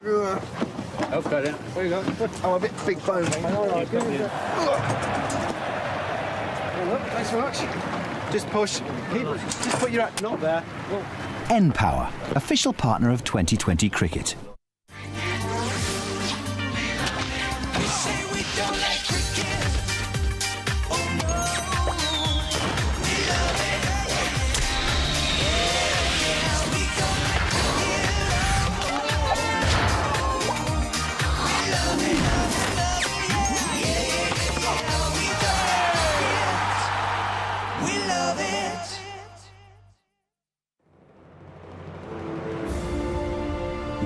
Okay then. There you go. I'm a bit big boned. Thanks very much. Just push. Just put your hat not there. N-Power, official partner of 2020 cricket.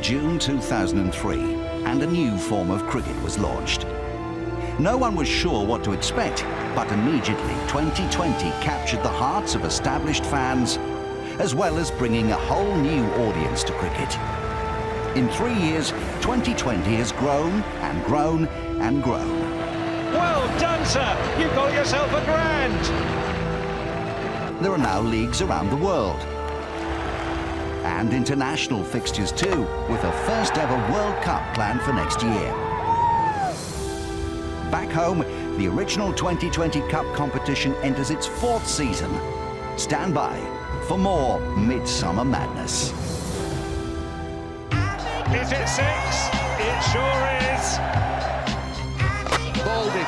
June 2003, and a new form of cricket was launched. No one was sure what to expect, but immediately 2020 captured the hearts of established fans, as well as bringing a whole new audience to cricket. In 3 years, 2020 has grown and grown and grown. Well done, sir! You've got yourself a grand! There are now leagues around the world, and international fixtures too, with a first ever World Cup planned for next year. Back home, the original 2020 Cup competition enters its 4th season. Stand by for more Midsummer Madness. Is it 6? It sure is! Baldy.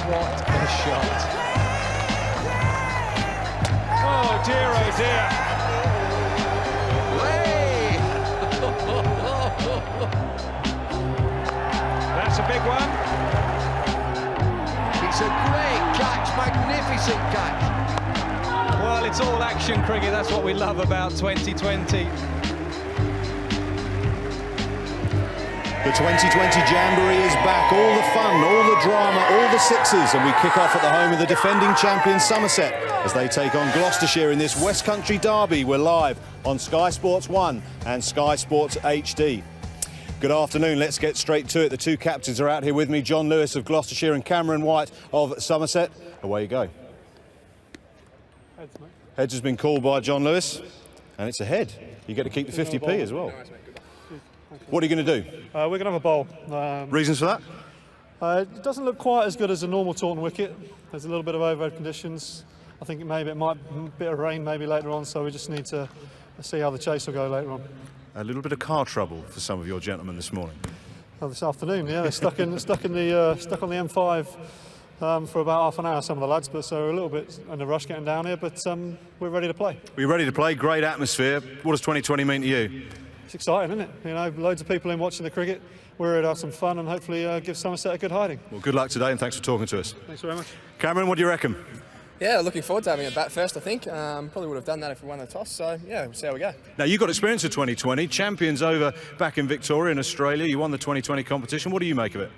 What a shot. Oh dear, oh dear. Way! That's a big one. It's a great catch, magnificent catch. Well, it's all action cricket. That's what we love about 2020. The 2020 Jamboree is back. All the fun, all the drama, all the sixes. And we kick off at the home of the defending champion Somerset as they take on Gloucestershire in this West Country derby. We're live on Sky Sports 1 and Sky Sports HD. Good afternoon. Let's get straight to it. The two captains are out here with me, John Lewis of Gloucestershire and Cameron White of Somerset. Away you go. Heads, mate. Heads has been called by John Lewis, and it's a head. You get to keep the 50p as well. What are you going to do? We're going to have a bowl. Reasons for that? It doesn't look quite as good as a normal Taunton wicket. There's a little bit of overhead conditions. I think maybe it might be a bit of rain maybe later on, so we just need to see how the chase will go later on. A little bit of car trouble for some of your gentlemen this morning. Oh, this afternoon, yeah, they're stuck on the M5 for about half an hour, some of the lads, but so we're a little bit in a rush getting down here, but we're ready to play. We're ready to play. Great atmosphere. What does 2020 mean to you? It's exciting, isn't it? You know, loads of people in watching the cricket. We're here to have some fun and hopefully give Somerset a good hiding. Well, good luck today and thanks for talking to us. Thanks very much. Cameron, what do you reckon? Yeah, looking forward to having a bat first, I think. Probably would have done that if we won the toss, so yeah, we'll see how we go. Now, you've got experience of 2020, champions over back in Victoria in Australia. You won the 2020 competition. What do you make of it?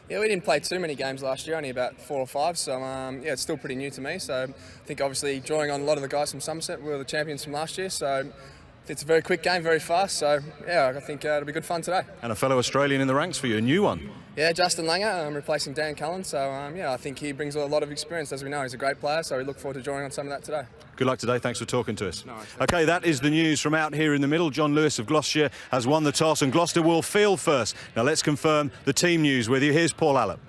Yeah, we didn't play too many games last year, only about 4 or 5, so yeah, it's still pretty new to me. So I think obviously drawing on a lot of the guys from Somerset, we were the champions from last year, so it's a very quick game, very fast, so yeah, I think it'll be good fun today. And a fellow Australian in the ranks for you, a new one. Yeah, Justin Langer, replacing Dan Cullen, so yeah, I think he brings a lot of experience. As we know, he's a great player, so we look forward to drawing on some of that today. Good luck today, thanks for talking to us. No worries. OK, that is the news from out here in the middle. John Lewis of Gloucestershire has won the toss and Gloucester will field first. Now let's confirm the team news with you. Here's Paul Allop.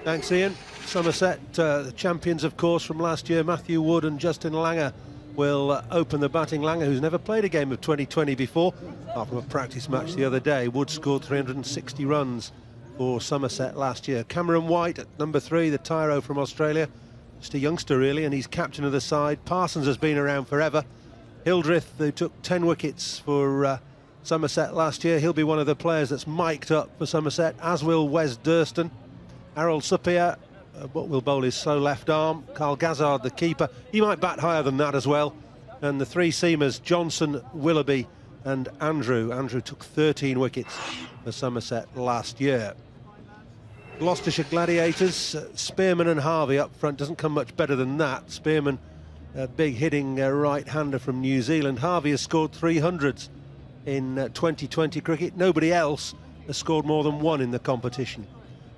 Thanks, Ian. Somerset, the champions, of course, from last year, Matthew Wood and Justin Langer will open the batting. Langer, who's never played a game of 2020 before, apart from a practice match the other day. Wood scored 360 runs for Somerset last year. Cameron White at number 3, the tyro from Australia. Just a youngster, really, and he's captain of the side. Parsons has been around forever. Hildreth, who took 10 wickets for Somerset last year, he'll be one of the players that's mic'd up for Somerset, as will Wes Durston. Harold Suppiah, what will bowl his slow left arm. Carl Gazzard, the keeper, he might bat higher than that as well. And the 3 seamers, Johnson, Willoughby and Andrew. Andrew took 13 wickets for Somerset last year. Gloucestershire Gladiators, Spearman and Harvey up front. Doesn't come much better than that. Spearman, a big hitting right-hander from New Zealand. Harvey has scored 300s in 2020 cricket. Nobody else has scored more than 1 in the competition.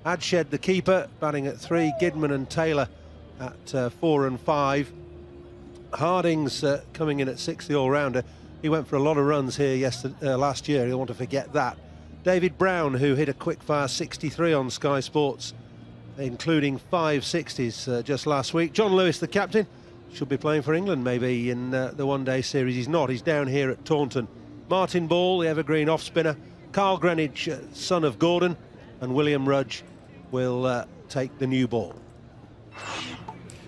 Adshed, the keeper, batting at 3. Gidman and Taylor at 4 and 5. Harding's coming in at 6, the all-rounder. He went for a lot of runs here last year. He'll want to forget that. David Brown, who hit a quick-fire 63 on Sky Sports, including 5 60s just last week. John Lewis, the captain, should be playing for England maybe in the one-day series. He's not. He's down here at Taunton. Martin Ball, the evergreen off-spinner. Carl Greenwich, son of Gordon, and William Rudge will take the new ball.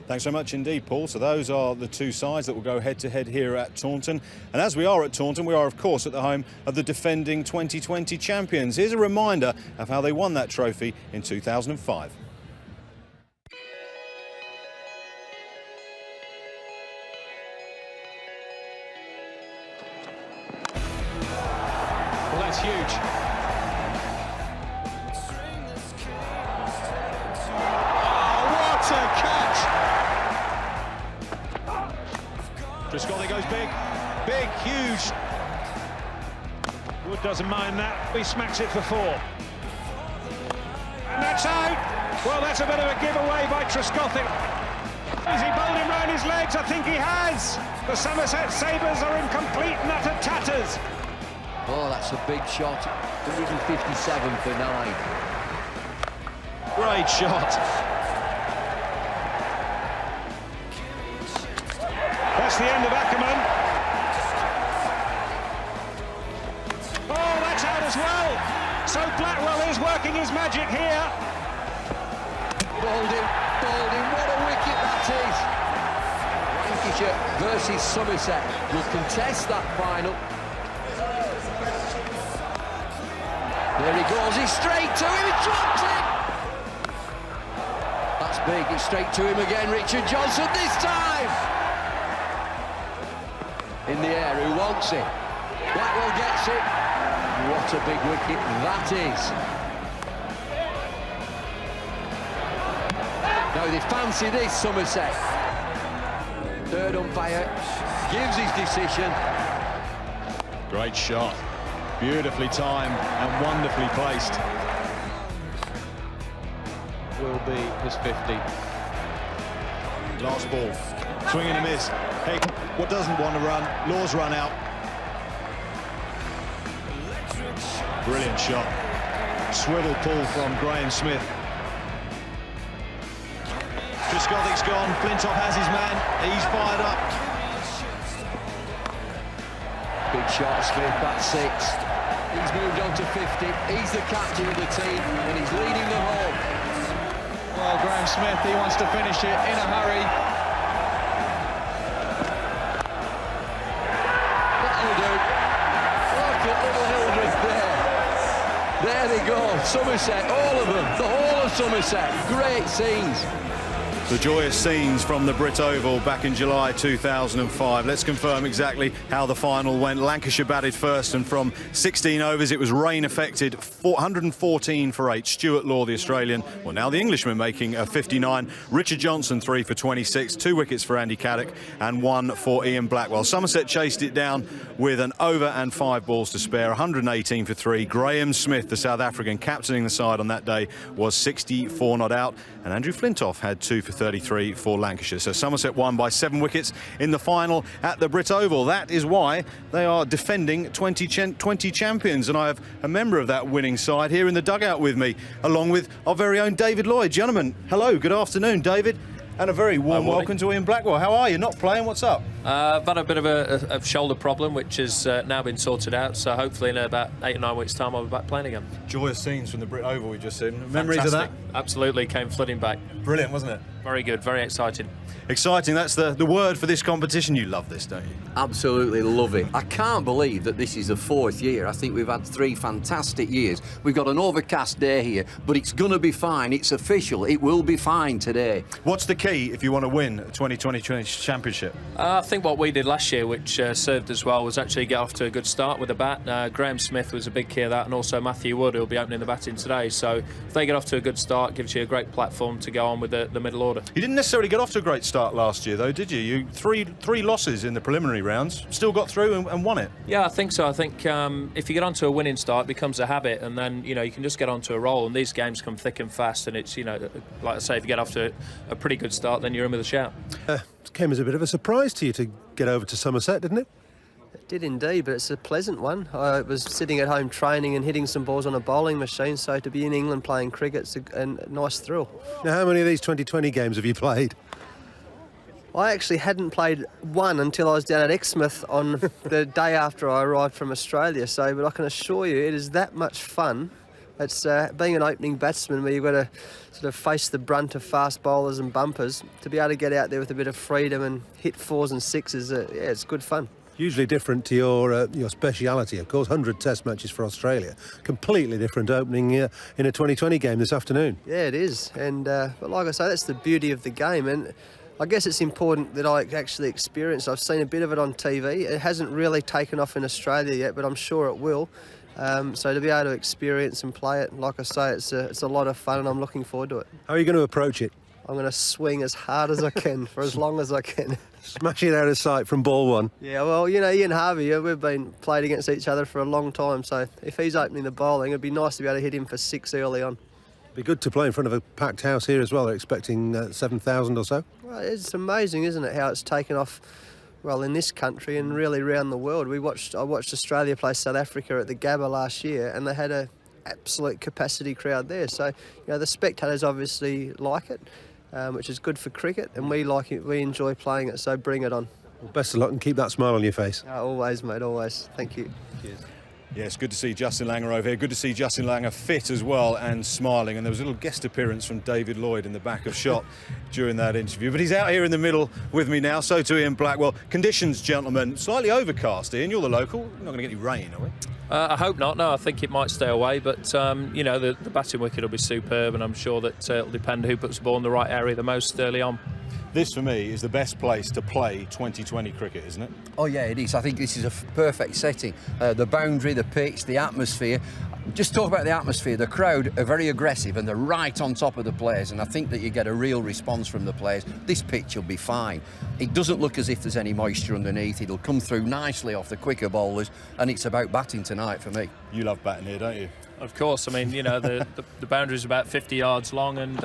Thanks so much indeed, Paul. So those are the two sides that will go head-to-head here at Taunton. And as we are at Taunton, we are, of course, at the home of the defending 2020 champions. Here's a reminder of how they won that trophy in 2005. Well, that's huge. Oh, what a catch! Triscotti goes big, huge. Wood doesn't mind that. He smacks it for 4. And that's out. Well, that's a bit of a giveaway by Triscotti. Has he bowled him round his legs? I think he has. The Somerset Sabres are in complete and utter tatters. Oh, that's a big shot. 157 for 9. Great shot. That's the end of Ackerman. Oh, that's out as well. So Blackwell is working his magic here. Bowled him. What a wicket that is. Lancashire versus Somerset will contest that final. There he goes, he's straight to him, he dropped it! That's big, it's straight to him again, Richard Johnson this time! In the air, who wants it? Blackwell gets it. What a big wicket that is. Now they fancy this, Somerset. Third umpire gives his decision. Great shot. Beautifully timed and wonderfully placed. Will be his 50. Last ball. Swing and a miss. Hey, what doesn't want to run? Law's run out. Brilliant shot. Swivel pull from Graham Smith. Triscothick's gone. Flintoff has his man. He's fired up. Big shot, Smith, that's 6. He's moved on to 50. He's the captain of the team and he's leading them home. Well, Graham Smith, he wants to finish it in a hurry. That'll do. Look at little Hildreth there. There they go. Somerset, all of them. The whole of Somerset. Great scenes. The joyous scenes from the Brit Oval back in July 2005. Let's confirm exactly how the final went. Lancashire batted first, and from 16 overs it was rain affected. 114 for 8. Stuart Law, the Australian, well, now the Englishman, making a 59. Richard Johnson 3 for 26. 2 wickets for Andy Caddick and 1 for Ian Blackwell. Somerset chased it down with an over and 5 balls to spare. 118 for 3. Graham Smith, the South African, captaining the side on that day, was 64 not out, and Andrew Flintoff had 2 for 33 for Lancashire. So Somerset won by 7 wickets in the final at the Brit Oval. That is why they are defending 2020 champions, and I have a member of that winning side here in the dugout with me, along with our very own David Lloyd. Gentlemen, hello, good afternoon, David, and a very warm welcome to Ian Blackwell. How are you? Not playing? What's up? I've had a bit of a shoulder problem, which has now been sorted out, so hopefully in about 8 or 9 weeks' time I'll be back playing again. Joyous scenes from the Brit Oval we've just seen. Memories of that? Absolutely, came flooding back. Brilliant, wasn't it? Very good, very exciting. Exciting, that's the word for this competition. You love this, don't you? Absolutely love it. I can't believe that this is the 4th year. I think we've had 3 fantastic years. We've got an overcast day here, but it's going to be fine. It's official. It will be fine today. What's the key if you want to win a 2020 championship? I think what we did last year, which served as well, was actually get off to a good start with the bat. Graham Smith was a big key of that, and also Matthew Wood, who'll be opening the batting today. So if they get off to a good start, it gives you a great platform to go on with the middle order. You didn't necessarily get off to a great start last year, though, did you? You three losses in the preliminary rounds, still got through and won it. Yeah, I think so. I think if you get onto a winning start, it becomes a habit, and then you can just get onto a roll. And these games come thick and fast, and it's like I say, if you get off to a pretty good start, then you're in with a shout. It came as a bit of a surprise to you to get over to Somerset, didn't it? It did indeed, but it's a pleasant one. I was sitting at home training and hitting some balls on a bowling machine, so to be in England playing cricket's a nice thrill. Now, how many of these 2020 games have you played? I actually hadn't played one until I was down at Exmouth on the day after I arrived from Australia. So, but I can assure you, it is that much fun. It's being an opening batsman where you've got to sort of face the brunt of fast bowlers and bumpers. To be able to get out there with a bit of freedom and hit 4s and 6s, yeah, it's good fun. Hugely different to your speciality, of course. 100 Test matches for Australia. Completely different opening in a 2020 game this afternoon. Yeah, it is. And but like I say, that's the beauty of the game. And I guess it's important that I actually experience. I've seen a bit of it on TV. It hasn't really taken off in Australia yet, but I'm sure it will. So to be able to experience and play it, like I say, it's a lot of fun, and I'm looking forward to it. How are you going to approach it? I'm going to swing as hard as I can for as long as I can. Smash it out of sight from ball one. Yeah, well, you know, Ian Harvey, we've been played against each other for a long time, so if he's opening the bowling, it'd be nice to be able to hit him for 6 early on. Be good to play in front of a packed house here as well. They're expecting 7,000 or so. Well, it's amazing, isn't it, how it's taken off, well, in this country and really around the world. I watched Australia play South Africa at the Gabba last year, and they had an absolute capacity crowd there. So, you know, the spectators obviously like it, which is good for cricket, and we like it. We enjoy playing it, so bring it on. Well, best of luck and keep that smile on your face. Always, mate, always. Thank you. Cheers. Yes, good to see Justin Langer over here. Good to see Justin Langer fit as well and smiling. And there was a little guest appearance from David Lloyd in the back of shot during that interview. But he's out here in the middle with me now. So too Ian Blackwell. Conditions, gentlemen, slightly overcast. Ian, you're the local. You're not going to get any rain, are we? I hope not. No, I think it might stay away. But, you know, the batting wicket will be superb, and I'm sure that it'll depend who puts the ball in the right area the most early on. This, for me, is the best place to play 2020 cricket, isn't it? Oh yeah, it is. I think this is a perfect setting. The boundary, the pitch, the atmosphere. Just talk about the atmosphere. The crowd are very aggressive and they're right on top of the players, and I think that you get a real response from the players. This pitch will be fine. It doesn't look as if there's any moisture underneath. It'll come through nicely off the quicker bowlers, and it's about batting tonight for me. You love batting here, don't you? Of course. I mean, you know, the boundary is about 50 yards long, and,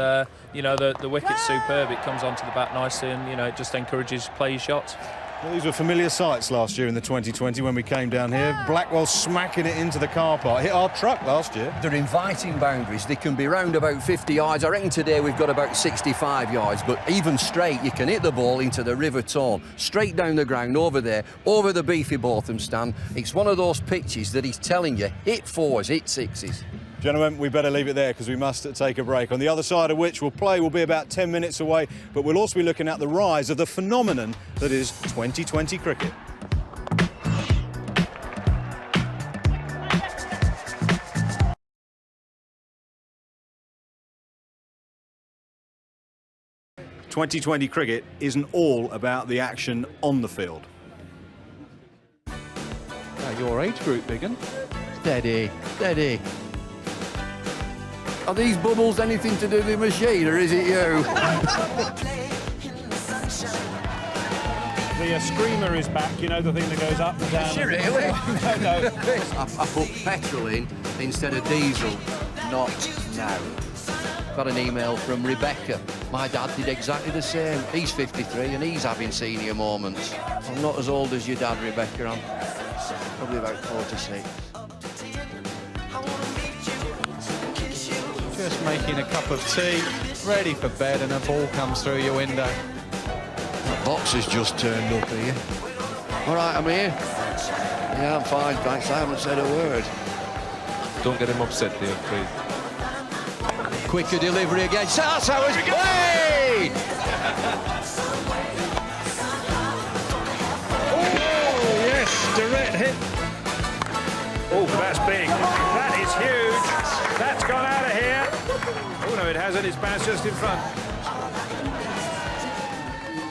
you know, the wicket's superb. It comes onto the bat nicely, and, you know, it just encourages play your shots. Well, these were familiar sights last year in the 2020 when we came down here. Blackwell smacking it into the car park. Hit our truck last year. They're inviting boundaries. They can be round about 50 yards. I reckon today we've got about 65 yards, but even straight, you can hit the ball into the River Tone, straight down the ground over there, over the beefy Botham stand. It's one of those pitches that he's telling you, hit 4s, hit 6s. Gentlemen, we better leave it there because we must take a break. On the other side of which we'll be about 10 minutes away, but we'll also be looking at the rise of the phenomenon that is 2020 cricket. '20 cricket isn't all about the action on the field. Your age group, Biggin. Steady, steady. Are these bubbles anything to do with the machine, or is it you? The screamer is back, you know, the thing that goes up and down. Is she really? No. I put petrol in instead of diesel. Not now. Got an email from Rebecca. My dad did exactly the same. He's 53 and he's having senior moments. I'm not as old as your dad, Rebecca. I'm probably about 46. Just making a cup of tea, ready for bed, and a ball comes through your window. That box has just turned up here. All right, I'm here. Yeah, I'm fine, thanks. I haven't said a word. Don't get him upset, dear, please. Quicker delivery again. That's how it's played! Oh, yes, direct hit. Oh, that's big. That is huge. That's gone out of here. Oh, no, it hasn't. It's bounced just in front.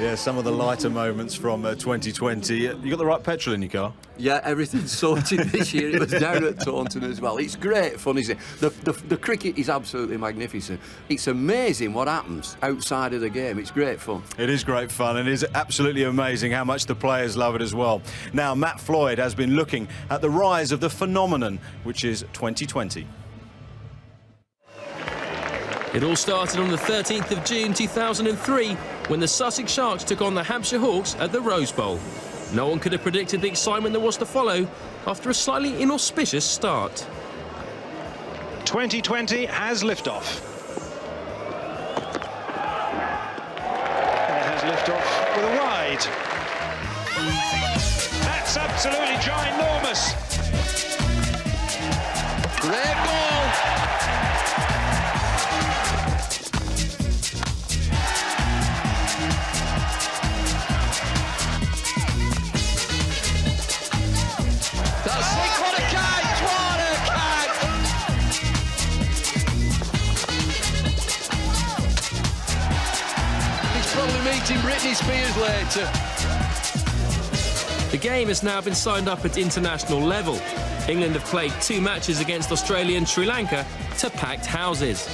Yeah, some of the lighter moments from 2020. You got the right petrol in your car? Yeah, everything's sorted this year. It was down at Taunton as well. It's great fun, isn't it? The cricket is absolutely magnificent. It's amazing what happens outside of the game. It's great fun. It is great fun, and it is absolutely amazing how much the players love it as well. Now, Matt Floyd has been looking at the rise of the phenomenon, which is 2020. It all started on the 13th of June 2003 when the Sussex Sharks took on the Hampshire Hawks at the Rose Bowl. No one could have predicted the excitement that was to follow after a slightly inauspicious start. 2020 has liftoff. And it has liftoff with a ride. That's absolutely ginormous. Great ball! What a catch! What a catch! He's probably meeting Britney Spears later. The game has now been signed up at international level. England have played 2 matches against Australia and Sri Lanka to packed houses.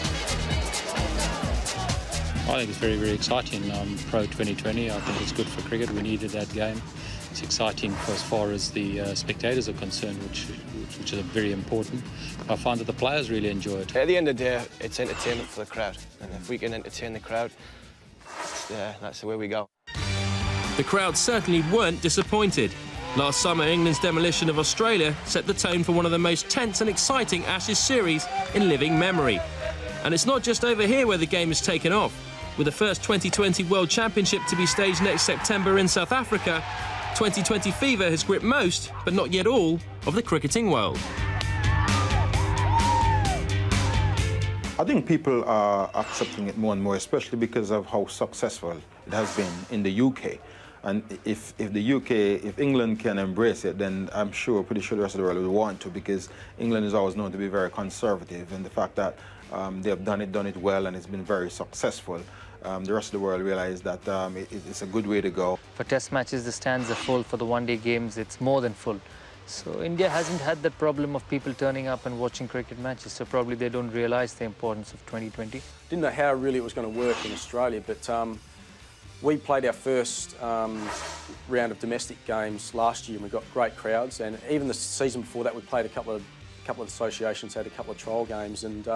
I think it's very, very exciting. Pro 2020, I think it's good for cricket. We needed that game. It's exciting for as far as the spectators are concerned, which is very important. I find that the players really enjoy it. At the end of the day, it's entertainment for the crowd. And if we can entertain the crowd, that's the way we go. The crowd certainly weren't disappointed. Last summer, England's demolition of Australia set the tone for one of the most tense and exciting Ashes series in living memory. And it's not just over here where the game has taken off. With the first 2020 World Championship to be staged next September in South Africa, 2020 fever has gripped most, but not yet all, of the cricketing world. I think people are accepting it more and more, especially because of how successful it has been in the UK. And if England can embrace it, then I'm pretty sure the rest of the world will want to, because England is always known to be very conservative, and the fact that they have done it well, and it's been very successful. The rest of the world realize that it's a good way to go. For test matches, the stands are full. For the one-day games, it's more than full. So India hasn't had that problem of people turning up and watching cricket matches, so probably they don't realise the importance of 2020. Didn't know how really it was going to work in Australia, but we played our first round of domestic games last year, and we got great crowds. And even the season before that, we played a couple of associations, had a couple of trial games, and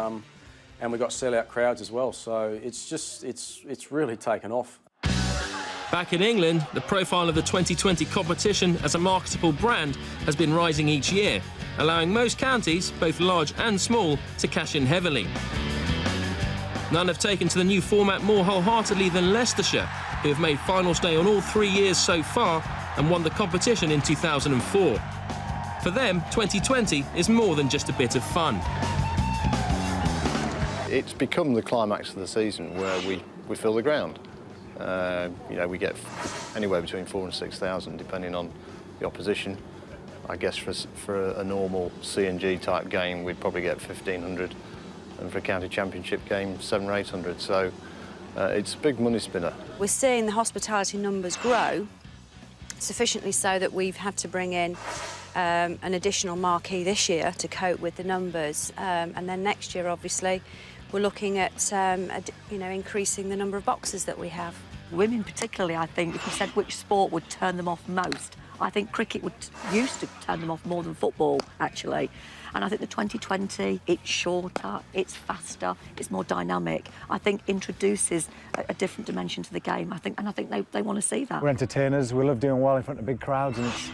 we got sell-out crowds as well. So it's really taken off. Back in England, the profile of the 2020 competition as a marketable brand has been rising each year, allowing most counties, both large and small, to cash in heavily. None have taken to the new format more wholeheartedly than Leicestershire, who have made finals day on all 3 years so far and won the competition in 2004. For them, 2020 is more than just a bit of fun. It's become the climax of the season where we fill the ground. We get anywhere between 4,000 and 6,000, depending on the opposition. I guess for a normal C&G type game, we'd probably get 1,500, and for a county championship game, 700 or 800. So it's a big money spinner. We're seeing the hospitality numbers grow, sufficiently so that we've had to bring in an additional marquee this year to cope with the numbers, and then next year, obviously, we're looking at increasing the number of boxes that we have. Women particularly, I think, if you said which sport would turn them off most, I think cricket used to turn them off more than football, actually. And I think the 2020, it's shorter, it's faster, it's more dynamic. I think introduces a different dimension to the game, I think they want to see that. We're entertainers, we love doing well in front of big crowds, and it's,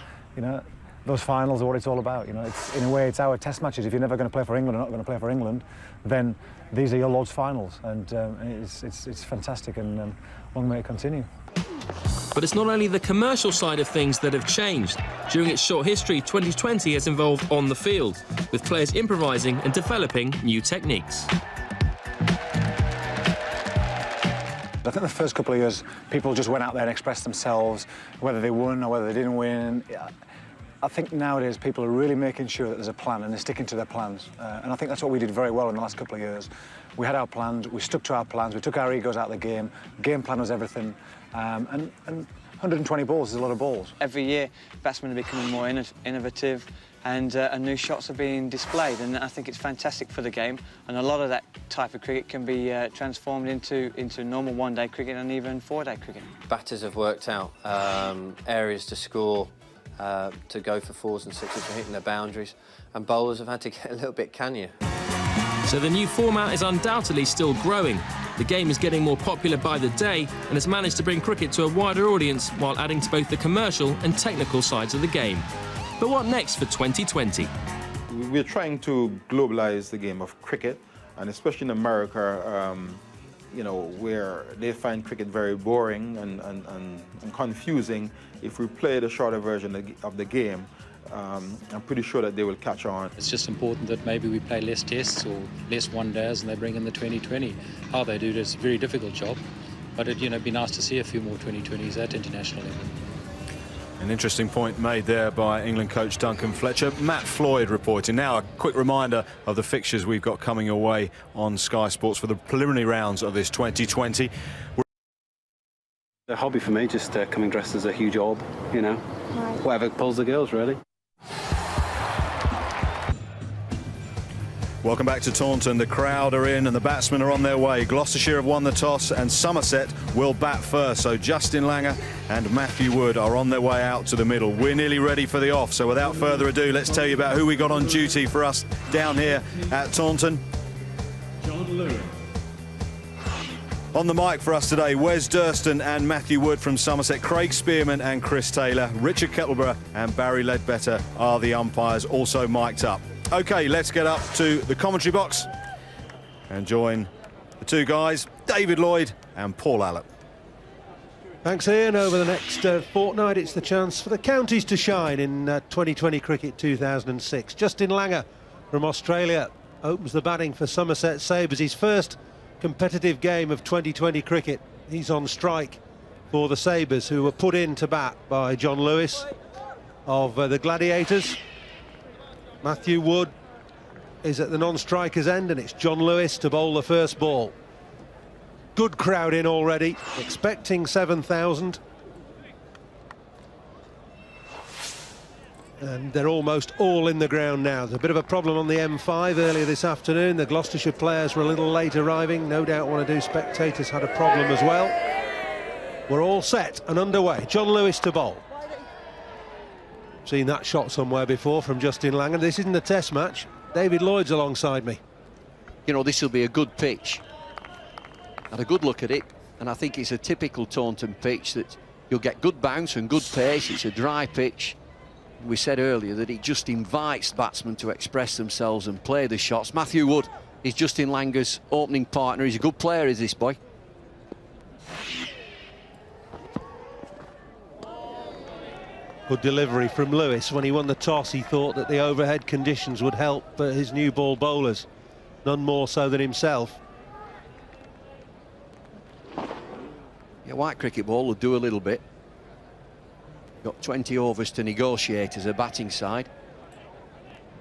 those finals are what it's all about. It's, in a way, it's our test matches. If you're never going to play for England or not going to play for England, then these are your Lord's finals, and it's fantastic, and long may it continue. But it's not only the commercial side of things that have changed. During its short history, 2020 has evolved on the field, with players improvising and developing new techniques. I think the first couple of years, people just went out there and expressed themselves, whether they won or whether they didn't win. I think nowadays people are really making sure that there's a plan and they're sticking to their plans. And I think that's what we did very well in the last couple of years. We had our plans, we stuck to our plans, we took our egos out of the game. Game plan was everything. And 120 balls is a lot of balls. Every year, batsmen are becoming more innovative, and new shots are being displayed, and I think it's fantastic for the game. And a lot of that type of cricket can be transformed into normal one-day cricket and even four-day cricket. Batters have worked out areas to score, to go for fours and sixes, for hitting their boundaries, and bowlers have had to get a little bit cannier. So the new format is undoubtedly still growing, The game is getting more popular by the day and has managed to bring cricket to a wider audience while adding to both the commercial and technical sides of the game. But what next for 2020? We're trying to globalize the game of cricket, and especially in America, you know, where they find cricket very boring and confusing. If we play the shorter version of the game, I'm pretty sure that they will catch on. It's just important that maybe we play less tests or less one-days and they bring in the 2020. How they do it is a very difficult job, but it'd be nice to see a few more 2020s at international level. An interesting point made there by England coach Duncan Fletcher. Matt Floyd reporting. Now a quick reminder of the fixtures we've got coming your way on Sky Sports for the preliminary rounds of this 2020. A hobby for me, just coming dressed as a huge orb, you know, whatever pulls the girls, really. Welcome back to Taunton. The crowd are in and the batsmen are on their way. Gloucestershire have won the toss and Somerset will bat first. So Justin Langer and Matthew Wood are on their way out to the middle. We're nearly ready for the off. So without further ado, let's tell you about who we got on duty for us down here at Taunton. John Lewis. On the mic for us today, Wes Durston and Matthew Wood from Somerset, Craig Spearman and Chris Taylor, Richard Kettleborough and Barry Ledbetter are the umpires, also mic'd up. OK, let's get up to the commentary box and join the two guys, David Lloyd and Paul Allott. Thanks, Ian. Over the next fortnight, it's the chance for the counties to shine in 2020 Cricket 2006. Justin Langer from Australia opens the batting for Somerset Sabres. His first competitive game of 2020 cricket. He's on strike for the Sabres, who were put in to bat by John Lewis of the Gladiators. Matthew Wood is at the non-striker's end, and it's John Lewis to bowl the first ball. Good crowd in already, expecting 7,000. And they're almost all in the ground now. There's a bit of a problem on the M5 earlier this afternoon. The Gloucestershire players were a little late arriving. No doubt one or two spectators had a problem as well. We're all set and underway. John Lewis to bowl. Seen that shot somewhere before from Justin Langer. This isn't a test match. David Lloyd's alongside me. You know, this will be a good pitch. Had a good look at it, and I think it's a typical Taunton pitch that you'll get good bounce and good pace. It's a dry pitch. We said earlier that it just invites batsmen to express themselves and play the shots. Matthew Wood is Justin Langer's opening partner. He's a good player, is this boy? Good delivery from Lewis. When he won the toss, he thought that the overhead conditions would help his new ball bowlers. None more so than himself. Yeah, white cricket ball will do a little bit. Got 20 overs to negotiate as a batting side.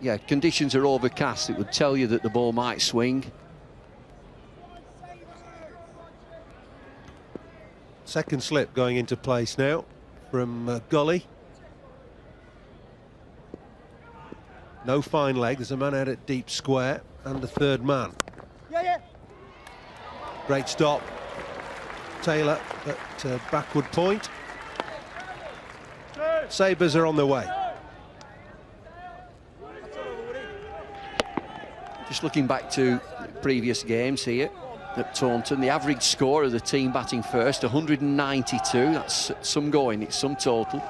Yeah, conditions are overcast. It would tell you that the ball might swing. Second slip going into place now from Gully. No fine leg. There's a man out at deep square and a third man. Great stop. Taylor at backward point. Sabres are on their way. Just looking back to previous games here at Taunton, the average score of the team batting first, 192. That's some going, it's some total.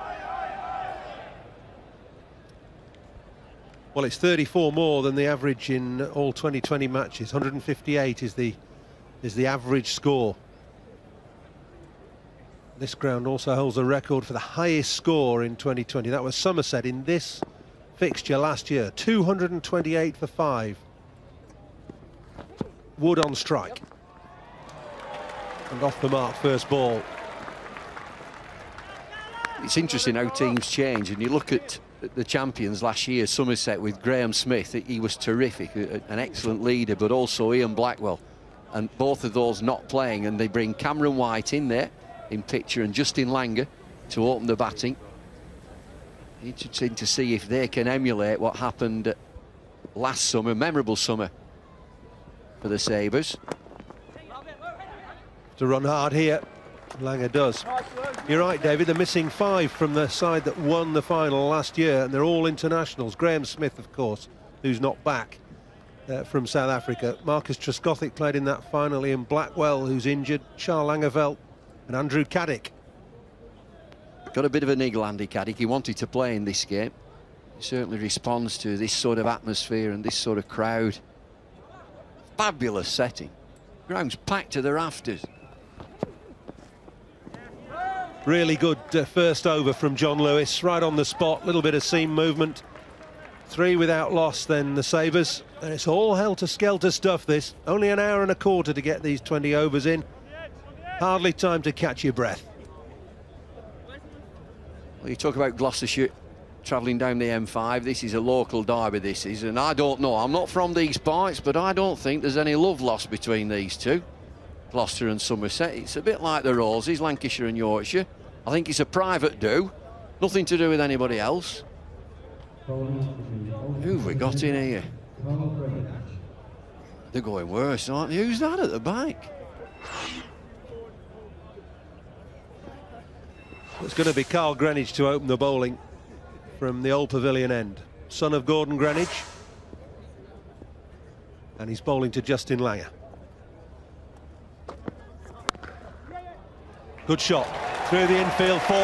Well, it's 34 more than the average in all 2020 matches. 158 is the average score. This ground also holds a record for the highest score in 2020. That was Somerset in this fixture last year. 228 for 5. Wood on strike. And off the mark, first ball. It's interesting how teams change, and you look at the champions last year, Somerset, with Graham Smith. He was terrific, an excellent leader, but also Ian Blackwell, and both of those not playing, and they bring Cameron White in there in picture and Justin Langer to open the batting. Interesting to see if they can emulate what happened last summer, memorable summer for the Sabres. To run hard here, Langer does. You're right, David, they're missing 5 from the side that won the final last year, and they're all internationals. Graham Smith, of course, who's not back from South Africa. Marcus Trescothick played in that final. Ian Blackwell, who's injured, Charles Langeveld and Andrew Caddick. Got a bit of a niggle, Andy Caddick. He wanted to play in this game. He certainly responds to this sort of atmosphere and this sort of crowd. Fabulous setting. Ground's packed to the rafters. Really good first over from John Lewis, right on the spot, little bit of seam movement. 3 without loss then the Sabres, and it's all helter-skelter stuff this. Only an hour and a quarter to get these 20 overs in. Hardly time to catch your breath. Well, you talk about Gloucestershire travelling down the M5. This is a local derby, this is, and I don't know, I'm not from these parts, but I don't think there's any love lost between these two, Gloucester and Somerset. It's a bit like the Roses, Lancashire and Yorkshire. I think it's a private do, nothing to do with anybody else. Who have we got in here? They're going worse, aren't they? Who's that at the back? It's going to be Carl Greenwich to open the bowling from the Old Pavilion end. Son of Gordon Greenwich. And he's bowling to Justin Langer. Good shot. Through the infield 4.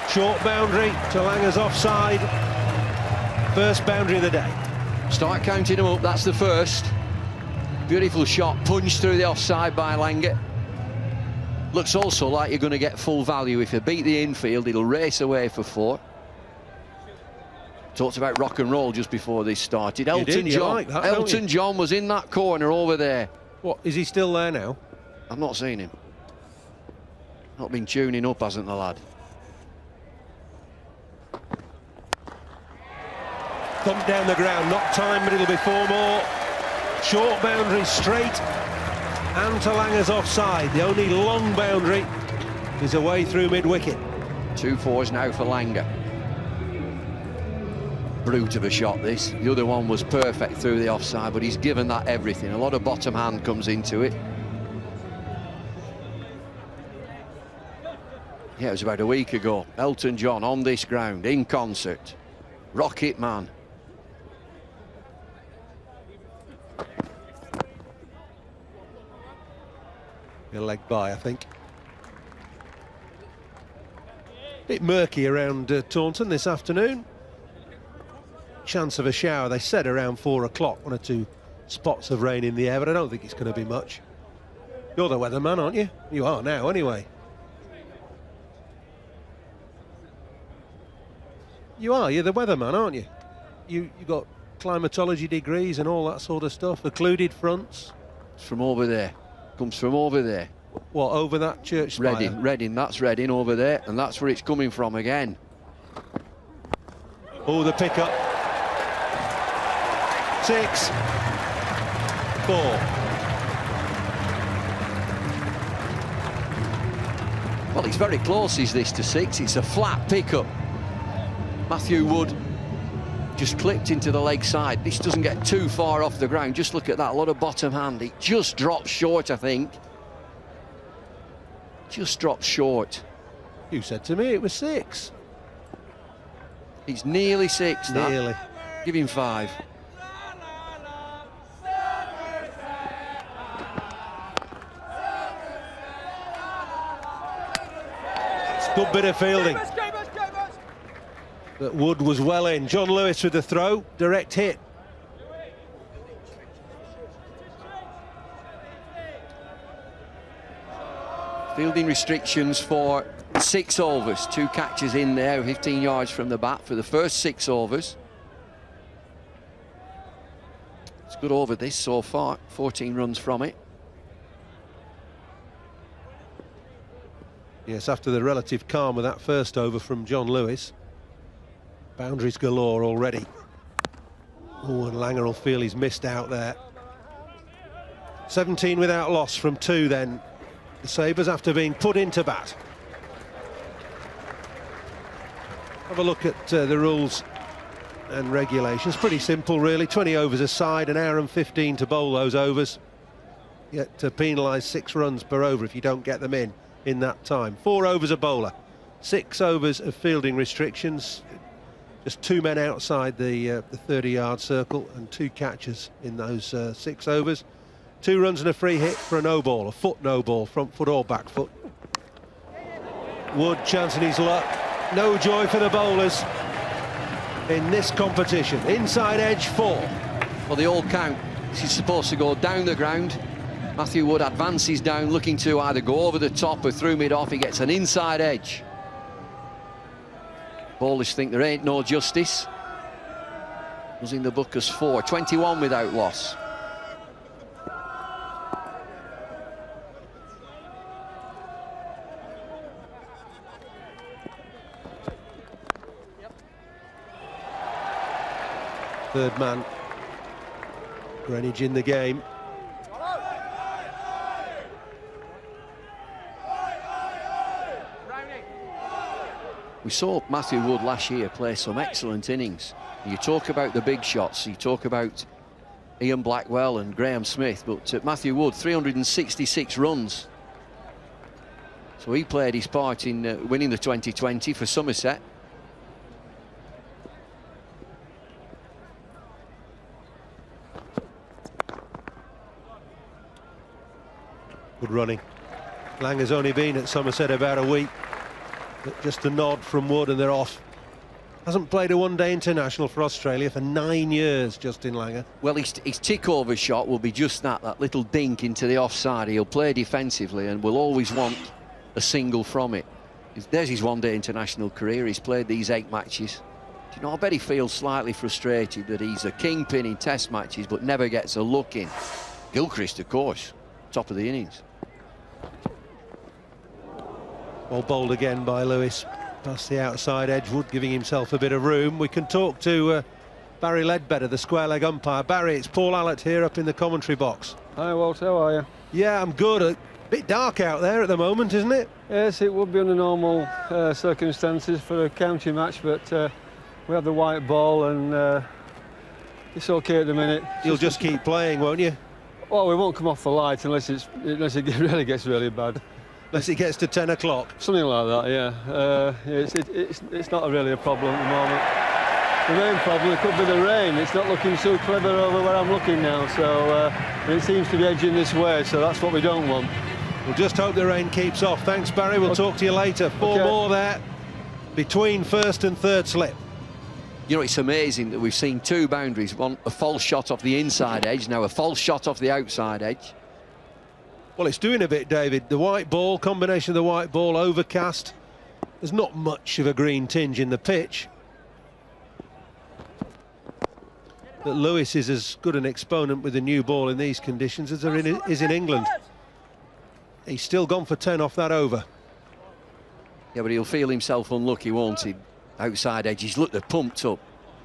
Short boundary to Langer's offside. First boundary of the day. Start counting them up, that's the first. Beautiful shot, punched through the offside by Langer. Looks also like you're going to get full value. If you beat the infield, it'll race away for 4. Talked about rock and roll just before this started. Elton John. Like that, Elton John was in that corner over there. What, is he still there now? I've not seen him. Not been tuning up, hasn't the lad? Thump down the ground, not time, but it'll be 4 more. Short boundary straight and to Langer's offside. The only long boundary is away through mid-wicket. 2 4s now for Langer. Brute of a shot this. The other one was perfect through the offside, but he's given that everything. A lot of bottom hand comes into it. Yeah, it was about a week ago. Elton John on this ground in concert. Rocket Man. A leg by, I think. Bit murky around Taunton this afternoon. Chance of a shower, they said around 4 o'clock. 1 or 2 spots of rain in the air, but I don't think it's going to be much. You're the weatherman, aren't you? You are now, anyway. You are, you're the weatherman, aren't you? You got climatology degrees and all that sort of stuff, occluded fronts. It's from over there. Comes from over there. What, over that church spire? Reading, that's Reading over there, and that's where it's coming from again. Oh, the pickup. 6 4. Well, it's very close, is this, to 6. It's a flat pickup. Matthew Wood just clipped into the leg side. This doesn't get too far off the ground. Just look at that, a lot of bottom hand. It just drops short, I think. Just drops short. You said to me it was 6. It's nearly 6, that. Nearly. Give him 5. It's a good bit of fielding. But Wood was well in. John Lewis with the throw, direct hit. Fielding restrictions for 6 overs. 2 catches in there, 15 yards from the bat for the first 6 overs. It's a good over this so far, 14 runs from it. Yes, after the relative calm of that first over from John Lewis. Boundaries galore already. Oh, and Langer will feel he's missed out there. 17 without loss from 2 then. The Sabres after being put into bat. Have a look at the rules and regulations. Pretty simple, really. 20 overs a side, an hour and 15 to bowl those overs. Yet to penalise 6 runs per over if you don't get them in that time. 4 overs a bowler. 6 overs of fielding restrictions. Just 2 men outside the 30-yard circle and 2 catches in those 6 overs. 2 runs and a free hit for a no ball, a foot no ball, front foot or back foot. Wood chancing his luck. No joy for the bowlers in this competition. Inside edge 4. Well, they all count. This is supposed to go down the ground. Matthew Wood advances down, looking to either go over the top or through mid-off. He gets an inside edge. Bowlers think there ain't no justice. Was in the book as 4. 21 without loss. Third man. Greenwich in the game. We saw Matthew Wood last year play some excellent innings. You talk about the big shots, you talk about Ian Blackwell and Graham Smith, but Matthew Wood, 366 runs. So he played his part in winning the 2020 for Somerset. Good running. Lang has only been at Somerset about a week. Just a nod from Wood and they're off. Hasn't played a one-day international for Australia for 9 years, Justin Langer. Well, his tick-over shot will be just that little dink into the offside. He'll play defensively and will always want a single from it. There's his one-day international career. He's played these 8 matches. Do you know, I bet he feels slightly frustrated that he's a kingpin in test matches but never gets a look in. Gilchrist, of course, top of the innings. Well bowled again by Lewis. Past the outside edge, Wood giving himself a bit of room. We can talk to Barry Ledbetter, the square leg umpire. Barry, it's Paul Allott here up in the commentary box. Hi Walter, how are you? Yeah, I'm good. A bit dark out there at the moment, isn't it? Yes, it would be under normal circumstances for a county match, but we have the white ball and it's okay at the minute. You'll just keep playing, won't you? Well, we won't come off the light unless it really gets really bad. Unless it gets to 10 o'clock. Something like that, yeah. It's not really a problem at the moment. The main problem, it could be the rain. It's not looking so clever over where I'm looking now, so it seems to be edging this way, so that's what we don't want. We'll just hope the rain keeps off. Thanks, Barry. We'll talk to you later. 4 more there between first and third slip. You know, it's amazing that we've seen 2 boundaries. One, a false shot off the inside edge, now a false shot off the outside edge. Well, it's doing a bit, David. The white ball, combination of the white ball, overcast. There's not much of a green tinge in the pitch. But Lewis is as good an exponent with the new ball in these conditions as there is in England. He's still gone for 10 off that over. Yeah, but he'll feel himself unlucky, won't he? Outside edge, he's looked pumped up.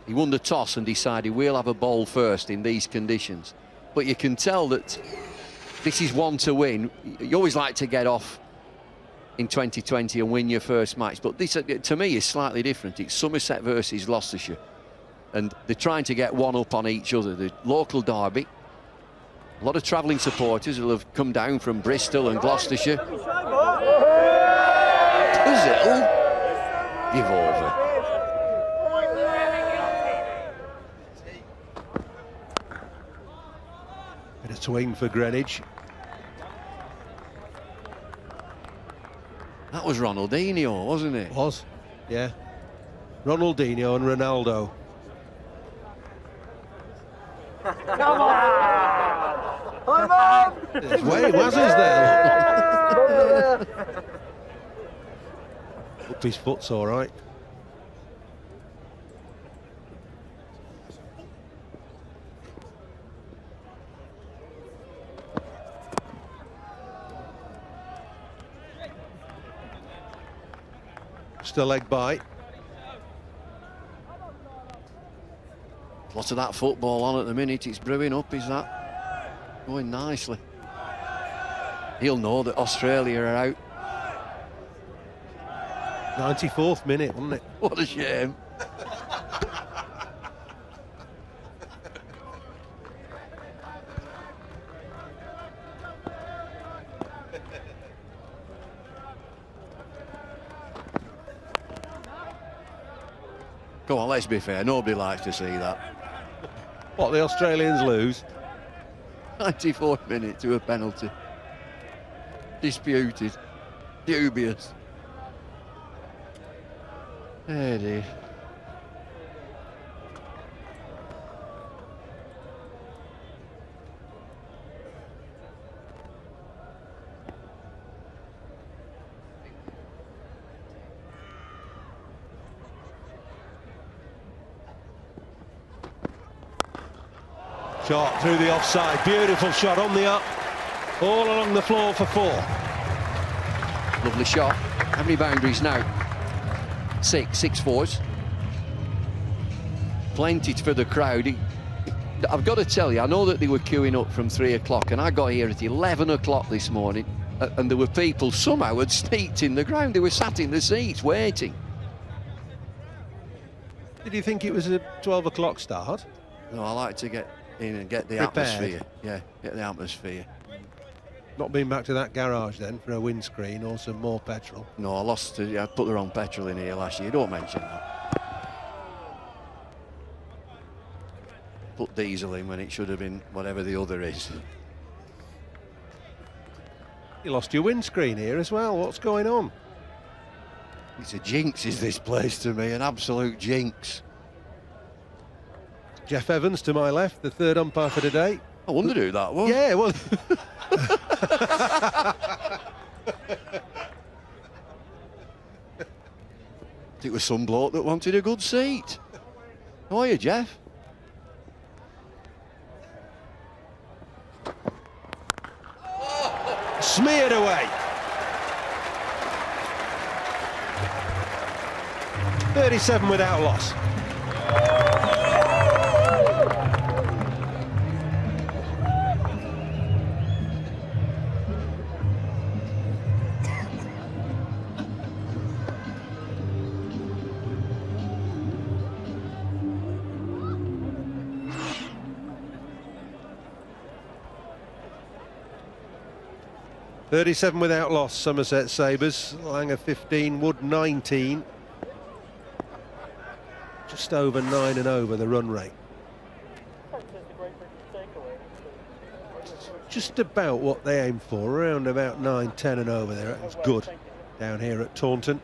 He won the toss and decided we'll have a ball first in these conditions. But you can tell that this is one to win. You always like to get off in 2020 and win your first match, but this, to me, is slightly different. It's Somerset versus Gloucestershire, and they're trying to get one up on each other. The local derby. A lot of travelling supporters will have come down from Bristol and Gloucestershire. Puzzle. Give over. Bit of swing for Greenwich. That was Ronaldinho, wasn't it? Was, yeah. Ronaldinho and Ronaldo. Come on! Come on! There's Wayne Wazzers there. Hope his foot's all right. Still leg bite. Lots of that football on at the minute. It's brewing up, is that? Going nicely. He'll know that Australia are out. 94th minute, wasn't it? What a shame. Come on, let's be fair. Nobody likes to see that. What, the Australians lose? 94th minute to a penalty. Disputed. Dubious. Oh dear. Shot through the offside. Beautiful shot on the up. All along the floor for 4. Lovely shot. How many boundaries now? 6 fours. Plenty for the crowd. I've got to tell you, I know that they were queuing up from 3 o'clock, and I got here at 11 o'clock this morning, and there were people somehow had sneaked in the ground. They were sat in the seats waiting. Did you think it was a 12 o'clock start? No, I like to get in and get the Prepared. atmosphere. Yeah, get the atmosphere. Not been back to that garage then for a windscreen or some more petrol. No, I put the wrong petrol in here last year. Don't mention that. Put diesel in when it should have been whatever the other is. You lost your windscreen here as well. What's going on? It's a jinx, is this place to me? An absolute jinx. Jeff Evans to my left, the third umpire for today. I wondered who that was. Yeah, well. It was some bloke that wanted a good seat. How are you, Jeff? Smeared away. 37 without loss. .37 without loss, Somerset Sabres. Langer 15, Wood 19. Just over 9 and over the run rate. Just about what they aim for, around about 9, 10 and over there. It's good down here at Taunton.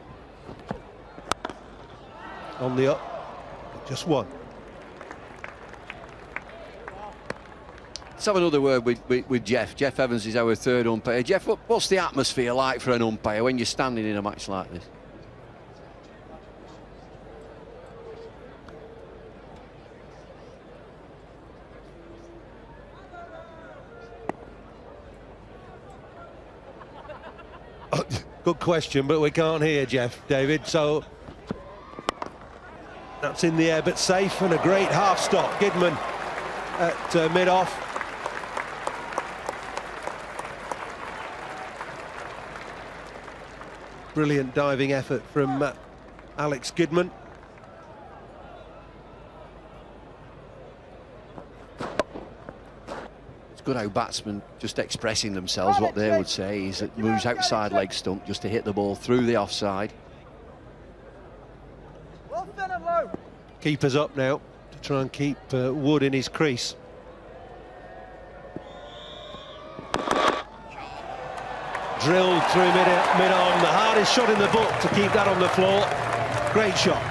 On the up, just 1. Let's have another word with Jeff. Jeff Evans is our third umpire. Jeff, what's the atmosphere like for an umpire when you're standing in a match like this? Good question, but we can't hear Jeff, David, so that's in the air but safe, and a great half stop. Gidman at mid-off. Brilliant diving effort from Alex Gidman. It's good how batsmen just expressing themselves. What they would say is it moves outside leg stump just to hit the ball through the offside. Keeper's up now to try and keep Wood in his crease. Drilled through mid-on, the hardest shot in the book to keep that on the floor. Great shot.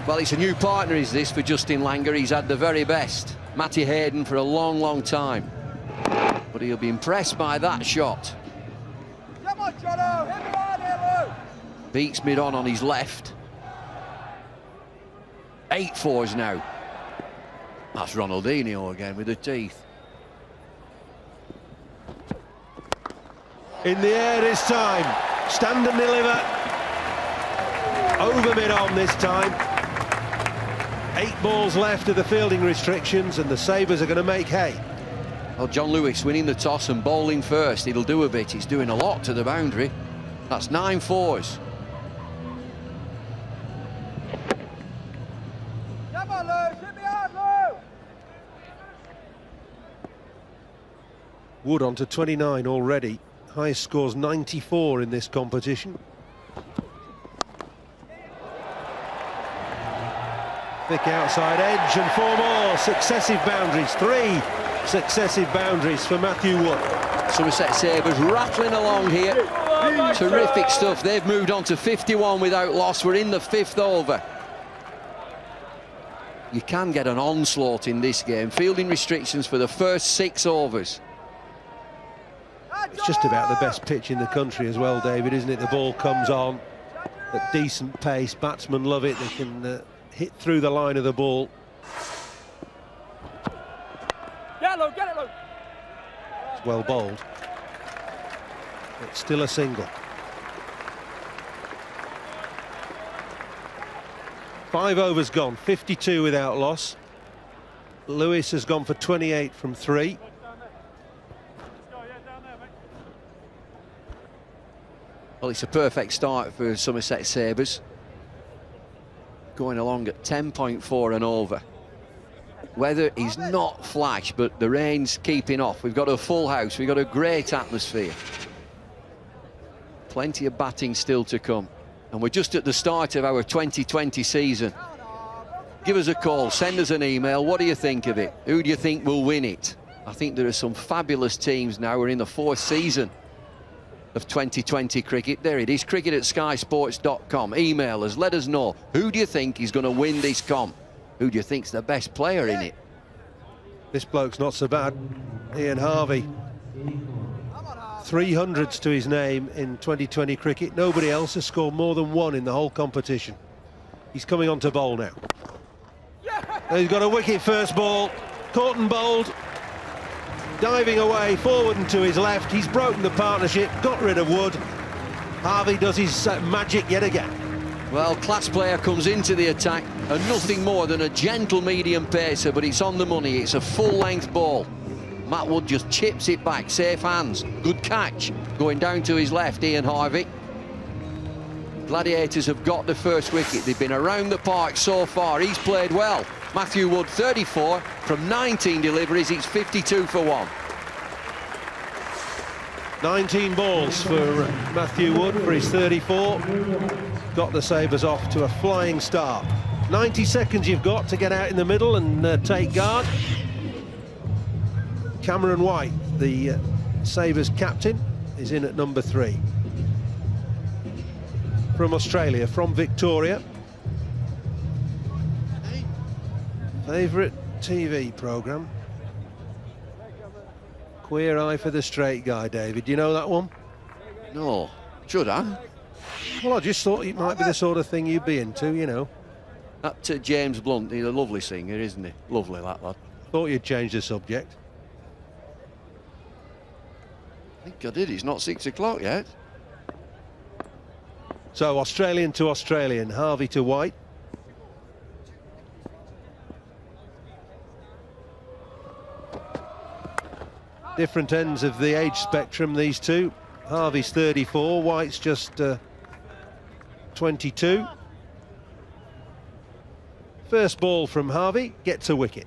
Well, it's a new partner, is this, for Justin Langer. He's had the very best. Matty Hayden for a long, long time. But he'll be impressed by that shot. Come on, Jono, hit me hard here, Lou. Beats mid-on on his left. 8 fours now. That's Ronaldinho again with the teeth. In the air this time. Stand and deliver. Over mid-on this time. 8 balls left of the fielding restrictions, and the Sabres are going to make hay. Well, John Lewis winning the toss and bowling first. He'll do a bit. He's doing a lot to the boundary. That's 9 fours. Come on, Lou, hit me hard, Lou. Wood on to 29 already. Highest scores 94 in this competition. Thick outside edge and 4 more. Successive boundaries. 3 successive boundaries for Matthew Wood. Somerset Sabres rattling along here. Terrific stuff. They've moved on to 51 without loss. We're in the 5th over. You can get an onslaught in this game. Fielding restrictions for the first 6 overs. It's just about the best pitch in the country as well, David, isn't it? The ball comes on at decent pace. Batsmen love it. They can hit through the line of the ball. Get it, Luke, get it, Luke. It's well bowled. It's still a single. 5 overs gone, 52 without loss. Lewis has gone for 28 from 3. Well, it's a perfect start for Somerset Sabres. Going along at 10.4 and over. Weather is not flash, but the rain's keeping off. We've got a full house. We've got a great atmosphere. Plenty of batting still to come. And we're just at the start of our 2020 season. Give us a call, send us an email. What do you think of it? Who do you think will win it? I think there are some fabulous teams now. We're in the 4th season of 2020 cricket. There it is, cricket@skysports.com. Email us, let us know. Who do you think is going to win this comp? Who do you think's the best player in it? This bloke's not so bad. Ian Harvey. 300s to his name in 2020 cricket. Nobody else has scored more than 1 in the whole competition. He's coming on to bowl now. He's got a wicket first ball. Caught and bowled. Diving away, forward and to his left. He's broken the partnership, got rid of Wood. Harvey does his magic yet again. Well, class player comes into the attack, and nothing more than a gentle medium pacer, but it's on the money. It's a full-length ball. Matt Wood just chips it back, safe hands. Good catch, going down to his left, Ian Harvey. Gladiators have got the first wicket. They've been around the park so far. He's played well. Matthew Wood, 34 from 19 deliveries. It's 52 for 1. 19 balls for Matthew Wood for his 34. Got the Sabres off to a flying start. 90 seconds you've got to get out in the middle and take guard. Cameron White, the Sabres captain, is in at number 3. From Australia, from Victoria. Favourite TV programme? Queer Eye for the Straight Guy, David. Do you know that one? No. Should I? Well, I just thought it might be the sort of thing you'd be into, you know. That James Blunt, he's a lovely singer, isn't he? Lovely, that lad. Thought you'd change the subject. I think I did. It's not 6 o'clock yet. So, Australian to Australian, Harvey to White. Different ends of the age spectrum, these two. Harvey's 34, White's just 22. First ball from Harvey, gets a wicket.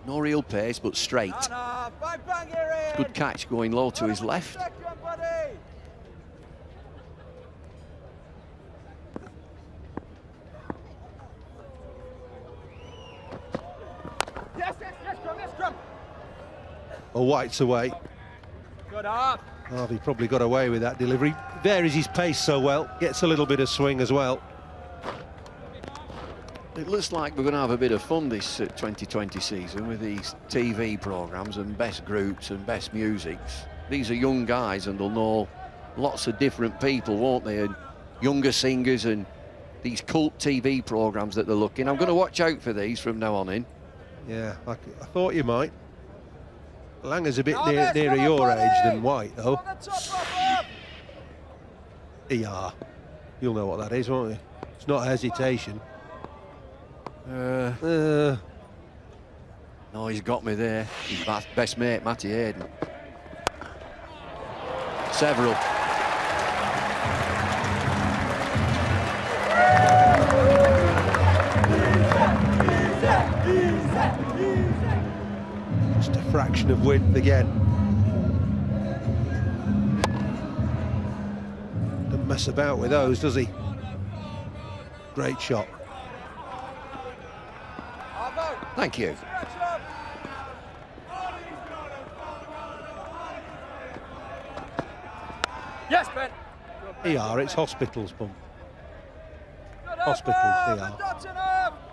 No real pace, but straight. Good catch going low to his left. Oh, White's away. Good up. Harvey probably got away with that delivery. Varies his pace so well, gets a little bit of swing as well. It looks like we're going to have a bit of fun this 2020 season with these TV programmes and best groups and best musics. These are young guys and they'll know lots of different people, won't they? And younger singers and these cult TV programmes that they're looking. I'm going to watch out for these from now on in. Yeah, I thought you might. Langer's a bit nearer your age than White, though. ER. You'll know what that is, won't you? It's not hesitation. No, he's got me there. His best mate, Matty Hayden. Several. Just a fraction of width again. Doesn't mess about with those, does he? Great shot. Thank you. Yes, Ben. It's hospitals, bum. Hospitals, ER.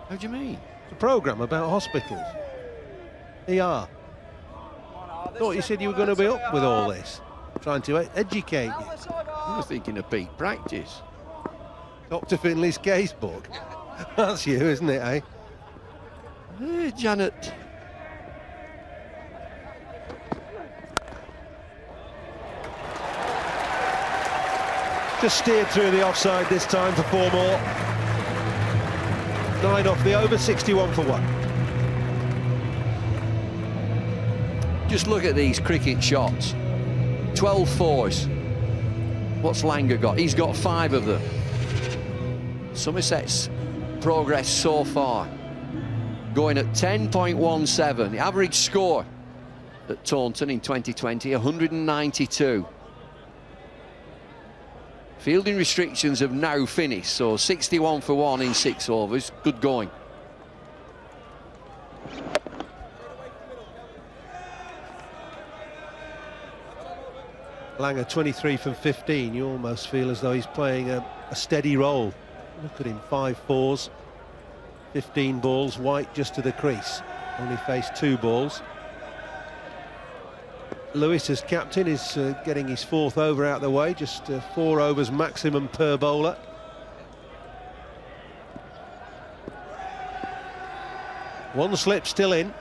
How do you mean? It's a programme about hospitals. ER. Thought you said you were going to be up with all this. Trying to educate you. I was thinking of peak practice. Dr. Finley's casebook. That's you, isn't it, eh? Janet. Just steered through the offside this time for 4 more. 9 off the over, 61 for 1. Just look at these cricket shots. 12 fours. What's Langer got? He's got 5 of them. Somerset's progress so far, going at 10.17. The average score at Taunton in 2020, 192. Fielding restrictions have now finished, so 61 for 1 in 6 overs. Good going. Langer 23 from 15. You almost feel as though he's playing a steady role. Look at him, 5 fours, 15 balls. White just to the crease. Only faced 2 balls. Lewis as captain is getting his 4th over out of the way. Just 4 overs maximum per bowler. One slip still in.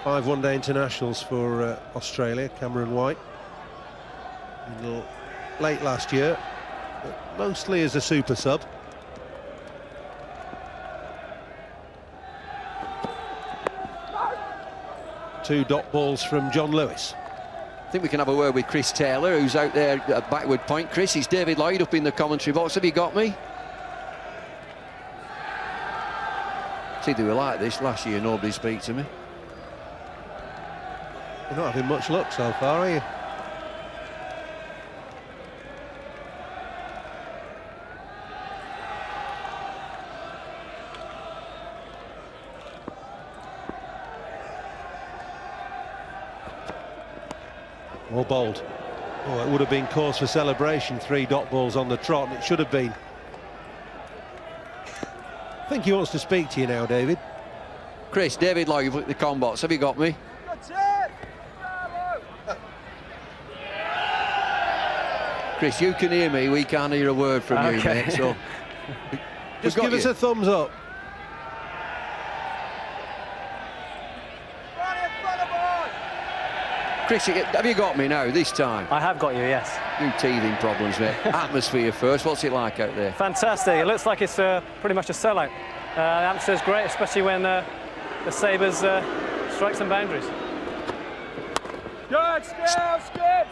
Five one-day internationals for Australia, Cameron White. Late last year, but mostly as a super sub. Two dot balls from John Lewis. I think we can have a word with Chris Taylor, who's out there at backward point. Chris, it's David Lloyd up in the commentary box. Have you got me? See, they were like this last year, nobody speak to me. You're not having much luck so far, are you? Or bowled. Oh, it would have been cause for celebration. 3 dot balls on the trot, and it should have been. I think he wants to speak to you now, David. Chris, David Lloyd at the com box. Have you got me? Chris, you can hear me, we can't hear a word from you, mate, so... Just give us a thumbs up. Chris, have you got me now, this time? I have got you, yes. You teething problems, mate. Atmosphere first, what's it like out there? Fantastic, it looks like it's pretty much a sellout. The atmosphere's great, especially when the Sabres strike some boundaries. Good, skip.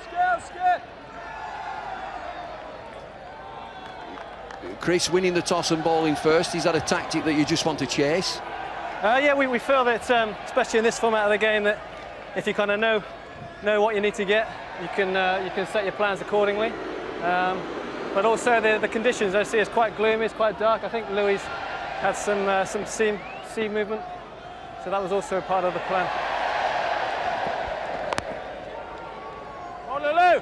Chris, winning the toss and bowling first, is that a tactic that you just want to chase? Yeah, we feel that, especially in this format of the game, that if you kind of know what you need to get, you can set your plans accordingly. But also the conditions I see is quite gloomy, it's quite dark. I think Louis had some sea movement, so that was also part of the plan. On Lulu!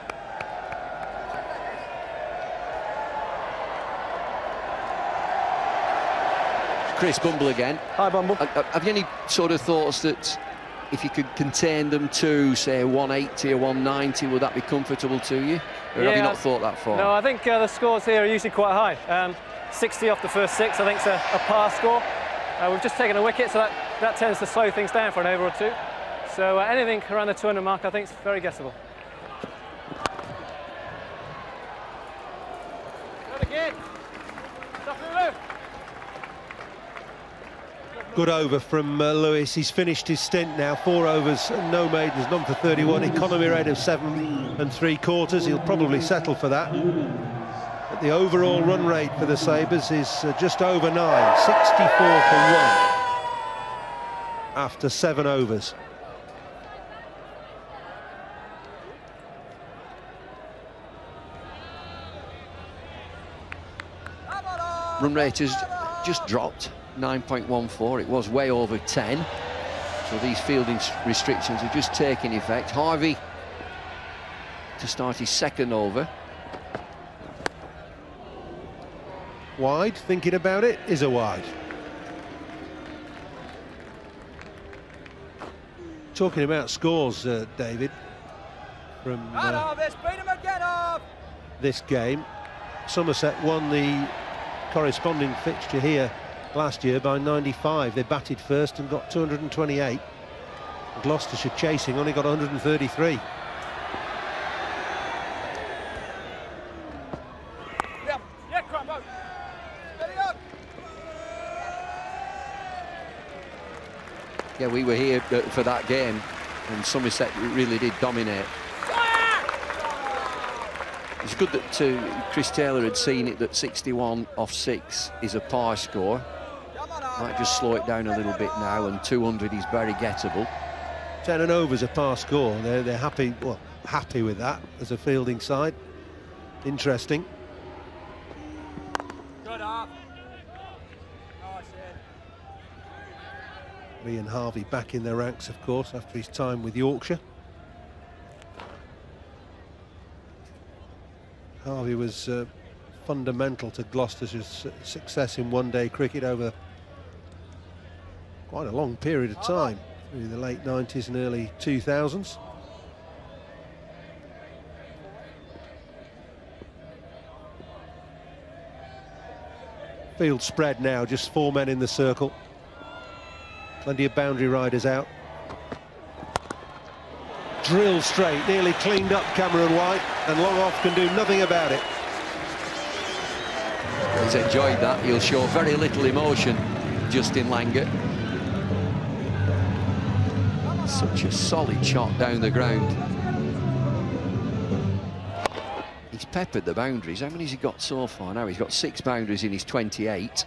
Chris, Bumble again. Hi, Bumble. Have you any sort of thoughts that if you could contain them to, say, 180 or 190, would that be comfortable to you? Or have you not thought that far? No, I think the scores here are usually quite high. 60 off the first 6, I think is a par score. We've just taken a wicket, so that tends to slow things down for an over or 2. So anything around the 200 mark, I think, is very guessable. Good over from Lewis. He's finished his stint now. 4 overs, no maidens, none for 31. Economy rate of 7 3/4. He'll probably settle for that. But the overall run rate for the Sabres is just over 9, 64 for 1 after 7 overs. Run rate has just dropped, 9.14. It was way over 10. So these fielding restrictions are just taking effect. Harvey to start his second over. Wide, thinking about it, is a wide. Talking about scores, David, from this game. Somerset won the corresponding fixture here last year by 95. They batted first and got 228. Gloucestershire chasing only got 133. Yeah, we were here for that game, and Somerset really did dominate. It's good that Chris Taylor had seen it that 61 off 6 is a par score. Might just slow it down a little bit now, and 200 is very gettable. 10 and over is a par score. They're happy, well, happy with that as a fielding side. Interesting. Ian Harvey back in their ranks, of course, after his time with Yorkshire. Harvey was fundamental to Gloucestershire's success in one-day cricket over quite a long period of time, through the late 90s and early 2000s. Field spread now, just 4 men in the circle. Plenty of boundary riders out. Drill straight, nearly cleaned up Cameron White, and Long Off can do nothing about it. He's enjoyed that. He'll show very little emotion, Justin Langer. Such a solid shot down the ground. He's peppered the boundaries. How many has he got so far now? He's got 6 boundaries in his 28.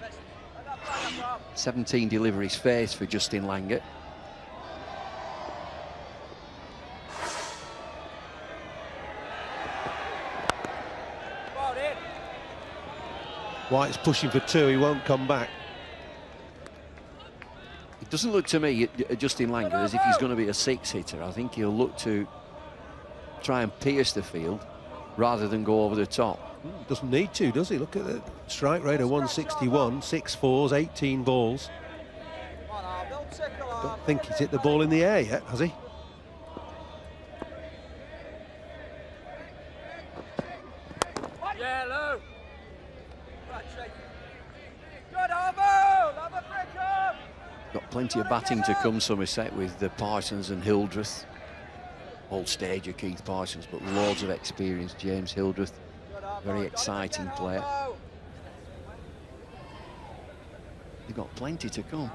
17 deliveries faced for Justin Langer. White's pushing for 2, he won't come back. It doesn't look to me, Justin Langer, as if he's going to be a 6-hitter. I think he'll look to try and pierce the field rather than go over the top. Doesn't need to, does he? Look at the strike rate of 161, 6 fours, 18 balls. Don't think he's hit the ball in the air yet, has he? Got plenty of batting to come, Somerset, with the Parsons and Hildreth. Old stager Keith Parsons, but loads of experience. James Hildreth, very exciting player. They've got plenty to come.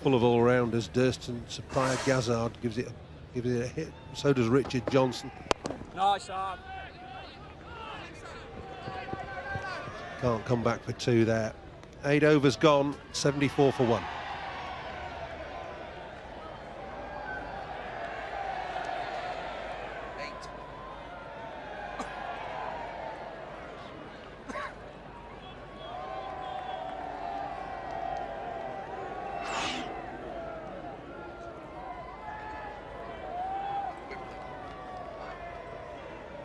Full of all-rounders. Durston, Sapphire Gazzard gives it a hit. So does Richard Johnson. Nice arm. Can't come back for 2 there. 8 overs gone, 74 for 1.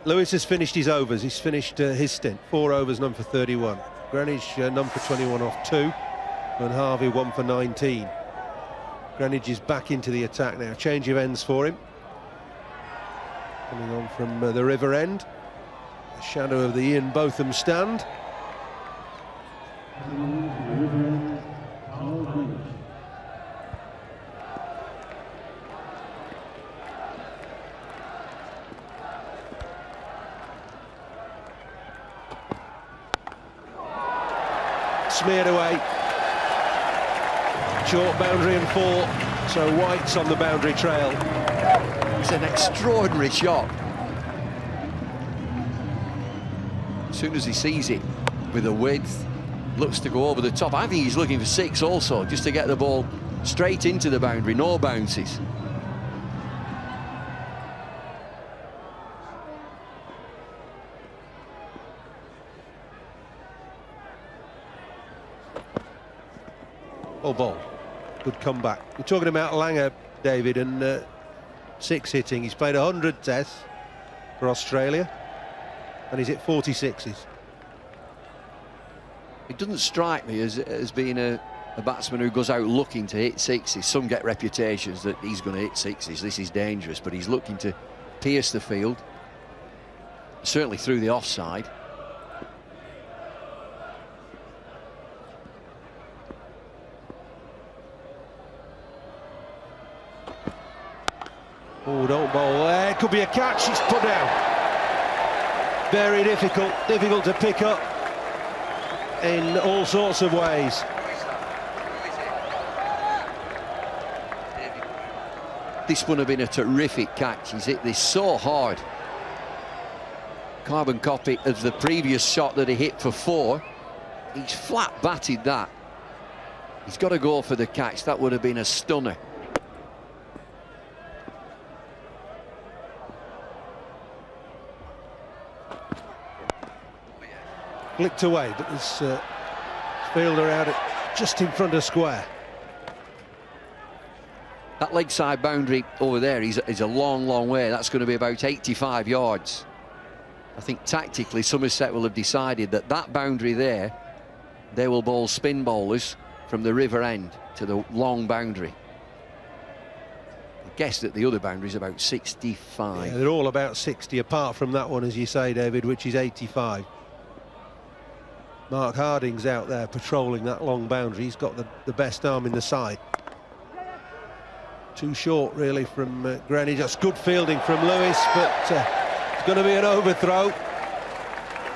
Lewis has finished his overs. He's finished his stint. 4 overs, none for 31. Greenwich, none for 21 off 2. And Harvey, 1 for 19. Greenwich is back into the attack now. Change of ends for him. Coming on from the river end. The shadow of the Ian Botham stand. Smeared away. Short boundary and 4, so White's on the boundary trail. It's an extraordinary shot. As soon as he sees it with the width, looks to go over the top. I think he's looking for 6 also, just to get the ball straight into the boundary, no bounces. Oh, ball. Good comeback. We're talking about Langer, David, and 6 hitting. He's played 100 tests for Australia, and he's hit 46s. It doesn't strike me as being a batsman who goes out looking to hit 6s. Some get reputations that he's going to hit 6s. This is dangerous, but he's looking to pierce the field, certainly through the offside. Oh, don't bowl there. It could be a catch. It's put down. Very difficult to pick up in all sorts of ways. This would have been a terrific catch. He's hit this so hard. Carbon copy of the previous shot that he hit for 4. He's flat batted that. He's got to go for the catch. That would have been a stunner. Flicked away, but this fielder out just in front of square. That leg side boundary over there is a long way. That's going to be about 85 yards. I think tactically Somerset will have decided that that boundary there, they will bowl spin bowlers from the river end to the long boundary. I guess that the other boundary is about 65. Yeah, they're all about 60, apart from that one, as you say, David, which is 85. Mark Harding's out there patrolling that long boundary. He's got the best arm in the side. Too short, really, from Greenwich. That's good fielding from Lewis, but it's going to be an overthrow.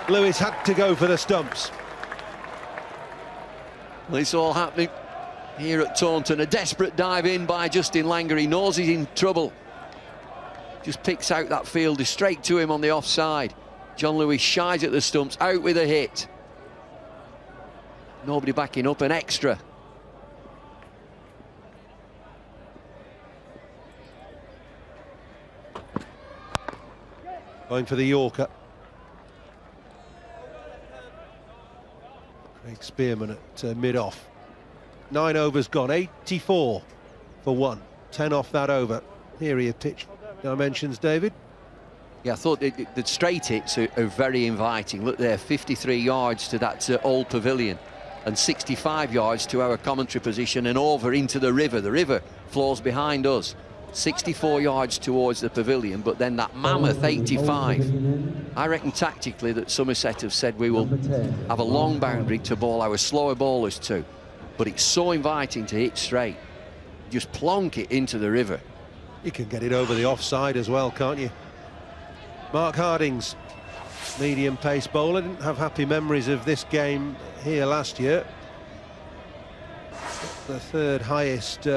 Lewis had to go for the stumps. Well, it's all happening here at Taunton. A desperate dive in by Justin Langer. He knows he's in trouble. Just picks out that fielder straight to him on the offside. John Lewis shies at the stumps, out with a hit. Nobody backing up, an extra. Going for the Yorker. Craig Spearman at mid-off. 9 overs gone, 84 for 1. 10 off that over. Here are your pitch dimensions, David. Yeah, I thought the straight hits are very inviting. Look there, 53 yards to that old pavilion and 65 yards to our commentary position and over into the river. The river flows behind us. 64 yards towards the pavilion, but then that mammoth 85. I reckon tactically that Somerset have said we will have a long boundary to bowl our slower bowlers to, but it's so inviting to hit straight. Just plonk it into the river. You can get it over the offside as well, can't you? Mark Harding's medium pace bowler. Didn't have happy memories of this game here last year. The 3rd highest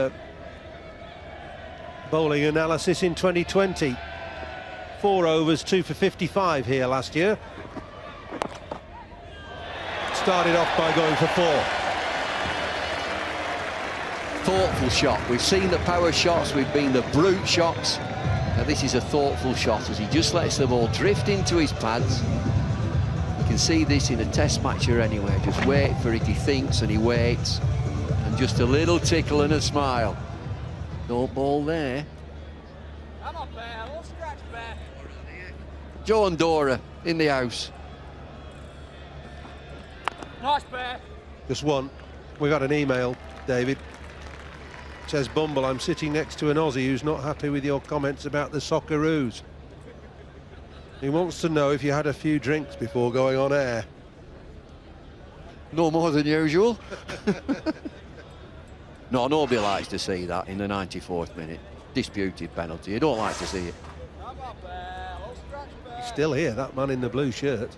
bowling analysis in 2020. 4 overs, 2 for 55 here last year. Started off by going for 4. Thoughtful shot. We've seen the power shots, we've been the brute shots. Now this is a thoughtful shot as he just lets the ball drift into his pads. You can see this in a test match here anywhere. Just wait for it, he thinks and he waits. And just a little tickle and a smile. No ball there. Come on, Bear. Little scratch, Bear. Joe and Dora in the house. Nice, Bear. Just one. We got an email, David. It says, Bumble, I'm sitting next to an Aussie who's not happy with your comments about the Socceroos. He wants to know if you had a few drinks before going on air. No more than usual. No, nobody likes to see that in the 94th minute. Disputed penalty. You don't like to see it. He's still here, that man in the blue shirt.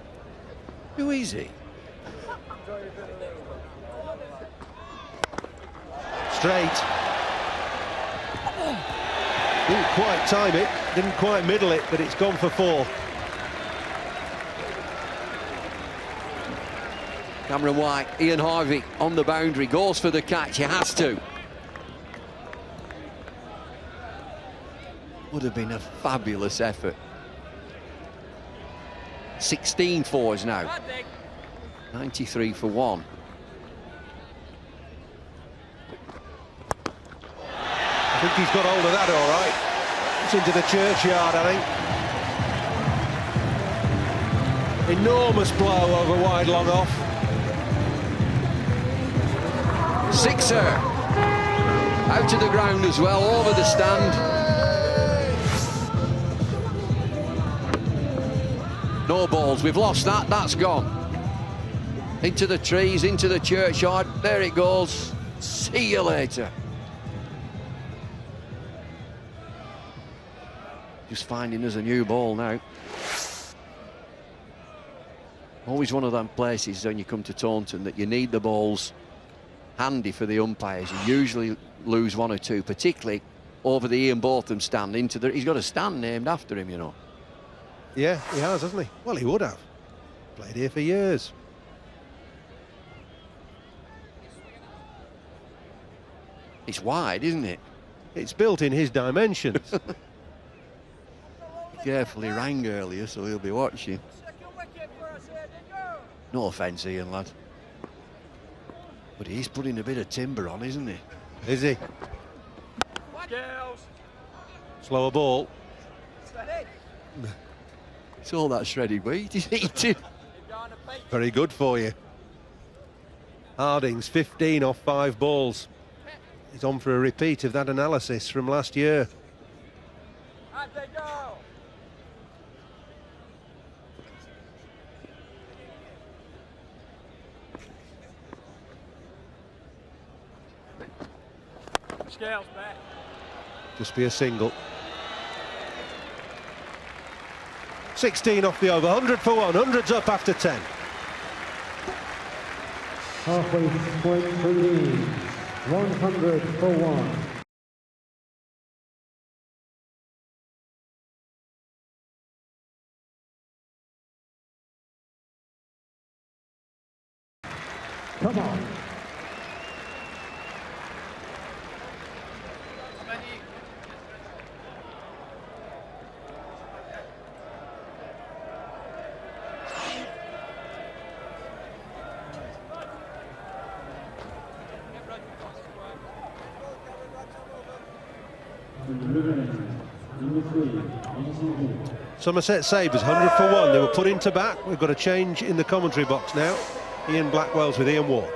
Who is he? Straight. Didn't quite time it, didn't quite middle it, but it's gone for 4. Cameron White, Ian Harvey on the boundary, goes for the catch, he has to. Would have been a fabulous effort. 16 fours now. 93 for 1. I think he's got hold of that all right. It's into the churchyard, I think. Enormous blow over wide long off. Sixer. Out to the ground as well, over the stand. No balls, we've lost that, that's gone. Into the trees, into the churchyard, there it goes. See you later. Just finding us a new ball now. Always one of them places when you come to Taunton that you need the balls handy for the umpires. You usually lose 1 or 2, particularly over the Ian Botham stand. He's got a stand named after him, you know. Yeah, he has, hasn't he? Well, he would have. Played here for years. It's wide, isn't it? It's built in his dimensions. Careful, he rang earlier, so he'll be watching. No offence, Ian, lad. But he's putting a bit of timber on, isn't he? Is he? Slower ball. It's all that shredded wheat, isn't it? Very good for you. Harding's 15 off 5 balls. He's on for a repeat of that analysis from last year. Scales back. Just be a single. 16 off the over, 100 for 1, 100's up after 10. Halfway point for Leeds, 100 for 1. Come on. Somerset Sabres 100 for 1. They were put into bat. We've got a change in the commentary box now. Ian Blackwell's with Ian Ward.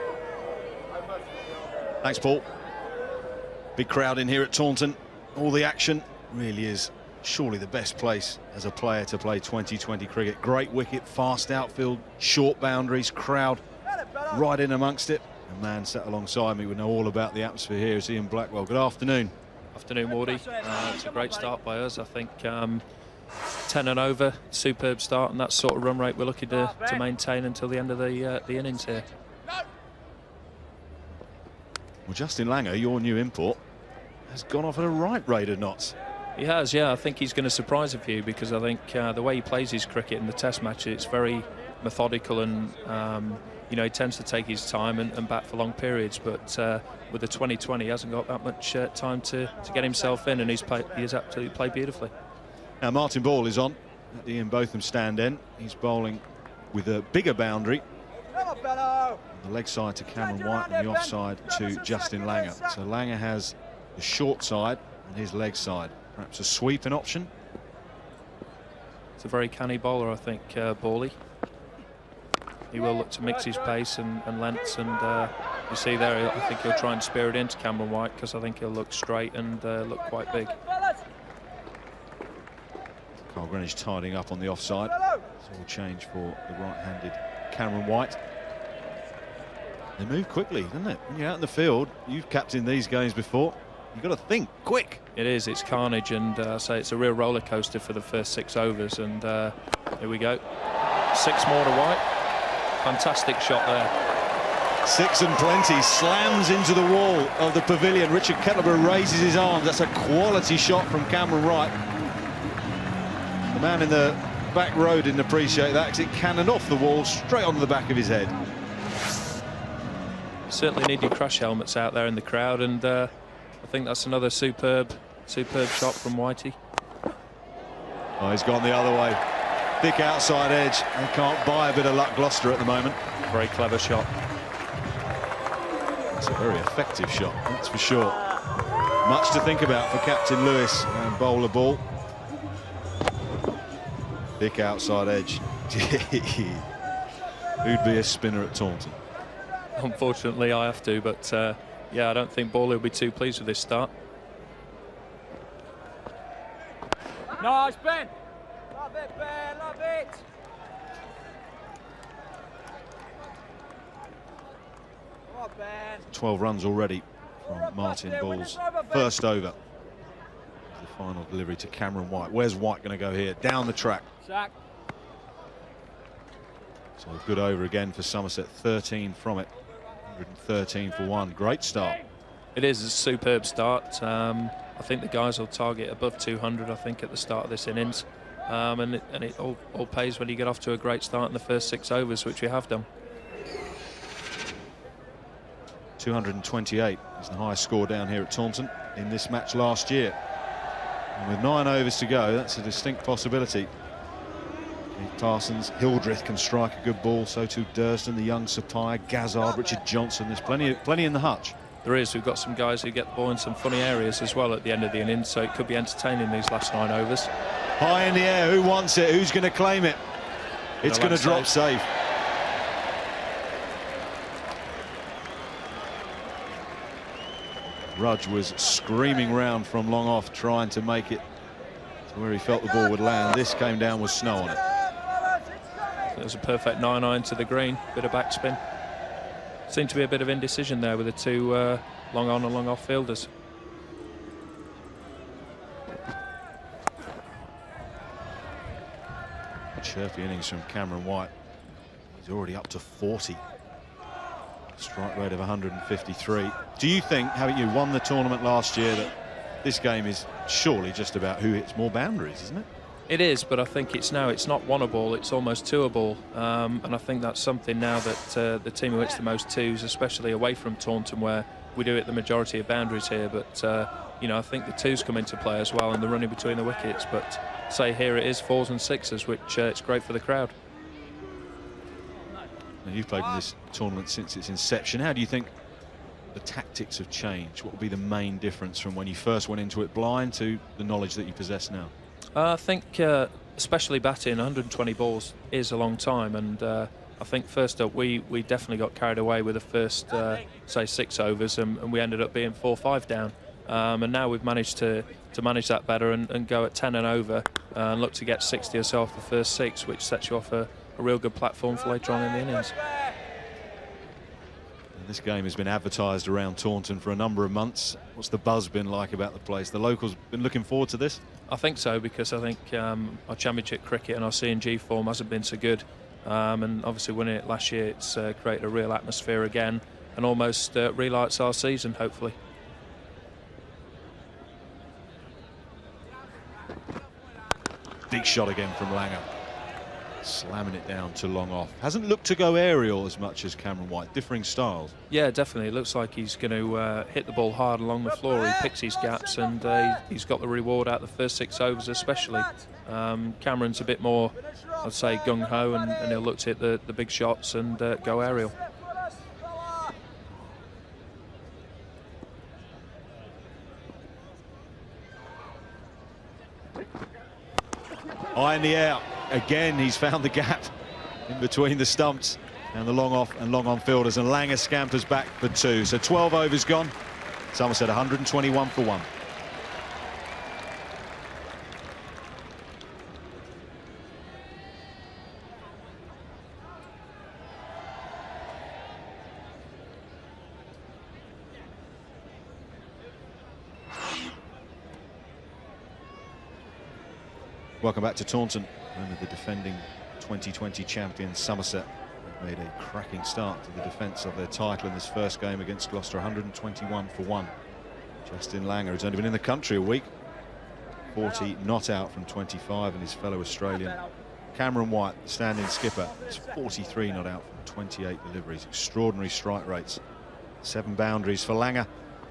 Thanks, Paul. Big crowd in here at Taunton. All the action. Really is surely the best place as a player to play 2020 cricket. Great wicket, fast outfield, short boundaries, crowd right in amongst it. A man sat alongside me would know all about the atmosphere here is Ian Blackwell. Good afternoon. Afternoon, Wardy. It's a great start by us. I think 10 and over, superb start, and that sort of run rate we're looking to maintain until the end of the innings here. Well, Justin Langer, your new import, has gone off at a right rate of knots. He has, yeah. I think he's going to surprise a few because I think the way he plays his cricket in the Test match, it's very methodical and you know, he tends to take his time and bat for long periods. But with the 2020, he hasn't got that much time to get himself in, and he has absolutely played beautifully. Now Martin Ball is on at the Ian Botham stand end. He's bowling with a bigger boundary. The leg side to Cameron White and the offside to Justin Langer. So Langer has the short side and his leg side. Perhaps a sweeping option. It's a very canny bowler, I think, Bawley. He will look to mix his pace and lengths, and you see there, I think he'll try and spear it into Cameron White because I think he'll look straight and look quite big. Carl Greenwich tidying up on the offside. It's all change for the right-handed Cameron White. They move quickly, doesn't it? When you're out in the field, you've captained these games before. You've got to think quick. It is. It's carnage, and so it's a real roller coaster for the first 6 overs. And here we go. 6 more to White. Fantastic shot there. 6 and plenty. Slams into the wall of the pavilion. Richard Kettleborough raises his arms. That's a quality shot from Cameron White. The man in the back row didn't appreciate that because it cannoned off the wall straight onto the back of his head. certainly need your crash helmets out there in the crowd, and I think that's another superb shot from Whitey. Oh, he's gone the other way. Thick outside edge, and can't buy a bit of luck, Gloucester, at the moment. Very clever shot. It's a very effective shot, that's for sure. Much to think about for Captain Lewis and bowler ball. Thick outside edge. Who'd be a spinner at Taunton? Unfortunately, I have to, but yeah, I don't think Bawley will be too pleased with this start. Nice, Ben. Love it, Ben. Love it. Come on, Ben. 12 runs already from Martin Ball's first over. The final delivery to Cameron White. Where's White going to go here? Down the track. Sack. So a good over again for Somerset. 13 from it. 113 for one. Great start. It is a superb start. I think the guys will target above 200, I think, at the start of this innings. And it all pays when you get off to a great start in the first 6 overs, which we have done. 228 is the highest score down here at Taunton in this match last year. And with 9 overs to go, that's a distinct possibility. Parsons, Hildreth can strike a good ball, so too Durston, the young Sapphire, Gazzard, Richard Johnson. There's plenty in the hutch. There is. We've got some guys who get the ball in some funny areas as well at the end of the innings, so it could be entertaining these last 9 overs. High in the air, who wants it? Who's going to claim it? It's going to drop safe. Rudge was screaming round from long off, trying to make it to where he felt the ball would land. This came down with snow on it. It was a perfect 9-iron to the green, bit of backspin. Seemed to be a bit of indecision there with the two long on and long off fielders. Chirpy innings from Cameron White. He's already up to 40. Strike rate of 153. Do you think, having you won the tournament last year, that this game is surely just about who hits more boundaries, isn't it? It is, but I think it's not one a ball, it's almost 2 a ball. And I think that's something now that the team who hits the most 2s, especially away from Taunton, where we do hit the majority of boundaries here, but you know, I think the 2s come into play as well, and the running between the wickets. But say here it is 4s and 6s, which it's great for the crowd. And you've played in this tournament since its inception. How do you think the tactics have changed? What would be the main difference from when you first went into it blind to the knowledge that you possess now? I think especially batting 120 balls is a long time, and I think first up we definitely got carried away with the first say 6 overs, and we ended up being 4-5 down, and now we've managed to manage that better and go at 10 and over and look to get 60 or so off the first 6, which sets you off a real good platform for later on in the innings. And this game has been advertised around Taunton for a number of months. What's the buzz been like about the place? The locals been looking forward to this? I think so, because I think our championship cricket and our C&G form hasn't been so good, and obviously winning it last year, it's created a real atmosphere again and almost relights our season, hopefully. Big shot again from Langer. Slamming it down to long off. Hasn't looked to go aerial as much as Cameron White. Differing styles. Yeah, definitely. It looks like he's going to hit the ball hard along the floor. He picks his gaps, and he's got the reward out the first 6 overs especially. Cameron's a bit more, I'd say, gung-ho, and he'll look to hit the big shots and go aerial. High in the air. Again, he's found the gap in between the stumps and the long off and long on fielders, and Langer scampers back for 2. So 12 overs gone. Somerset 121 for 1. Welcome back to Taunton. Home of the defending 2020 champions Somerset. They've made a cracking start to the defence of their title in this first game against Gloucester, 121 for 1. Justin Langer has only been in the country a week. 40 not out from 25, and his fellow Australian Cameron White, the stand-in skipper, is 43 not out from 28 deliveries. Extraordinary strike rates 7 boundaries for Langer,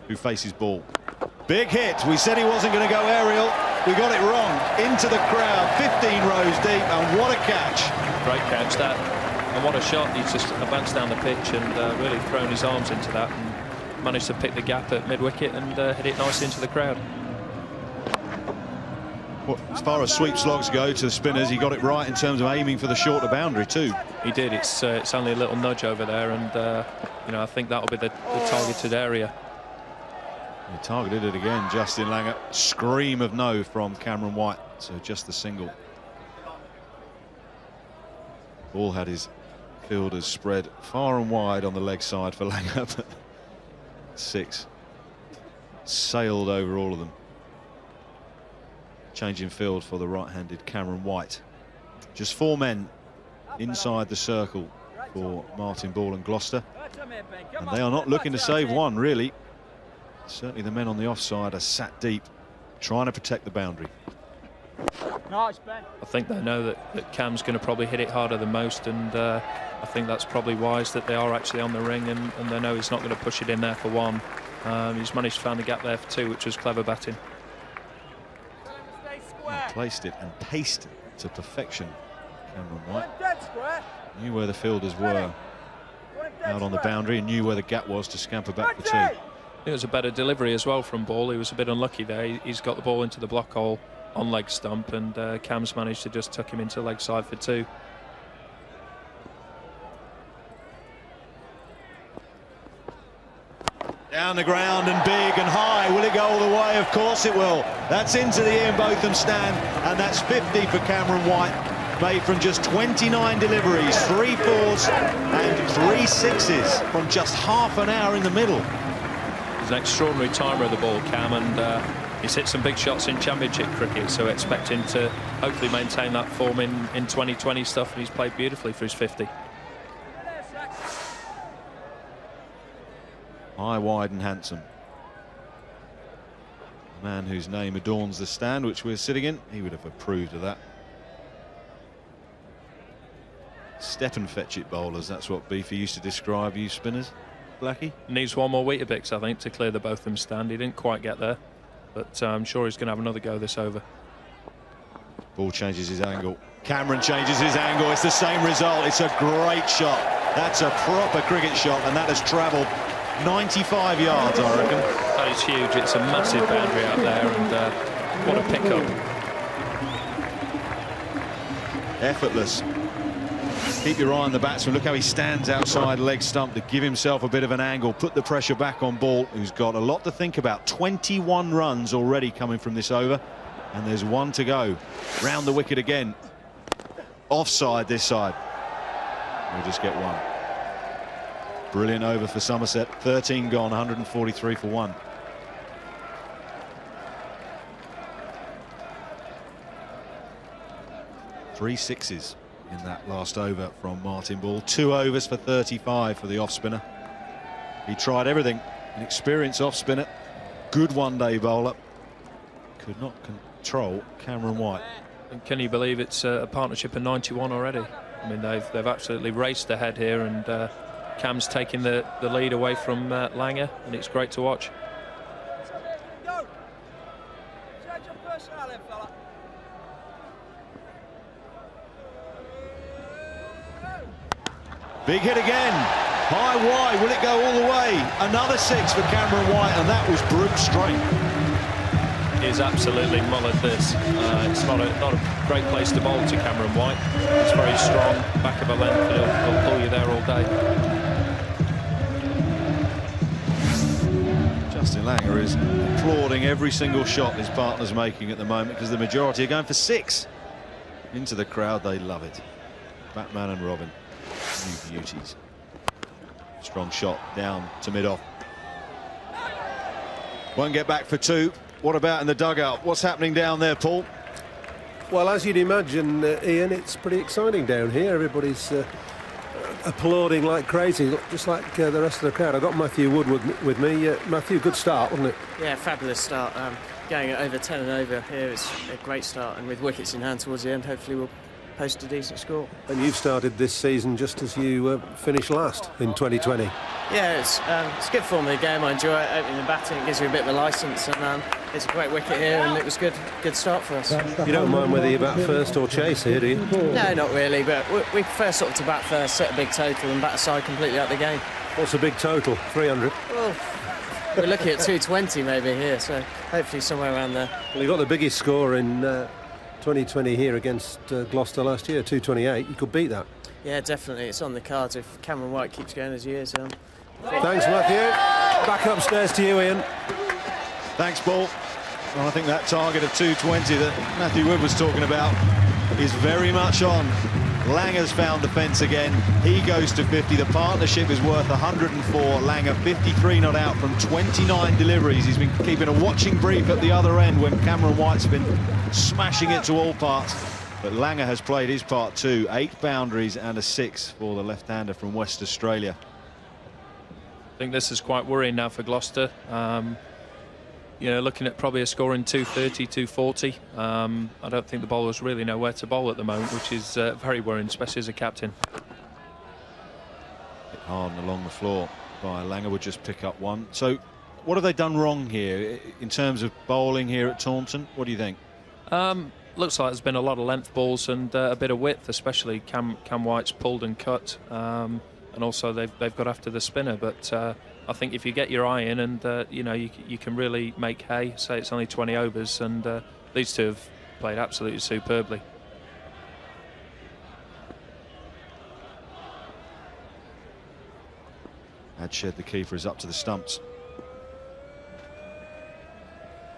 who faces ball. Big hit. We said he wasn't going to go aerial. We got it wrong. Into the crowd, 15 rows deep, and what a catch. Great catch that, and what a shot. He's just advanced down the pitch and really thrown his arms into that and managed to pick the gap at mid-wicket and hit it nicely into the crowd. Well, as far as sweep slogs go to the spinners, he got it right in terms of aiming for the shorter boundary too. He did. It's only a little nudge over there, and you know, I think that'll be the targeted area. He targeted it again, Justin Langer. Scream of no from Cameron White, so just the single. Ball had his fielders spread far and wide on the leg side for Langer, but 6 sailed over all of them. Change in field for the right-handed Cameron White. Just 4 men inside the circle for Martin Ball and Gloucester, and they are not looking to save one, really. Certainly the men on the offside are sat deep, trying to protect the boundary. I think they know that Cam's going to probably hit it harder than most, and I think that's probably wise that they are actually on the ring, and they know he's not going to push it in there for 1. He's managed to find the gap there for 2, which was clever batting. He placed it and paced it to perfection. Cameron White knew where the fielders were out on the boundary and knew where the gap was to scamper back for 2. It was a better delivery as well from Ball. He was a bit unlucky there. He's got the ball into the block hole on leg stump, and Cam's managed to just tuck him into leg side for 2. Down the ground and big and high. Will it go all the way? Of course it will. That's into the Ian Botham stand, and that's 50 for Cameron White, made from just 29 deliveries, 3 4s and 3 6s from just half an hour in the middle. He's an extraordinary timer of the ball, Cam, and he's hit some big shots in Championship cricket, so expect him to hopefully maintain that form in 2020 stuff, and he's played beautifully for his 50. High, wide and handsome. A man whose name adorns the stand which we're sitting in, he would have approved of that. Step and fetch it bowlers, that's what Beefy used to describe you spinners. Blackie? Needs 1 more Weetabix, I think, to clear the Botham stand. He didn't quite get there, but I'm sure he's going to have another go this over. Ball changes his angle. Cameron changes his angle. It's the same result. It's a great shot. That's a proper cricket shot, and that has travelled 95 yards, I reckon. That is huge. It's a massive boundary out there, and what a pickup. Effortless. Keep your eye on the batsman. Look how he stands outside leg stump to give himself a bit of an angle, put the pressure back on Ball, who's got a lot to think about. 21 runs already coming from this over, and there's 1 to go. Round the wicket again. Offside this side. We'll just get 1. Brilliant over for Somerset. 13 gone, 143 for 1. Three 6s in that last over from Martin Ball. 2 overs for 35 for the off-spinner. He tried everything. An experienced off-spinner. Good one-day bowler. Could not control Cameron White. And can you believe it's a partnership of 91 already? I mean, they've absolutely raced ahead here, and Cam's taking the lead away from Langer, and it's great to watch. Big hit again. High, wide. Will it go all the way? Another 6 for Cameron White, and that was brute strength. He's absolutely mullered this. It's not a great place to bowl to Cameron White. It's very strong, back of a length, and he'll pull you there all day. Justin Langer is applauding every single shot his partner's making at the moment, because the majority are going for 6. Into the crowd, they love it. Batman and Robin, new beauties. Strong shot down to mid-off. Won't get back for 2. What about in the dugout? What's happening down there, Paul? Well, as you'd imagine, Ian, it's pretty exciting down here. Everybody's applauding like crazy, just like the rest of the crowd. I got Matthew Wood with me. Matthew, good start, wasn't it? Yeah, fabulous start. Going at over 10 and over here is a great start, and with wickets in hand towards the end, hopefully we'll post a decent score. And you've started this season just as you finished last in 2020. Yeah, it's good form of the game. I enjoy it. Opening the batting, it gives you a bit of a licence, and it's a great wicket here, and it was good start for us. You don't mind whether you bat first or chase here, do you? No, not really, but we prefer sort of to bat first, set a big total, and bat aside completely out the game. What's a big total? 300? Well, we're looking at 220 maybe here, so hopefully somewhere around there. Well, you got the biggest score in 2020 here against Gloucester last year, 228. You could beat that. Yeah, definitely. It's on the cards if Cameron White keeps going as he is. Thanks, Matthew. Back upstairs to you, Ian. Thanks, Paul. Well, I think that target of 220 that Matthew Wood was talking about is very much on. Langer's found the fence again. He goes to 50. The partnership is worth 104. Langer 53 not out from 29 deliveries. He's been keeping a watching brief at the other end when Cameron White's been smashing it to all parts. But Langer has played his part too. 8 boundaries and a 6 for the left-hander from West Australia. I think this is quite worrying now for Gloucester. You know, looking at probably a score in 230, 240. I don't think the bowlers really know where to bowl at the moment, which is very worrying, especially as a captain. Hit hard and along the floor by Langer would just pick up one. So what have they done wrong here in terms of bowling here at Taunton? What do you think? Looks like there's been a lot of length balls and a bit of width, especially Cam White's pulled and cut. And also they've got after the spinner, but I think if you get your eye in and you know, you can really make hay. Say it's only 20 overs, and these two have played absolutely superbly. Adshed, the keeper, is up to the stumps.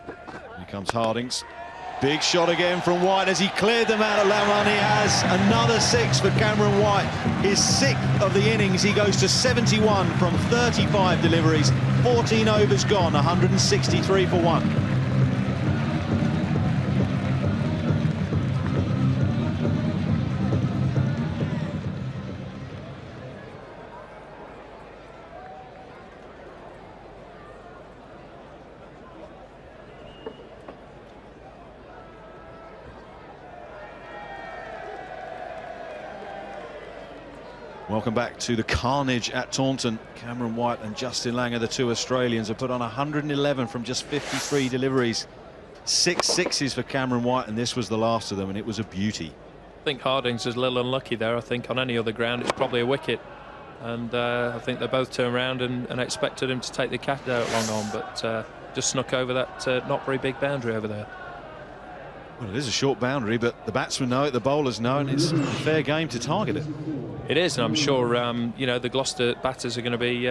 Here comes Hardings. Big shot again from White as he cleared them out of that one. He has another 6 for Cameron White. His 6th of the innings. He goes to 71 from 35 deliveries. 14 overs gone, 163 for 1. Welcome back to the carnage at Taunton. Cameron White and Justin Langer, the two Australians, have put on 111 from just 53 deliveries. 6 sixes for Cameron White, and this was the last of them, and it was a beauty. I think Hardings is a little unlucky there. I think on any other ground it's probably a wicket, and I think they both turned around and expected him to take the cat out long on, but just snuck over that not very big boundary over there. Well, it is a short boundary, but the batsmen know it, the bowlers know, and it's a fair game to target it. It is, and I'm sure you know, the Gloucester batters are going to be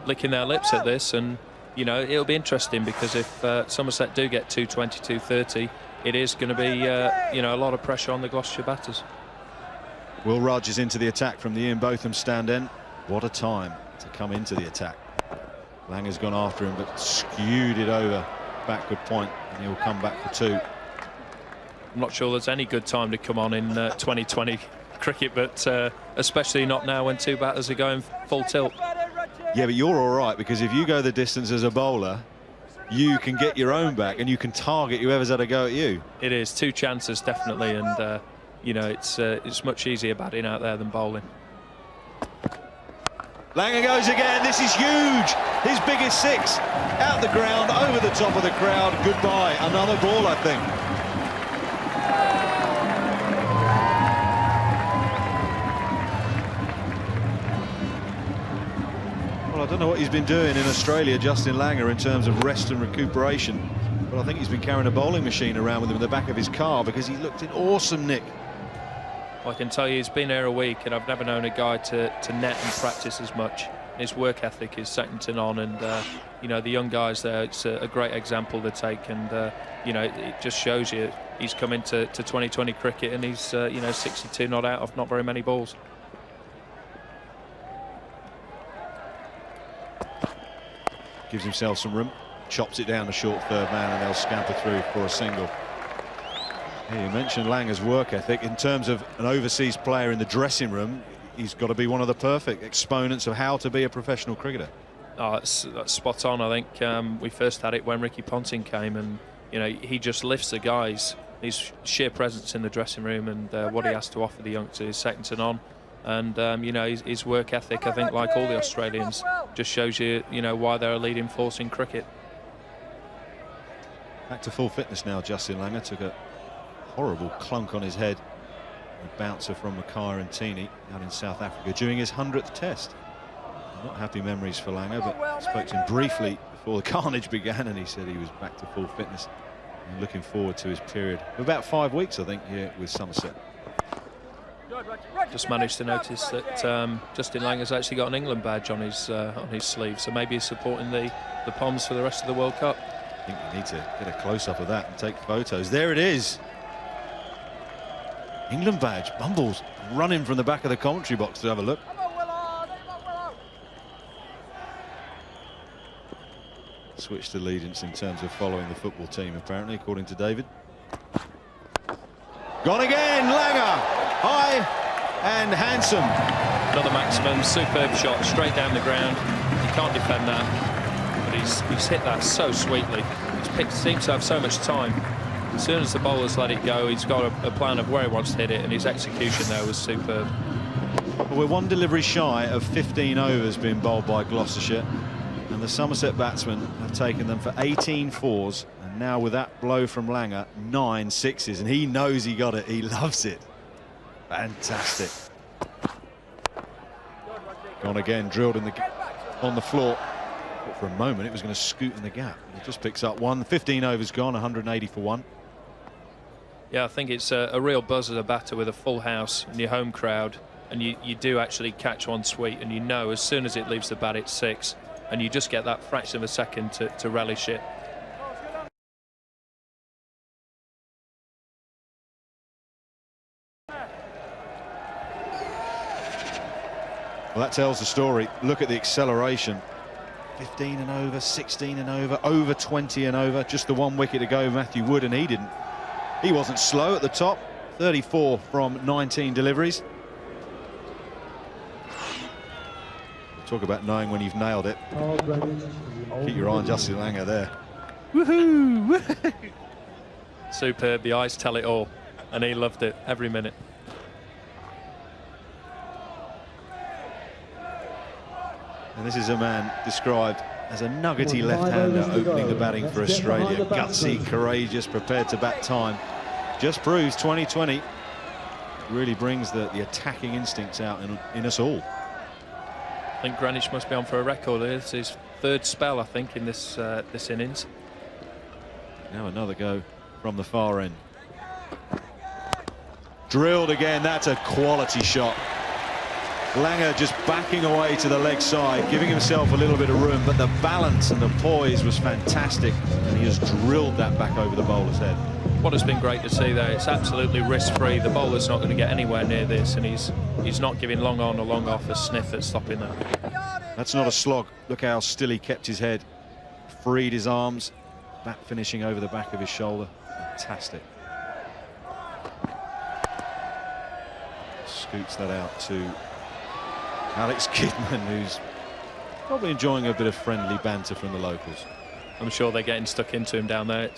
licking their lips at this, and you know, it'll be interesting because if Somerset do get 220, 230, it is going to be you know, a lot of pressure on the Gloucestershire batters. Will Rudge is into the attack from the Ian Botham stand end. What a time to come into the attack. Langer's gone after him, but skewed it over backward point, and he'll come back for 2. I'm not sure there's any good time to come on in 2020 cricket, but especially not now when two batters are going full tilt. Yeah, but you're all right, because if you go the distance as a bowler, you can get your own back and you can target whoever's had a go at you. It is 2 chances definitely, and you know, it's much easier batting out there than bowling. Langer goes again. This is huge. His biggest 6 out the ground, over the top of the crowd. Goodbye. Another ball, I think. Well, I don't know what he's been doing in Australia, Justin Langer, in terms of rest and recuperation, but I think he's been carrying a bowling machine around with him in the back of his car because he looked in awesome nick. I can tell you he's been here a week, and I've never known a guy to net and practice as much. His work ethic is second to none, and you know, the young guys there, it's a great example to take, and you know, it just shows you he's come into 2020 cricket and he's you know, 62 not out of not very many balls. Gives himself some room, chops it down to short third man, and they'll scamper through for a single. Hey, you mentioned Langer's work ethic. In terms of an overseas player in the dressing room, he's got to be one of the perfect exponents of how to be a professional cricketer. Oh, that's spot on. I think we first had it when Ricky Ponting came, and you know, he just lifts the guys his sheer presence in the dressing room and what he has to offer the youngsters is second to none. And you know, his work ethic, I think, like all the Australians, just shows you, you know, why they're a leading force in cricket. Back to full fitness now. Justin Langer took a horrible clunk on his head, a bouncer from Mackay and Tini out in South Africa during his 100th test. Not happy memories for Langer, but I spoke to him briefly before the carnage began, and he said he was back to full fitness and looking forward to his period of about 5 weeks, I think, here with Somerset. Just managed to notice that Justin Langer's actually got an England badge on his sleeve, so maybe he's supporting the Poms for the rest of the World Cup. I think we need to get a close-up of that and take photos. There it is. England badge. Bumbles running from the back of the commentary box to have a look. Switched allegiance in terms of following the football team, apparently, according to David. Gone again, Langer. High and handsome. Another maximum, superb shot, straight down the ground. You can't defend that, but he's hit that so sweetly. Seems to have so much time. As soon as the bowlers let it go, he's got a plan of where he wants to hit it, and his execution there was superb. Well, we're one delivery shy of 15 overs being bowled by Gloucestershire, and the Somerset batsmen have taken them for 18 fours, and now with that blow from Langer, 9 sixes, and he knows he got it. He loves it. Fantastic. Gone again, drilled in on the floor. But for a moment it was going to scoot in the gap. He just picks up one. 15 overs gone, 180 for one. Yeah, I think it's a real buzz as a batter with a full house and your home crowd, and you do actually catch one sweet, and you know as soon as it leaves the bat it's 6, and you just get that fraction of a second to relish it. Well, that tells the story. Look at the acceleration. 15 and over, 16 and over 20 and over. Just the 1 wicket to go, Matthew Wood, and he wasn't slow at the top. 34 from 19 deliveries. Talk about knowing when you've nailed it. Keep your eye on Justin Langer there. Woohoo! Superb, the eyes tell it all, and he loved it every minute. And this is a man described as a nuggety left-hander opening the batting for Australia. Gutsy, courageous, prepared to bat time. Just proves 2020 really brings the attacking instincts out in us all. I think Greenwich must be on for a record. It's his 3rd spell, I think, in this innings. Now another go from the far end. Drilled again. That's a quality shot. Langer just backing away to the leg side, giving himself a little bit of room, but the balance and the poise was fantastic, and he has drilled that back over the bowler's head. What has been great to see there, it's absolutely risk-free. The bowler's not going to get anywhere near this, and he's not giving long on or long off a sniff at stopping that. That's not a slog. Look how still he kept his head, freed his arms, bat finishing over the back of his shoulder. Fantastic. Scoots that out to Alex Kidman, who's probably enjoying a bit of friendly banter from the locals. I'm sure they're getting stuck into him down there.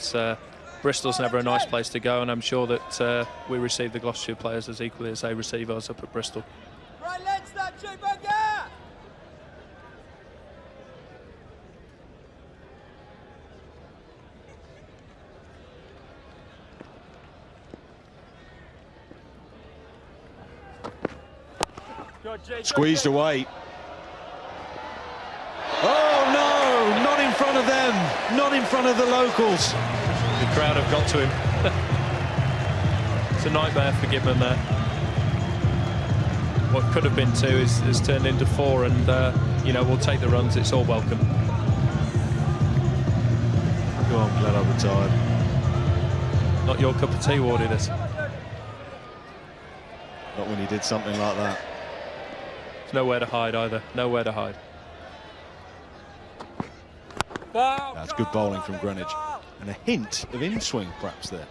Bristol's never a nice place to go, and I'm sure that we receive the Gloucestershire players as equally as they receive us up at Bristol. Right, let's start cheeseburger! Squeezed away. Oh no, not in front of them, not in front of the locals. The crowd have got to him. It's a nightmare for Gidman there. What could have been 2 is turned into 4, and you know, we'll take the runs. It's all welcome. Oh, I'm glad I retired. Not your cup of tea, Wardy, this. Not when he did something like that. There's nowhere to hide either. Nowhere to hide. That's good bowling from Greenwich, and a hint of in-swing perhaps there.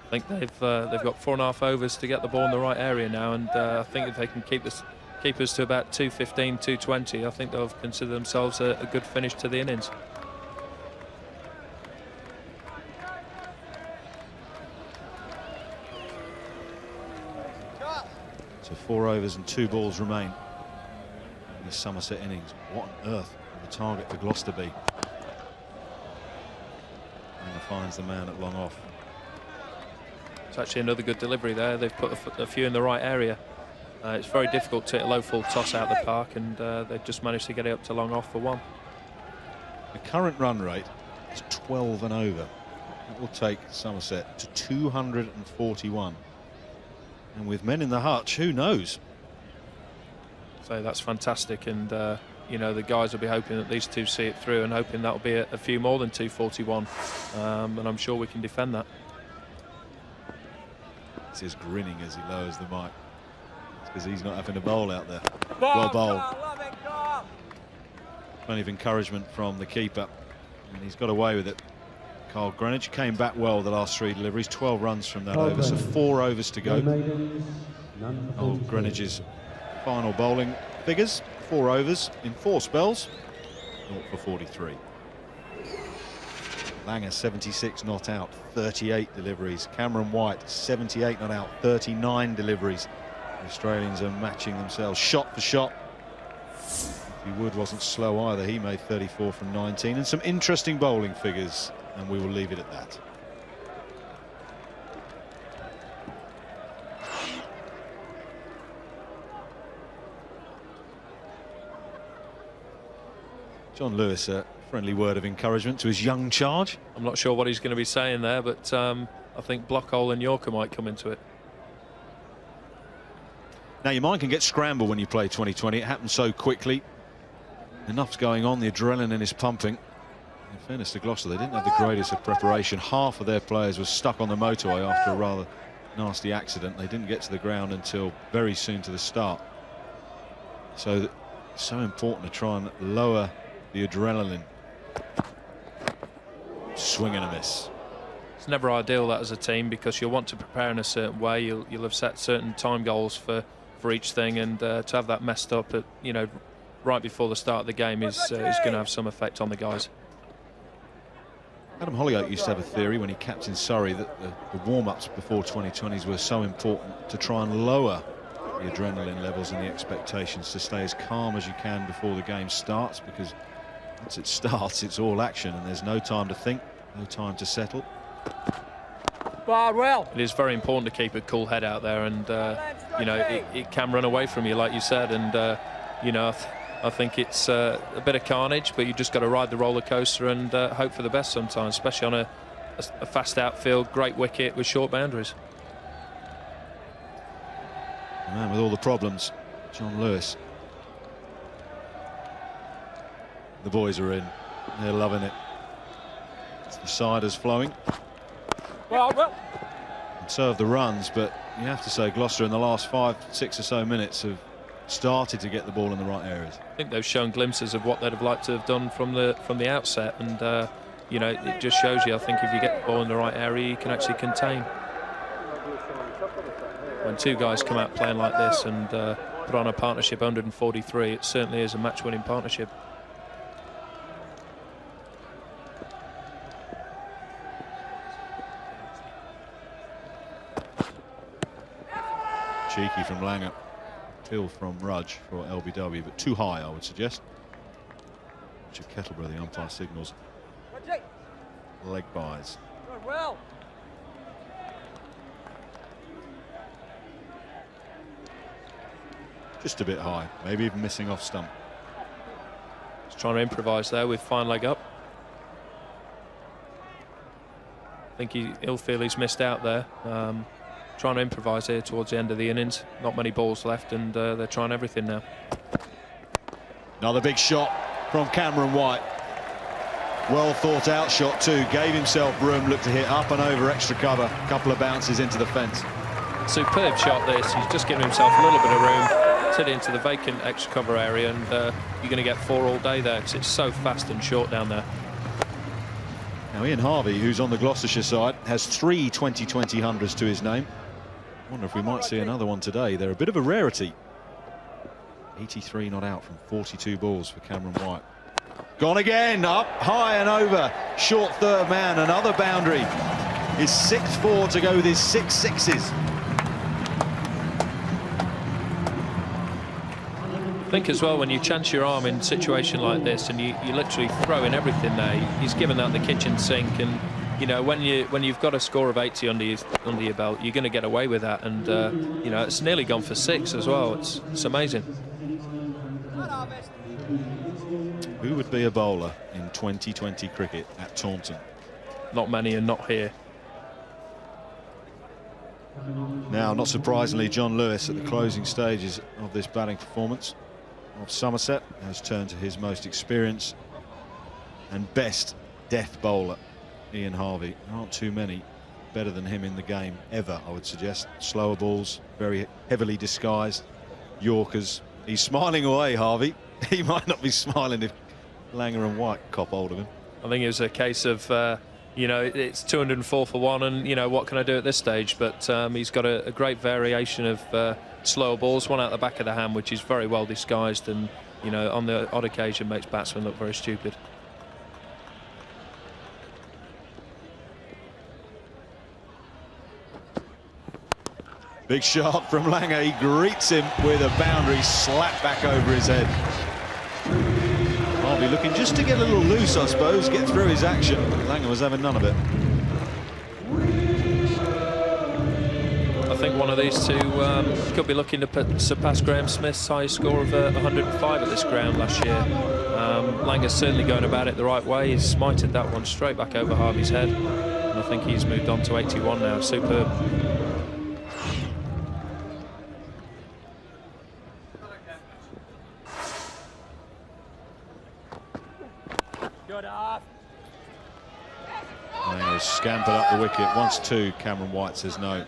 I think they've got 4.5 overs to get the ball in the right area now, and I think if they can keep us to about 215, 220, I think they'll consider themselves a good finish to the innings. 4 overs and 2 balls remain in this Somerset innings. What on earth will the target for Gloucester be? And finds the man at long off. It's actually another good delivery there. They've put a few in the right area. It's very difficult to hit a low full toss out the park, and they've just managed to get it up to long off for 1. The current run rate is 12 and over. That will take Somerset to 241. And with men in the hutch, who knows? So that's fantastic, and you know, the guys will be hoping that these two see it through, and hoping that'll be a few more than 241. And I'm sure we can defend that. He's grinning as he lowers the mic. It's because he's not having a bowl out there. Well bowled. Plenty of encouragement from the keeper, and he's got away with it. Carl Greenwich came back well the last 3 deliveries, 12 runs from that over, so 4 overs to go. Old Greenwich's final bowling figures, 4 overs in 4 spells, 0 for 43. Langer 76 not out, 38 deliveries. Cameron White 78 not out, 39 deliveries. The Australians are matching themselves shot for shot. Wood wasn't slow either, he made 34 from 19, and some interesting bowling figures, and we will leave it at that. John Lewis, a friendly word of encouragement to his young charge. I'm not sure what he's going to be saying there, but I think Blockhole and Yorker might come into it. Now, your mind can get scrambled when you play 2020. It happens so quickly. Enough's going on, the adrenaline is pumping. In fairness to Gloucester, they didn't have the greatest of preparation. Half of their players were stuck on the motorway after a rather nasty accident. They didn't get to the ground until very soon to the start. So important to try and lower the adrenaline. Swing and a miss. It's never ideal, that, as a team, because you'll want to prepare in a certain way. You'll have set certain time goals for each thing, and to have that messed up at, you know, right before the start of the game is going to have some effect on the guys. Adam Hollyoake used to have a theory when he captained Surrey that the warm-ups before 2020s were so important to try and lower the adrenaline levels and the expectations, to stay as calm as you can before the game starts, because once it starts, it's all action and there's no time to think, no time to settle. Bardwell. It is very important to keep a cool head out there, and you know, it can run away from you, like you said, and you know, I think it's a bit of carnage, but you just got to ride the roller coaster and hope for the best sometimes, especially on a fast outfield, great wicket with short boundaries. The man with all the problems, John Lewis. The boys are in, they're loving it. It's the ciders flowing. And so have the runs, but you have to say Gloucester in the last 5, 6 or so minutes have started to get the ball in the right areas. I think they've shown glimpses of what they'd have liked to have done from the outset, and you know, it just shows you, I think, if you get the ball in the right area, you can actually contain. When 2 guys come out playing like this and put on a partnership 143, it certainly is a match-winning partnership. Cheeky from Langer, Phil from Rudge for LBW, but too high, I would suggest. Richard Kettleborough, the umpire, signals leg byes. Just a bit high, maybe even missing off stump. Just trying to improvise there with fine leg up. I think he'll feel he's missed out there. Trying to improvise here towards the end of the innings. Not many balls left, and they're trying everything now. Another big shot from Cameron White. Well thought out shot too. Gave himself room, looked to hit up and over extra cover. A couple of bounces into the fence. Superb shot this. He's just giving himself a little bit of room. Set it into the vacant extra cover area, and you're going to get 4 all day there, because it's so fast and short down there. Now Ian Harvey, who's on the Gloucestershire side, has 3 2020 hundreds to his name. I wonder if we might see another one today. They're a bit of a rarity. 83 not out from 42 balls for Cameron White. Gone again, up, high and over. Short third man, another boundary. Is 6-4 to go with his 6 sixes. think as well, when you chance your arm in a situation like this and you literally throw in everything there, he's given that the kitchen sink, and you know, when you've got a score of 80 under your belt, you're going to get away with that, and you know, it's nearly gone for 6 as well. It's amazing. Who would be a bowler in 2020 cricket at Taunton? Not many, and not here. Now, not surprisingly, John Lewis at the closing stages of this batting performance of Somerset has turned to his most experienced and best death bowler, Ian Harvey. There aren't too many better than him in the game ever, I would suggest. Slower balls, very heavily disguised Yorkers. He's smiling away, Harvey. He might not be smiling if Langer and White cop hold of him. I think it was a case of you know, it's 204 for 1, and you know, what can I do at this stage? But he's got a great variation of slower balls, one out the back of the hand, which is very well disguised, and you know, on the odd occasion makes batsmen look very stupid. Big shot from Langer. He greets him with a boundary slap back over his head. Harvey looking just to get a little loose, I suppose, get through his action. Langer was having none of it. I think one of these two could be looking to surpass Graham Smith's high score of 105 at this ground last year. Langer's certainly going about it the right way. He's smited that one straight back over Harvey's head, and I think he's moved on to 81 now. Superb. Langer scampered up the wicket. Once two, Cameron White says no.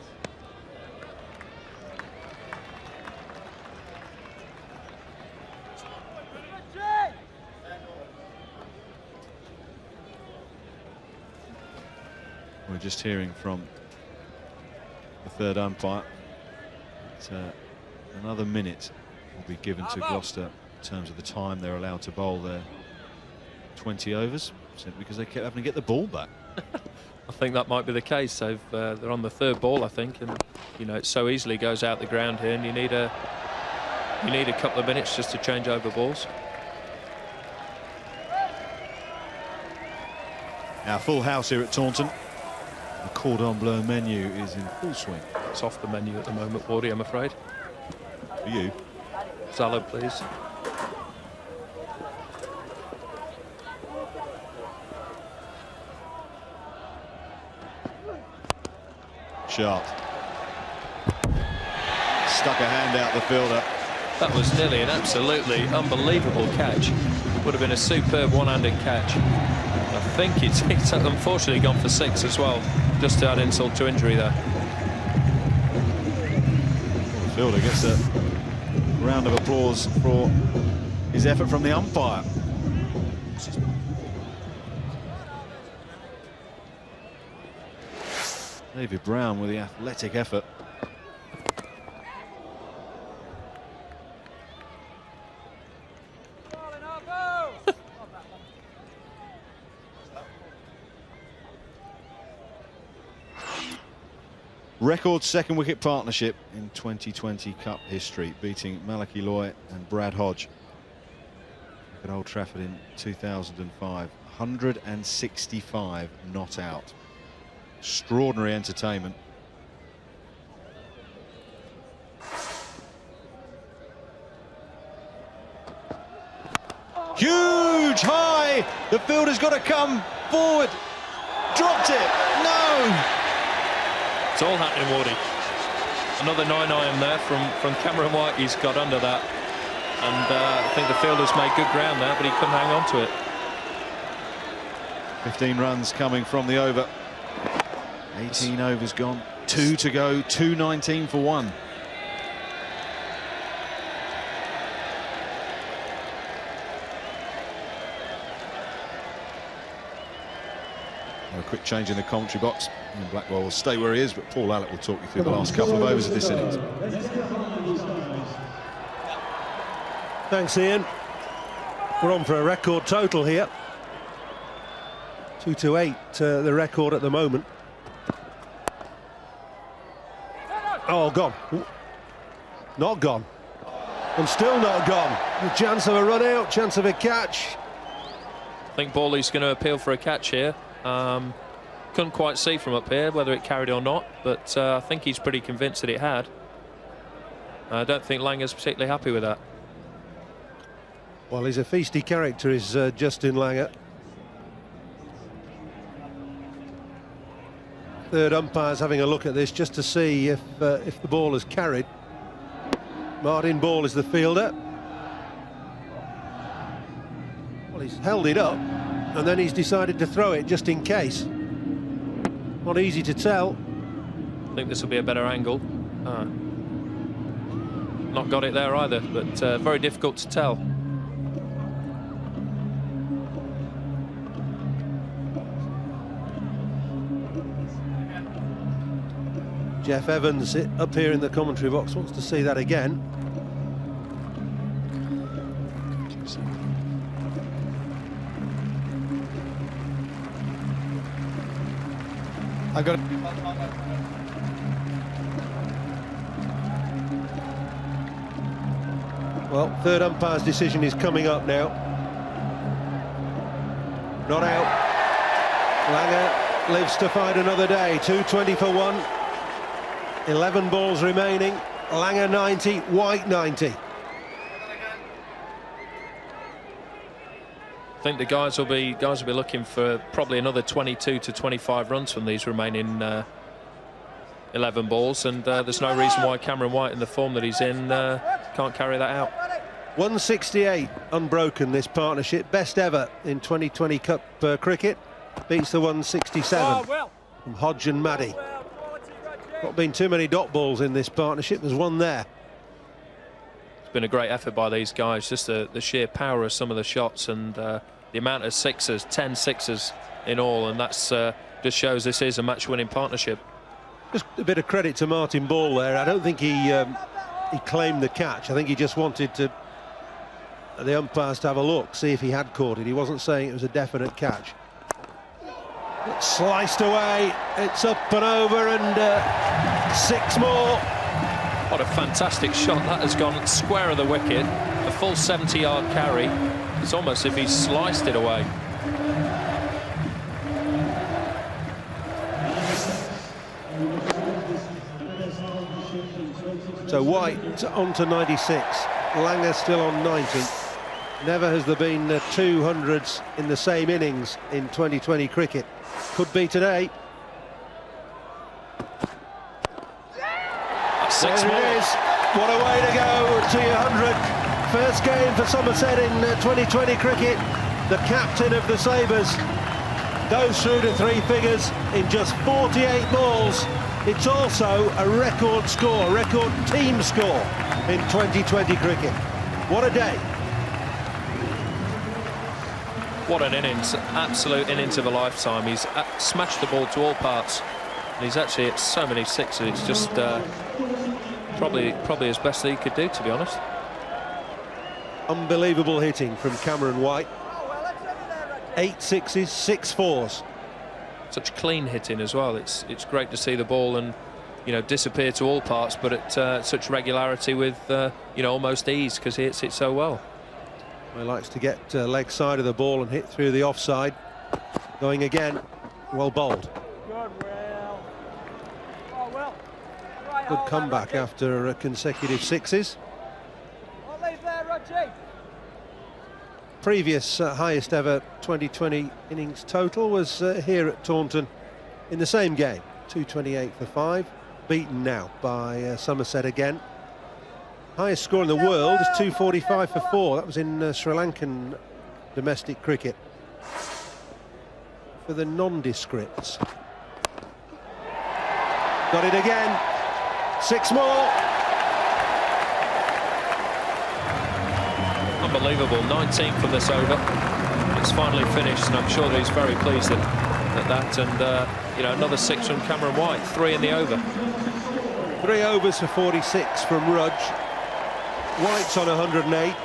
We're just hearing from the third umpire that another minute will be given to Gloucester in terms of the time they're allowed to bowl their 20 overs, simply because they kept having to get the ball back. I think that might be the case. They're on the third ball, I think, and you know, it so easily goes out the ground here, and you need a couple of minutes just to change over balls. Now, full house here at Taunton. The cordon bleu menu is in full swing. It's off the menu at the moment, Wardy, I'm afraid. For you? Salad, please. Sharp. Stuck a hand out the fielder. That was nearly an absolutely unbelievable catch. Would have been a superb one-handed catch. I think it's unfortunately gone for 6 as well, just to add insult to injury there. The fielder gets a round of applause for his effort from the umpire. David Brown with the athletic effort. Record second wicket partnership in 2020 Cup history, beating Malachi Loy and Brad Hodge at Old Trafford in 2005. 165 not out. Extraordinary entertainment. Huge high. The fielder's got to come forward. Dropped it. No. It's all happening, Wardy. Another 9-iron there from Cameron White. He's got under that, and I think the fielder's made good ground there, but he couldn't hang on to it. 15 runs coming from the over. 18 overs gone, 2 to go, 219 for 1. A quick change in the commentary box. And Blackwell will stay where he is, but Paul Allett will talk you through the last couple of overs of this innings. Thanks, Ian. We're on for a record total here. 228, the record at the moment. Oh, gone. Not gone. And still not gone. A chance of a run out, chance of a catch. I think Borley's going to appeal for a catch here. Couldn't quite see from up here whether it carried or not, but I think he's pretty convinced that it had. I don't think Langer's particularly happy with that. Well, he's a feisty character, is Justin Langer. Third umpire's having a look at this just to see if the ball is carried. Martin Ball is the fielder. Well, he's held it up and then he's decided to throw it just in case. Not easy to tell. I think this will be a better angle. Not got it there either, but very difficult to tell. Jeff Evans up here in the commentary box wants to see that again. I got it. Well, third umpire's decision is coming up now. Not out. Langer lives to fight another day. 2:20 for one. 11 balls remaining. Langer 90, White 90. I think the guys will be looking for probably another 22 to 25 runs from these remaining 11 balls, and there's no reason why Cameron White, in the form that he's in, can't carry that out. 168 unbroken, this partnership, best ever in 2020 Cup cricket. Beats the 167 from Hodge and Maddy. Not been too many dot balls in this partnership. There's one there. It's been a great effort by these guys. Just the sheer power of some of the shots and the amount of sixes, 10 sixes in all, and that's just shows this is a match-winning partnership. Just a bit of credit to Martin Ball there. I don't think he claimed the catch. I think he just wanted the umpires to have a look, see if he had caught it. He wasn't saying it was a definite catch. It's sliced away, it's up and over, and 6 more. What a fantastic shot. That has gone square of the wicket, a full 70-yard carry. It's almost as if he's sliced it away. So White on to 96, Langer still on 90. Never has there been 200s in the same innings in 2020 cricket. Could be today. That's 6 there more. It is. What a way to go to your 100. First game for Somerset in 2020 cricket. The captain of the Sabres goes through to 3 figures in just 48 balls. It's also a record score, record team score in 2020 cricket. What a day. What an innings, absolute innings of a lifetime. He's smashed the ball to all parts. And he's actually hit so many sixes. It's just probably his best that he could do, to be honest. Unbelievable hitting from Cameron White. 8 sixes, 6 fours. Such clean hitting as well. It's great to see the ball and disappear to all parts, but at such regularity with almost ease, because he hits it so well. He likes to get leg side of the ball and hit through the offside. Going again, well bowled. Good comeback after consecutive sixes. Previous highest ever 2020 innings total was here at Taunton in the same game, 228 for 5, beaten now by Somerset again. Highest score in the world is 245 for 4. That was in Sri Lankan domestic cricket. For the nondescripts. Got it again. 6 more. Unbelievable. 19th of this over. It's finally finished, and I'm sure that he's very pleased at that. And another 6 from Cameron White. 3 in the over. 3 overs for 46 from Rudge. White's on 108.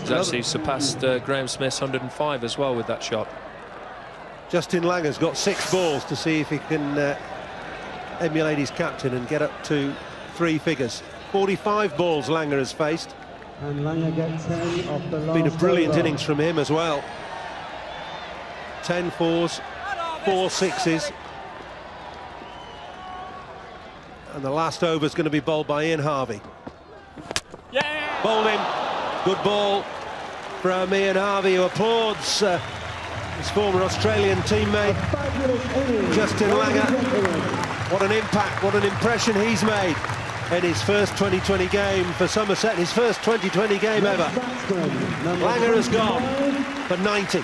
He's actually surpassed Graham Smith's 105 as well with that shot. Justin Langer's got 6 balls to see if he can emulate his captain and get up to 3 figures. 45 balls Langer has faced. And Langer gets 10 off the last Been a brilliant over. innings from him as well. 10 fours, 4 sixes. And the last over is going to be bowled by Ian Harvey. Yeah! Bowled him. Good ball from Ian Harvey, who applauds his former Australian teammate, Justin Langer. What an impact, what an impression he's made in his first 2020 game for Somerset, his first 2020 game ever. Langer has gone for 90.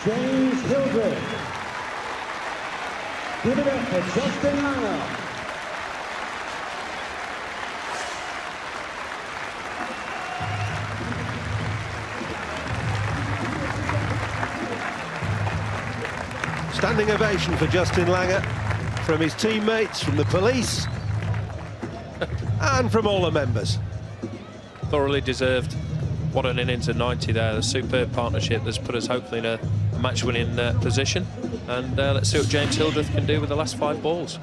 James Hildreth. Give it up for Justin Langer. Standing ovation for Justin Langer from his teammates, from the police, and from all the members. Thoroughly deserved. What an innings at 90 there. A superb partnership that's put us hopefully in a match-winning position. And let's see what James Hildreth can do with the last 5 balls.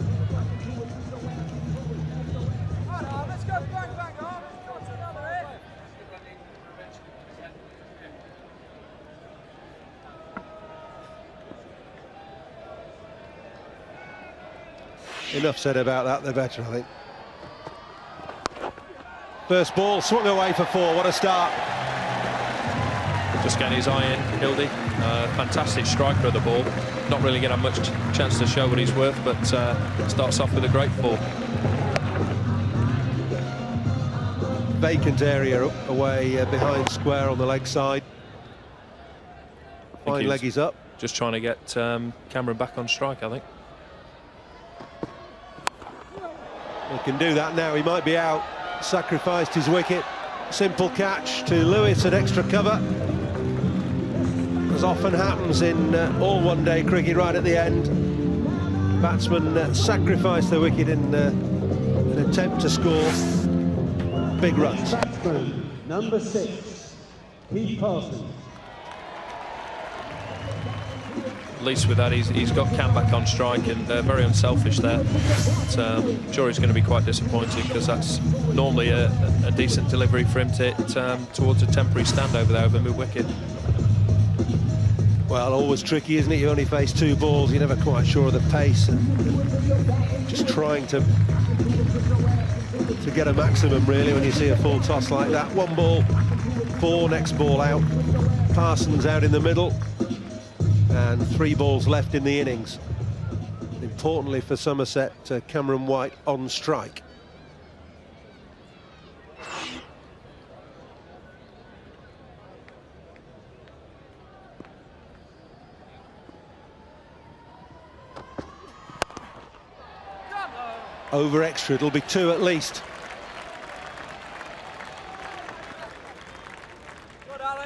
Enough said about that, the better, I think. First ball swung away for 4. What a start. Just getting his eye in, Hildy. Fantastic striker of the ball. Not really getting much chance to show what he's worth, but starts off with a great ball. Vacant area away behind square on the leg side. Fine leggies up. Just trying to get Cameron back on strike, I think. He can do that now. He might be out. Sacrificed his wicket. Simple catch to Lewis at extra cover, as often happens in all one-day cricket right at the end. Batsmen sacrifice the wicket in an attempt to score big runs. Batsman number 6, Keith Parsons. At least with that, he's got Cam back on strike, and very unselfish there. But, I'm sure he's going to be quite disappointed, because that's normally a decent delivery for him to hit towards a temporary standover there over mid-wicket. Well, always tricky, isn't it? You only face 2 balls, you're never quite sure of the pace, and just trying to get a maximum, really, when you see a full toss like that. 1 ball, 4, next ball out. Parsons out in the middle, and 3 balls left in the innings. Importantly for Somerset, Cameron White on strike. Over extra, it'll be 2 at least.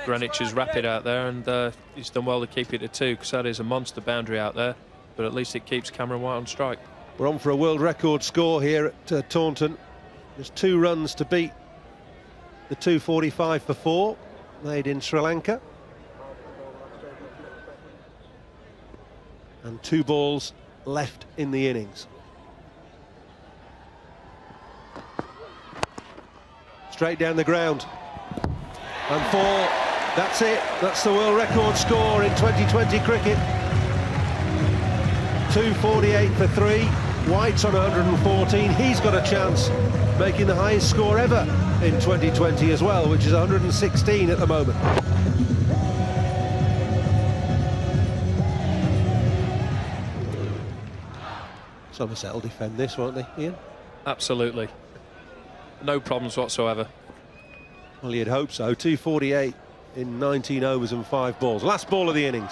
Greenwich is rapid out there, and he's done well to keep it at 2, because that is a monster boundary out there, but at least it keeps Cameron White on strike. We're on for a world record score here at Taunton. There's 2 runs to beat the 245 for 4 made in Sri Lanka, and 2 balls left in the innings. Straight down the ground, and 4. That's it. That's the world record score in 2020 cricket. 248 for 3. White's on 114. He's got a chance making the highest score ever in 2020 as well, which is 116 at the moment. Somerset will defend this, won't they, Ian? Absolutely. No problems whatsoever. Well, you'd hope so. 248 in 19 overs and 5 balls. Last ball of the innings.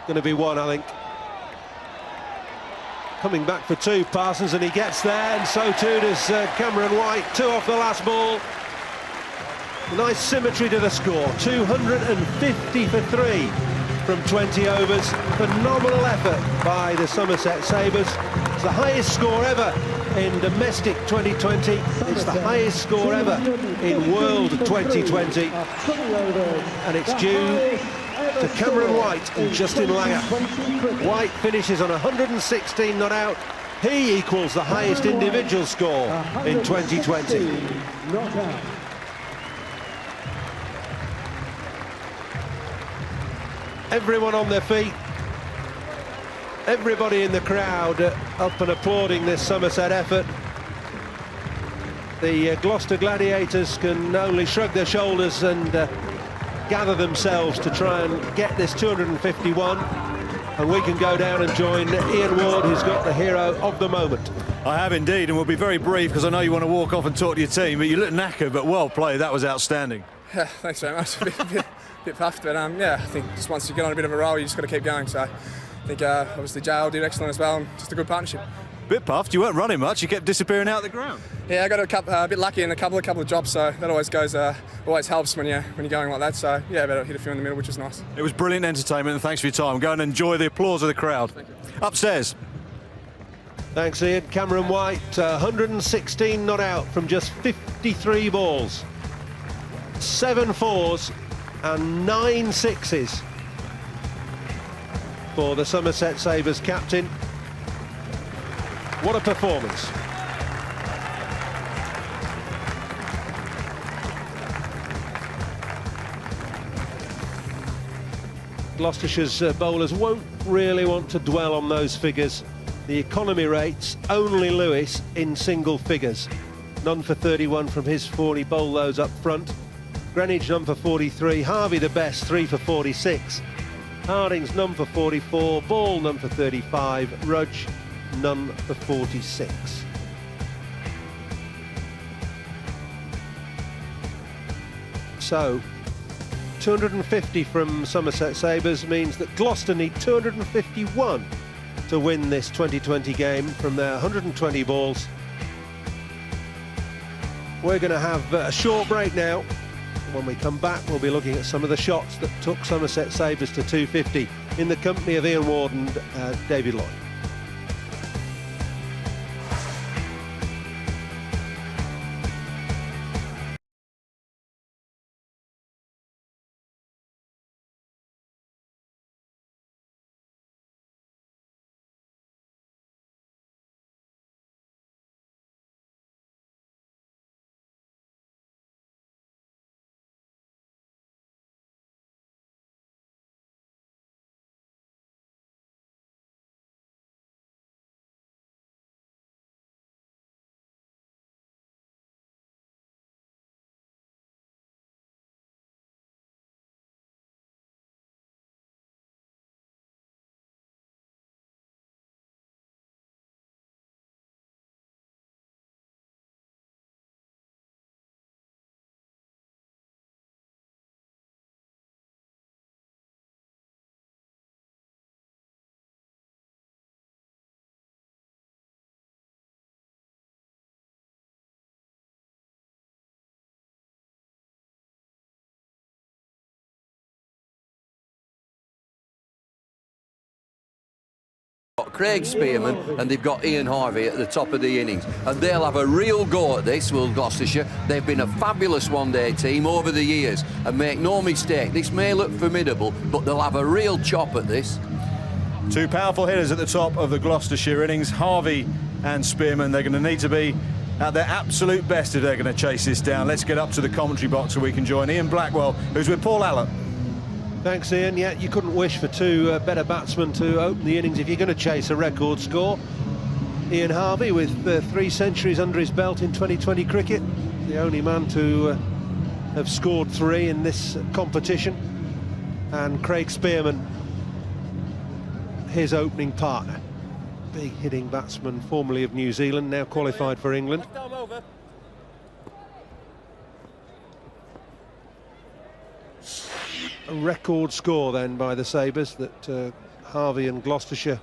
Going to be 1, I think. Coming back for 2, Parsons, and he gets there, and so too does Cameron White. 2 off the last ball. Nice symmetry to the score. 250 for 3 from 20 overs. Phenomenal effort by the Somerset Sabres. It's the highest score ever in domestic 2020. It's the highest score ever in World 2020. And it's due to Cameron White and Justin Langer. White finishes on 116 not out. He equals the highest individual score in 2020. Not out. Everyone on their feet. Everybody in the crowd up and applauding this Somerset effort. The Gloucester Gladiators can only shrug their shoulders and gather themselves to try and get this 251. And we can go down and join Ian Ward, who's got the hero of the moment. I have indeed, and we'll be very brief because I know you want to walk off and talk to your team, but you look knackered, but well played. That was outstanding. Yeah, thanks very much. a bit puffed, but yeah, I think just once you get on a bit of a roll, you just got to keep going. So I think obviously JL did excellent as well, and just a good partnership. Bit puffed, you weren't running much, you kept disappearing out the ground. Yeah, I got a bit lucky in a couple of drops, so that always helps when you're going like that. So yeah, better hit a few in the middle, which was nice. It was brilliant entertainment, and thanks for your time. Go and enjoy the applause of the crowd. Upstairs. Thanks, Ian. Cameron White, 116 not out from just 53 balls. 7 fours and 9 sixes for the Somerset Sabres captain. What a performance. Gloucestershire's bowlers won't really want to dwell on those figures. The economy rates, only Lewis in single figures. None for 31 from his 40, bowled those up front. Greenwich none for 43, Harvey the best, 3 for 46. Harding's none for 44, Ball none for 35, Rudge none for 46. So 250 from Somerset Sabres means that Gloucester need 251 to win this 2020 game from their 120 balls. We're going to have a short break now. When we come back, we'll be looking at some of the shots that took Somerset Sabres to 250 in the company of Ian Ward and David Lloyd. Craig Spearman and they've got Ian Harvey at the top of the innings, and they'll have a real go at this, will Gloucestershire. They've been a fabulous one-day team over the years, and make no mistake, this may look formidable, but they'll have a real chop at this. Two powerful hitters at the top of the Gloucestershire innings, Harvey and Spearman. They're going to need to be at their absolute best if they're going to chase this down. Let's get up to the commentary box so we can join Ian Blackwell, who's with Paul Allott. Thanks, Ian. Yeah, you couldn't wish for two better batsmen to open the innings if you're going to chase a record score. Ian Harvey with 3 centuries under his belt in 2020 cricket, the only man to have scored 3 in this competition. And Craig Spearman, his opening partner. Big hitting batsman, formerly of New Zealand, now qualified for England. A record score then by the Sabres that Harvey and Gloucestershire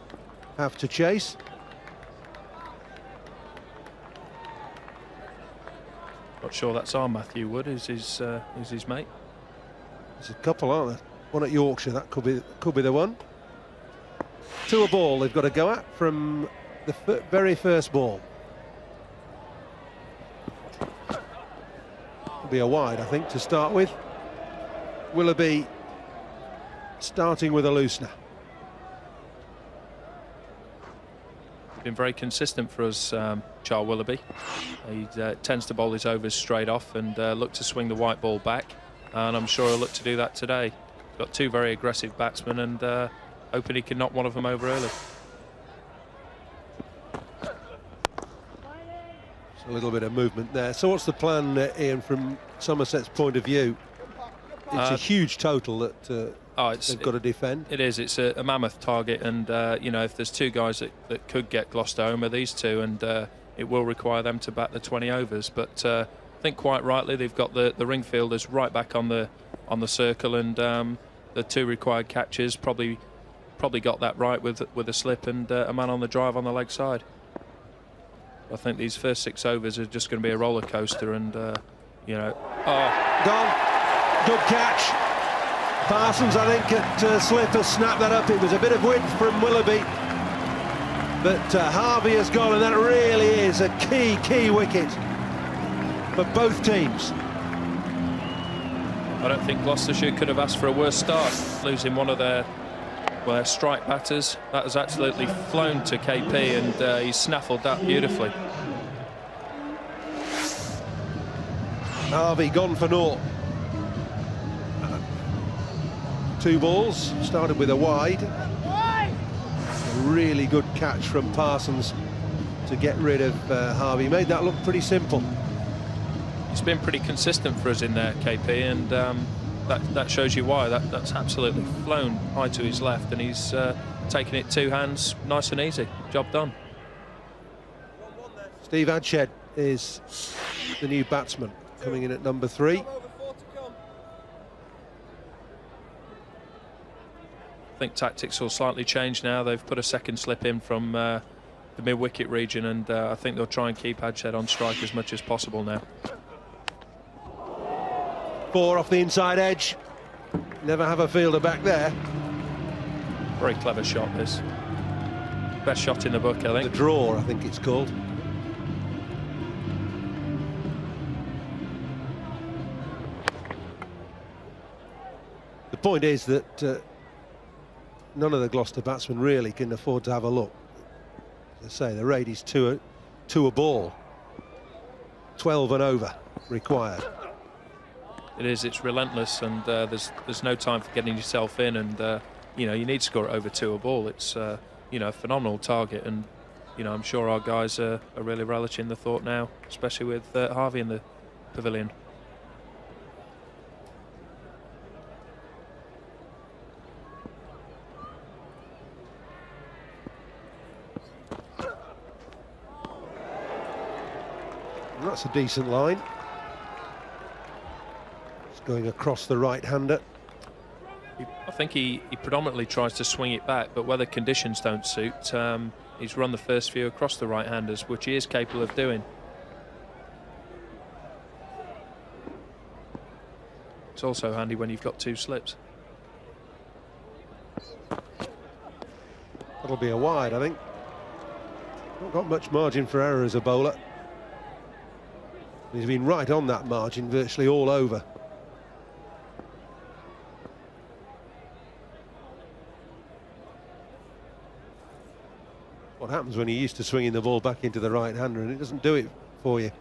have to chase. Not sure that's our Matthew Wood, is his mate. There's a couple, aren't there? One at Yorkshire, that could be the one. 2 a ball they've got to go at from the very first ball. It'll be a wide, I think, to start with. Willoughby starting with a loosener. Been very consistent for us, Charles Willoughby. He tends to bowl his overs straight off and look to swing the white ball back, and I'm sure he'll look to do that today. Got two very aggressive batsmen, and hoping he can knock one of them over early. A little bit of movement there. So what's the plan, Ian, from Somerset's point of view? It's a huge total that they've got to defend. It is. It's a mammoth target, and you know, if there's two guys that could get Gloucester home, are these two, and it will require them to bat the 20 overs. But I think quite rightly they've got the ring fielders right back on the circle, and the two required catches probably got that right with a slip and a man on the drive on the leg side. I think these first 6 overs are just going to be a roller coaster, and you know, gone. Good catch. Parsons, I think, at slip has snapped that up. It was a bit of width from Willoughby, but Harvey has gone, and that really is a key wicket for both teams. I don't think Gloucestershire could have asked for a worse start, losing one of their strike batters. That has absolutely flown to KP, and he's snaffled that beautifully. Harvey gone for naught. 2 balls, started with a wide. A really good catch from Parsons to get rid of Harvey. Made that look pretty simple. He's been pretty consistent for us in there, KP, and that shows you why. That's absolutely flown high to his left, and he's taking it 2 hands, nice and easy. Job done. Steve Adshed is the new batsman, coming in at number 3. I think tactics will slightly change now. They've put a second slip in from the mid-wicket region, and I think they'll try and keep Adshed on strike as much as possible now. 4 off the inside edge. Never have a fielder back there. Very clever shot, this. Best shot in the book, I think. The draw, I think it's called. The point is that none of the Gloucester batsmen really can afford to have a look. As I say, the rate is 2 a ball. 12 and over required. It is. It's relentless, and there's no time for getting yourself in, and you know, you need to score it over 2 a ball. It's you know, a phenomenal target, and you know, I'm sure our guys are really relishing the thought now, especially with Harvey in the pavilion. That's a decent line. It's going across the right-hander. I think he predominantly tries to swing it back, but where the conditions don't suit, he's run the first few across the right-handers, which he is capable of doing. It's also handy when you've got 2 slips. That'll be a wide, I think. Not got much margin for error as a bowler. He's been right on that margin virtually all over. What happens when you're used to swinging the ball back into the right-hander and it doesn't do it for you?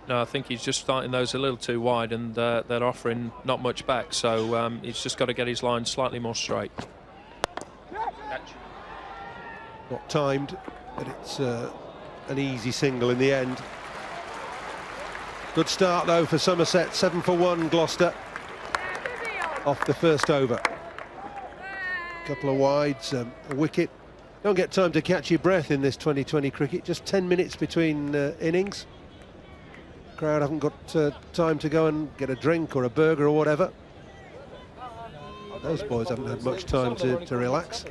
No, I think he's just starting those a little too wide, and they're offering not much back, so he's just got to get his line slightly more straight. Not timed, but it's an easy single in the end. Good start though for Somerset. 7 for 1 Gloucester off the first over. Couple of wides, a wicket. Don't get time to catch your breath in this 2020 cricket. Just 10 minutes between innings. Crowd haven't got time to go and get a drink or a burger or whatever. Those boys haven't had much time to relax.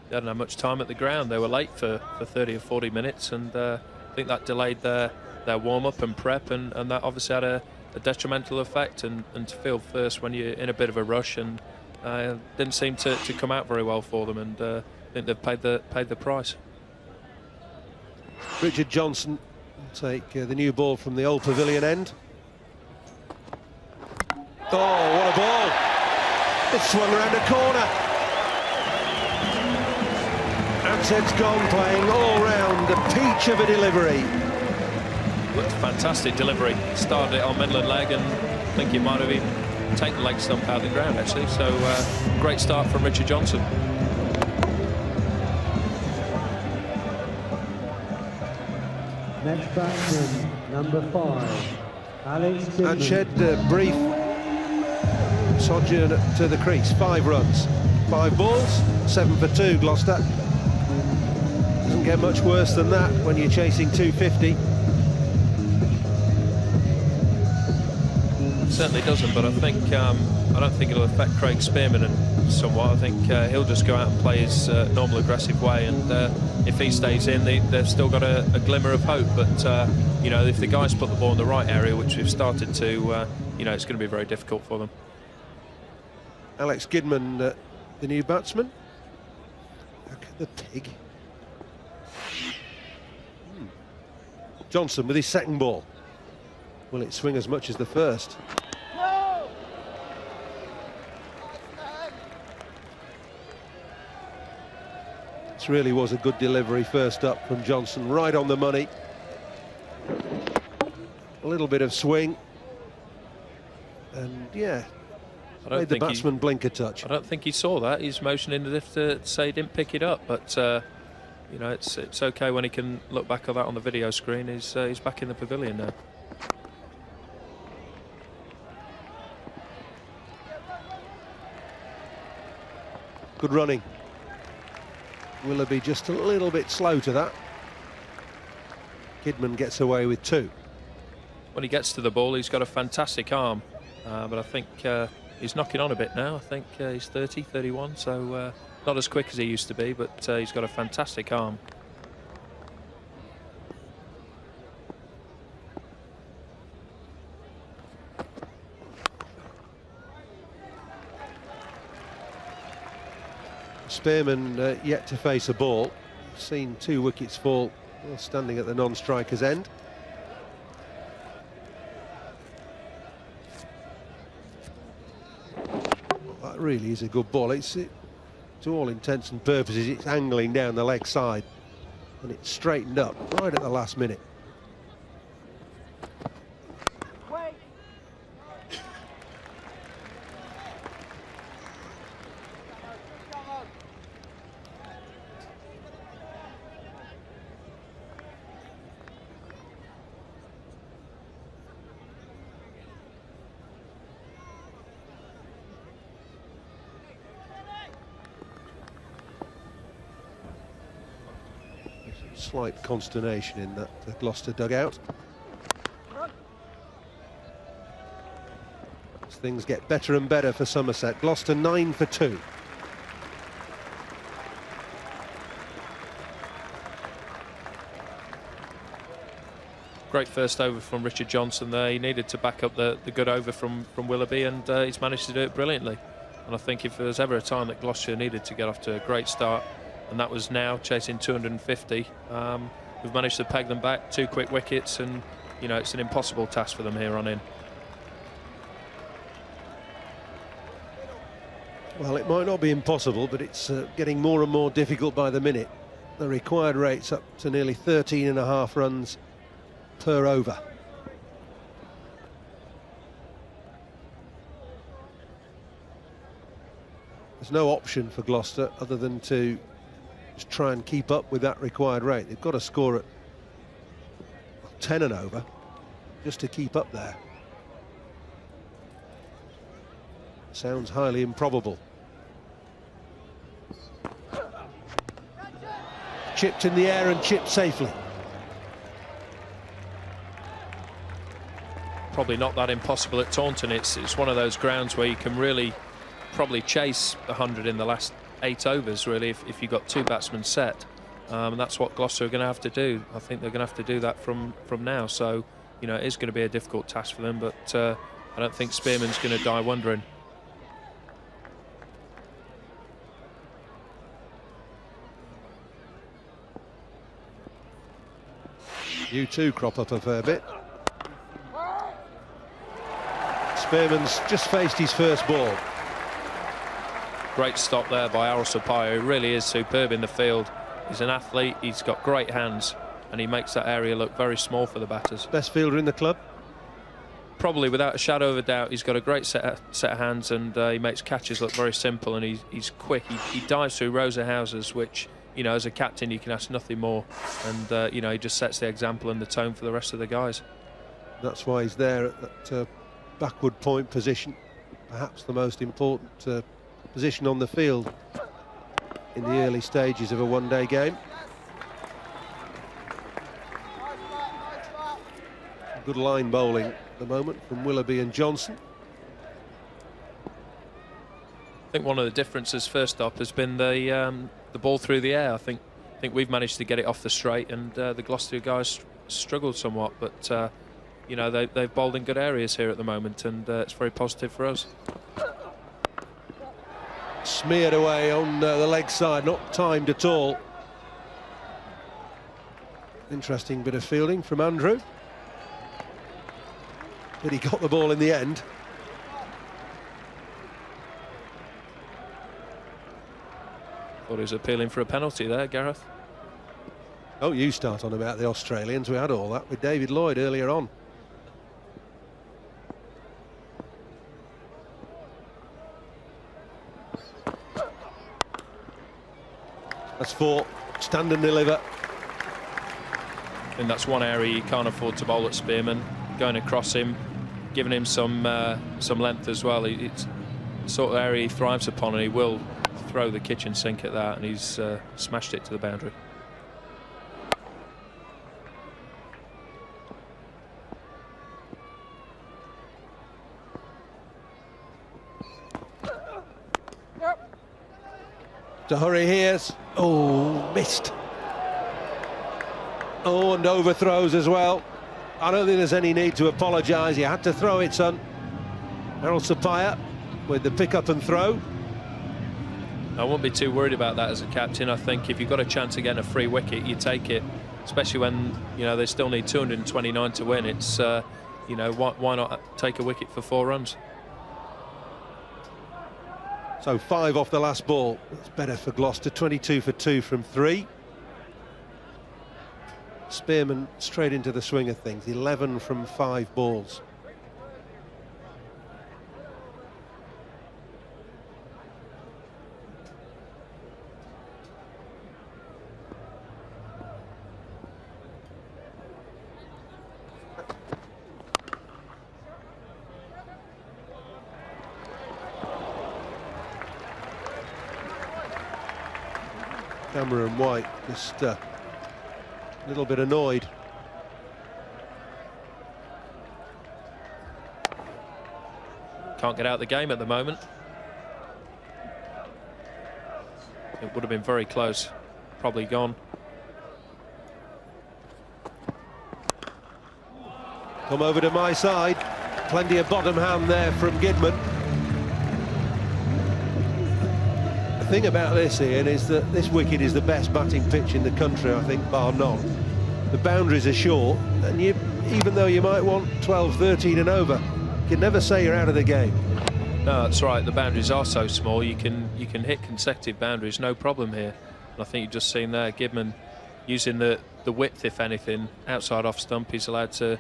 They hadn't had much time at the ground. They were late for 30 or 40 minutes, and I think that delayed their warm-up and prep, and that obviously had a detrimental effect, and to field first when you're in a bit of a rush, and didn't seem to come out very well for them, and I think they've paid the price. Richard Johnson Take the new ball from the old pavilion end. Oh, what a ball! It swung around a corner. Amset's gone, playing all round, a peach of a delivery. Looked fantastic delivery. Started it on Midland leg, and I think it might have even taken the leg stump out of the ground actually. So great start from Richard Johnson. Next batsman, number 5, Alex Goodman. And shed brief sojourn to the crease. 5 runs, 5 balls, 7 for 2. Gloucester doesn't get much worse than that when you're chasing 250. Certainly doesn't, but I don't think it'll affect Craig Spearman and somewhat. I think he'll just go out and play his normal aggressive way, and if he stays in, they've still got a glimmer of hope. But you know, if the guys put the ball in the right area, which we've started to, you know, it's going to be very difficult for them. Alex Goodman, the new batsman. Look at the pig. Johnson with his second ball. Will it swing as much as the first? This really was a good delivery first up from Johnson, right on the money. A little bit of swing. And yeah, made the batsman blink a touch. I don't think he saw that. He's motioning as if to say he didn't pick it up, but you know, it's okay when he can look back at that on the video screen. He's back in the pavilion now. Good running. Willoughby just a little bit slow to that. Kidman gets away with 2. When he gets to the ball, he's got a fantastic arm, but I think he's knocking on a bit now. I think he's 30, 31, so not as quick as he used to be, but he's got a fantastic arm. Spearman yet to face a ball. Seen 2 wickets fall while standing at the non-striker's end. Well, that really is a good ball. To all intents and purposes, it's angling down the leg side, and it's straightened up right at the last minute. Slight consternation in that Gloucester dugout. As things get better and better for Somerset. Gloucester 9 for 2. Great first over from Richard Johnson there. He needed to back up the good over from Willoughby, and he's managed to do it brilliantly. And I think if there was ever a time that Gloucester needed to get off to a great start, and that was now, chasing 250. We've managed to peg them back, 2 quick wickets, and you know, it's an impossible task for them here on in. Well, it might not be impossible, but it's getting more and more difficult by the minute. The required rate's up to nearly 13.5 runs per over. There's no option for Gloucester other than to just try and keep up with that required rate. They've got to score at 10 and over just to keep up there. Sounds highly improbable. Chipped in the air and chipped safely. Probably not that impossible at Taunton. It's one of those grounds where you can really probably chase 100 in the last 8 overs, really, if you've got 2 batsmen set. And that's what Gloucester are going to have to do. I think they're going to have to do that from now. So, you know, it is going to be a difficult task for them, but I don't think Spearman's going to die wondering. You too crop up a fair bit. Spearman's just faced his first ball. Great stop there by Al Sampaio. He really is superb in the field. He's an athlete, he's got great hands, and he makes that area look very small for the batters. Best fielder in the club? Probably, without a shadow of a doubt. He's got a great set of hands, and he makes catches look very simple, and he's quick. He dives through rows of houses, which, you know, as a captain you can ask nothing more, and you know, he just sets the example and the tone for the rest of the guys. That's why he's there at that backward point position, perhaps the most important position on the field in the early stages of a one-day game. Good line bowling at the moment from Willoughby and Johnson. I think one of the differences first up has been the ball through the air. I think we've managed to get it off the straight, and the Gloucester guys struggled somewhat, but you know, they've bowled in good areas here at the moment, and it's very positive for us. Smeared away on the leg side, not timed at all. Interesting bit of fielding from Andrew, but he got the ball in the end. Thought he was appealing for a penalty there, Gareth. Oh, you start on about the Australians. We had all that with David Lloyd earlier on. That's 4. Stand and deliver. And that's one area you can't afford to bowl at Spearman. Going across him, giving him some length as well. It's the sort of area he thrives upon, and he will throw the kitchen sink at that, and he's smashed it to the boundary. To hurry here. Oh, missed. Oh, and overthrows as well. I don't think there's any need to apologise. You had to throw it, son. Al Sampaio with the pick up and throw. I won't be too worried about that as a captain. I think if you've got a chance of getting a free wicket, you take it, especially when, you know, they still need 229 to win. It's you know, why not take a wicket for 4 runs? So 5 off the last ball. That's better for Gloucester. 22 for 2 from 3. Spearman straight into the swing of things. 11 from 5 balls. Cameron White just a little bit annoyed. Can't get out of the game at the moment. It would have been very close. Probably gone. Come over to my side. Plenty of bottom hand there from Gidman. The thing about this, Ian, is that this wicket is the best batting pitch in the country, I think, bar none. The boundaries are short, and even though you might want 12, 13 and over, you can never say you're out of the game. No, that's right. The boundaries are so small. You can hit consecutive boundaries, no problem here. And I think you've just seen there, Gidman using the width, if anything, outside off stump. He's allowed to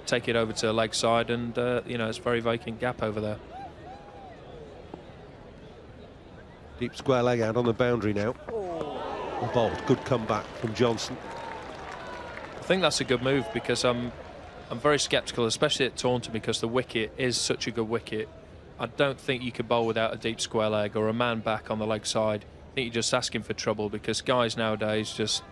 take it over to the leg side, and you know, it's a very vacant gap over there. Deep square leg out on the boundary now. Bowled. Good comeback from Johnson. I think that's a good move, because I'm very sceptical, especially at Taunton, because the wicket is such a good wicket. I don't think you could bowl without a deep square leg or a man back on the leg side. I think you're just asking for trouble, because guys nowadays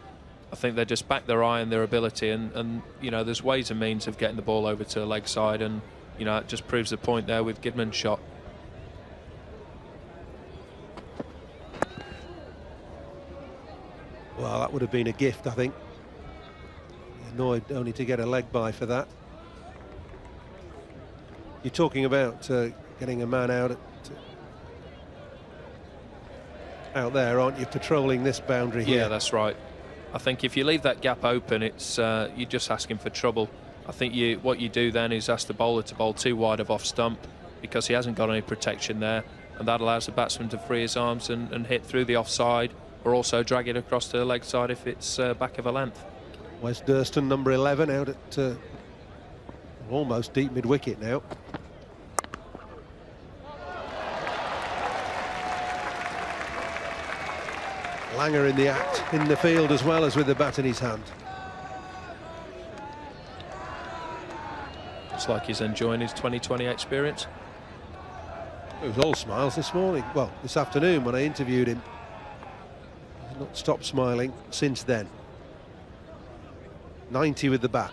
I think they just back their eye and their ability, and you know, there's ways and means of getting the ball over to the leg side, and you know, it just proves the point there with Gidman's shot. Well, that would have been a gift, I think. Annoyed only to get a leg by for that. You're talking about getting a man out there, aren't you? Patrolling this boundary here. Yeah, that's right. I think if you leave that gap open, it's you're just asking for trouble. I think what you do then is ask the bowler to bowl too wide of off stump, because he hasn't got any protection there, and that allows the batsman to free his arms and hit through the offside, or also drag it across to the leg side if it's back of a length. Wes Durston, number 11, out at almost deep mid-wicket now. Langer in the act, in the field as well as with the bat in his hand. It's like he's enjoying his 2020 experience. It was all smiles this morning. Well, this afternoon when I interviewed him. He's not stopped smiling since then. 90 with the bat.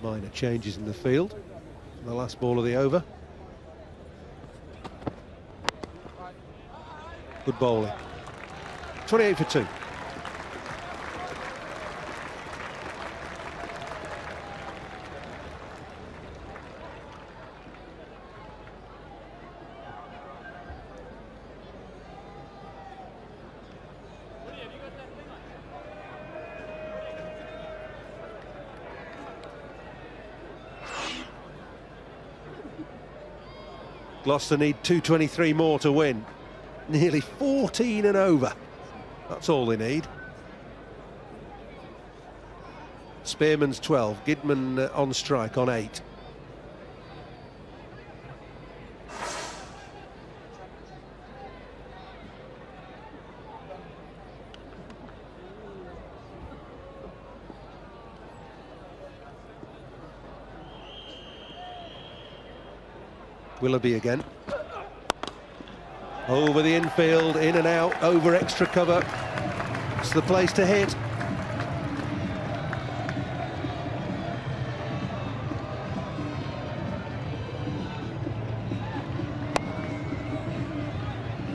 Minor changes in the field. The last ball of the over. Good bowling. 28 for 2. Gloucester need 223 more to win. Nearly 14 and over. That's all they need. Spearman's 12, Gidman on strike on 8. Willoughby again. Over the infield, in and out, over extra cover. It's the place to hit.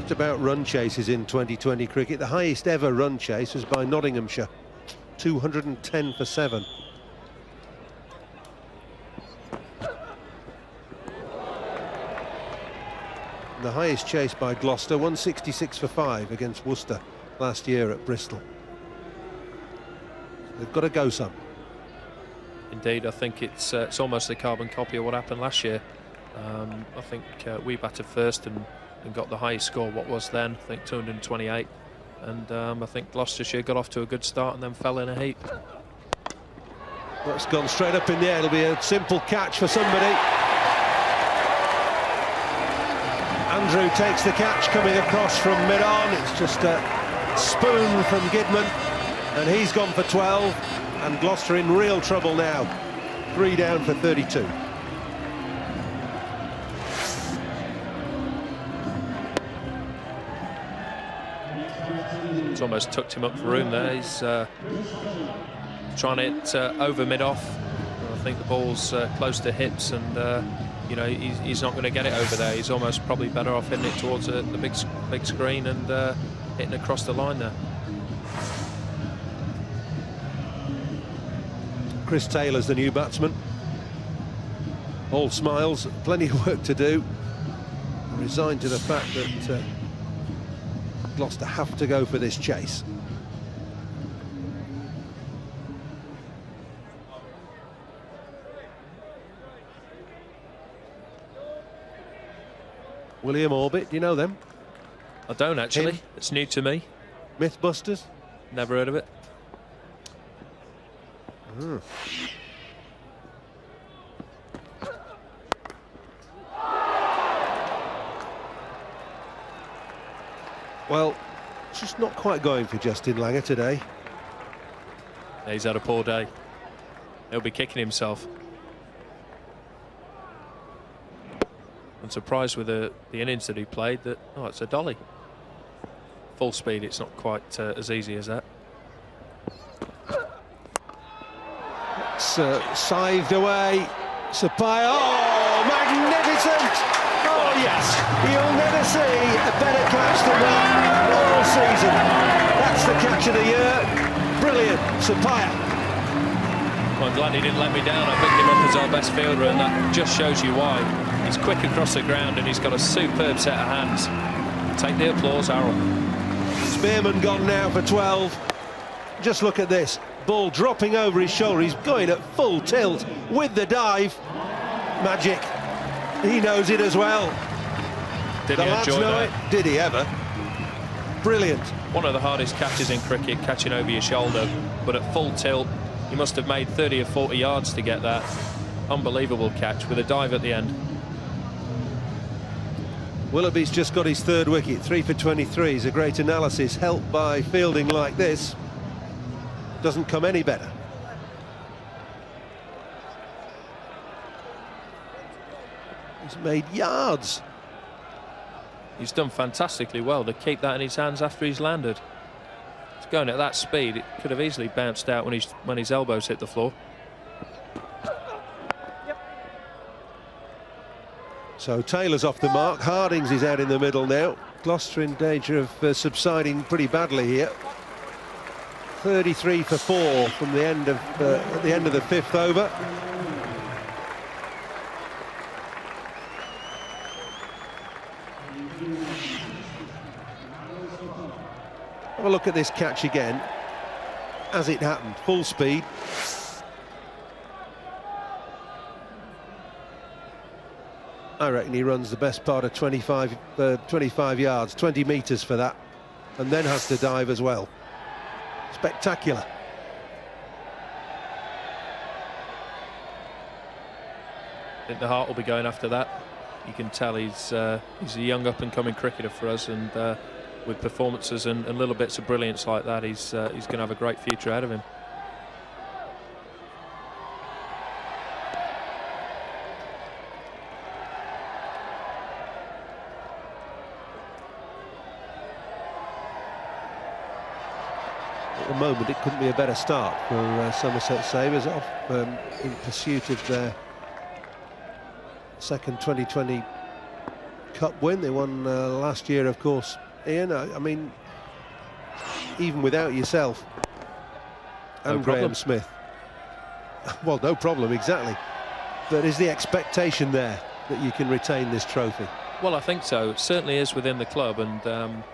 It's about run chases in 2020 cricket. The highest ever run chase was by Nottinghamshire, 210 for 7. The highest chase by Gloucester, 166 for 5 against Worcester last year at Bristol. They've got to go some. Indeed, I think it's almost a carbon copy of what happened last year. I think we batted first and got the highest score, what was then, I think 228. And I think Gloucestershire got off to a good start and then fell in a heap. That's gone straight up in the air. It'll be a simple catch for somebody. Andrew takes the catch coming across from mid-on. It's just a spoon from Gidman, and he's gone for 12, and Gloucester in real trouble now. 3 down for 32. It's almost tucked him up for room there. He's trying it over mid-off. I think the ball's close to hips, and you know, he's not going to get it over there. He's almost probably better off hitting it towards the big screen and hitting across the line there. Chris Taylor's the new batsman. All smiles, plenty of work to do. Resigned to the fact that Gloucester have to go for this chase. William Orbit, do you know them? I don't actually. Him? It's new to me. Mythbusters? Never heard of it. Well, it's just not quite going for Justin Langer today. Yeah, he's had a poor day. He'll be kicking himself. I'm surprised with the innings that he played that, oh, it's a dolly. Full speed, it's not quite as easy as that. It's scythed away. Sapai, oh, magnificent! Oh, Oh yes, you'll never see a better catch than that all season. That's the catch of the year. Brilliant, Sapaya. Well, I'm glad he didn't let me down. I picked him up as our best fielder, and that just shows you why. He's quick across the ground, and he's got a superb set of hands. Take the applause, Harold. Spearman gone now for 12. Just look at this. Ball dropping over his shoulder. He's going at full tilt with the dive. Magic. He knows it as well. Did the he lads enjoy know that? it. Did he ever? Brilliant. One of the hardest catches in cricket, catching over your shoulder, but at full tilt, you must have made 30 or 40 yards to get that. Unbelievable catch with a dive at the end. Willoughby's just got his third wicket, 3 for 23 is a great analysis, helped by fielding like this. Doesn't come any better. He's made yards. He's done fantastically well to keep that in his hands after he's landed. It's going at that speed, it could have easily bounced out when his elbows hit the floor. So Taylor's off the mark, Hardings is out in the middle now. Gloucester in danger of subsiding pretty badly here. 33 for 4 from the end of at the end of the 5th over. Have a look at this catch again. As it happened, full speed. I reckon he runs the best part of 25 yards, 20 metres for that, and then has to dive as well. Spectacular. I think the heart will be going after that. You can tell he's a young up-and-coming cricketer for us, and with performances and little bits of brilliance like that, he's going to have a great future ahead of him. At the moment, it couldn't be a better start for Somerset Sabres, off in pursuit of their second 2020 Cup win. They won last year, of course. Ian, I mean, even without yourself and Graham Smith. Well, no problem, exactly. But is the expectation there that you can retain this trophy? Well, I think so. It certainly is within the club, and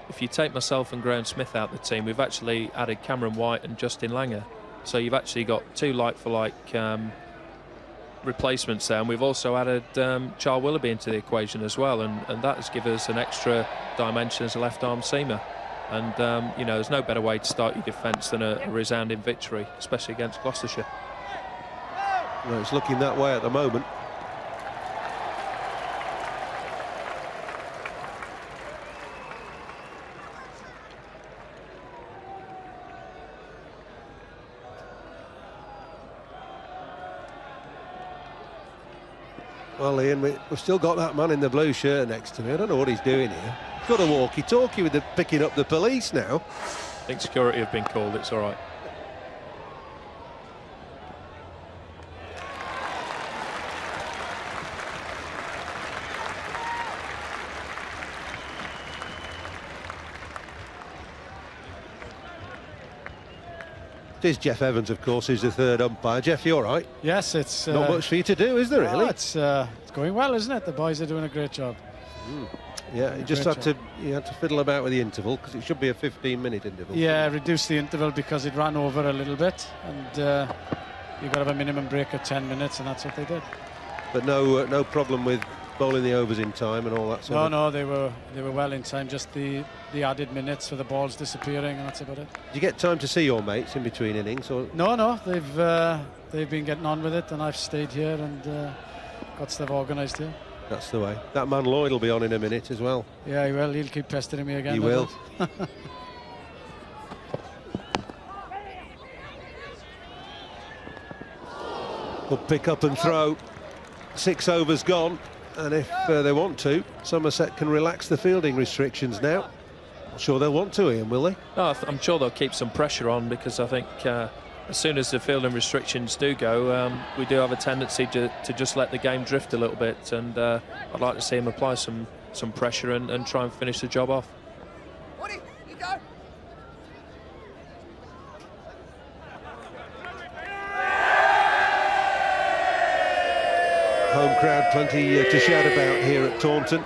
if you take myself and Graham Smith out of the team, we've actually added Cameron White and Justin Langer. So you've actually got two like-for-like replacements there, and we've also added Charles Willoughby into the equation as well, and that has given us an extra dimension as a left-arm seamer. And you know, there's no better way to start your defence than a resounding victory, especially against Gloucestershire. Well, it's looking that way at the moment. Well, Ian, we've still got that man in the blue shirt next to me. I don't know what he's doing here. Got a walkie-talkie with the picking up the police now. I think security have been called, it's all right. It is Jeff Evans, of course, who's the third umpire. Jeff, you all right? Yes, it's not much for you to do, is there? No, really? it's going well, isn't it? The boys are doing a great job. Yeah, you just had to fiddle about with the interval because it should be a 15-minute interval. Yeah, reduce the interval because it ran over a little bit, and you've got to have a minimum break of 10 minutes, and that's what they did. But no problem with bowling the overs in time and all that sort of... No, they were well in time. Just the added minutes for the balls disappearing, and that's about it. Did you get time to see your mates in between innings? Or? No, they've been getting on with it, and I've stayed here and got stuff organised here. That's the way. That man Lloyd will be on in a minute as well. Yeah, he will. He'll keep pestering me again. He will. Good pick up and throw. 6 overs gone, and if they want to, Somerset can relax the fielding restrictions now. Not sure they'll want to, Ian, will they? No, I'm sure they'll keep some pressure on, because I think as soon as the fielding restrictions do go, we do have a tendency to just let the game drift a little bit, and I'd like to see him apply some pressure and try and finish the job off. Home crowd, plenty to shout about here at Taunton.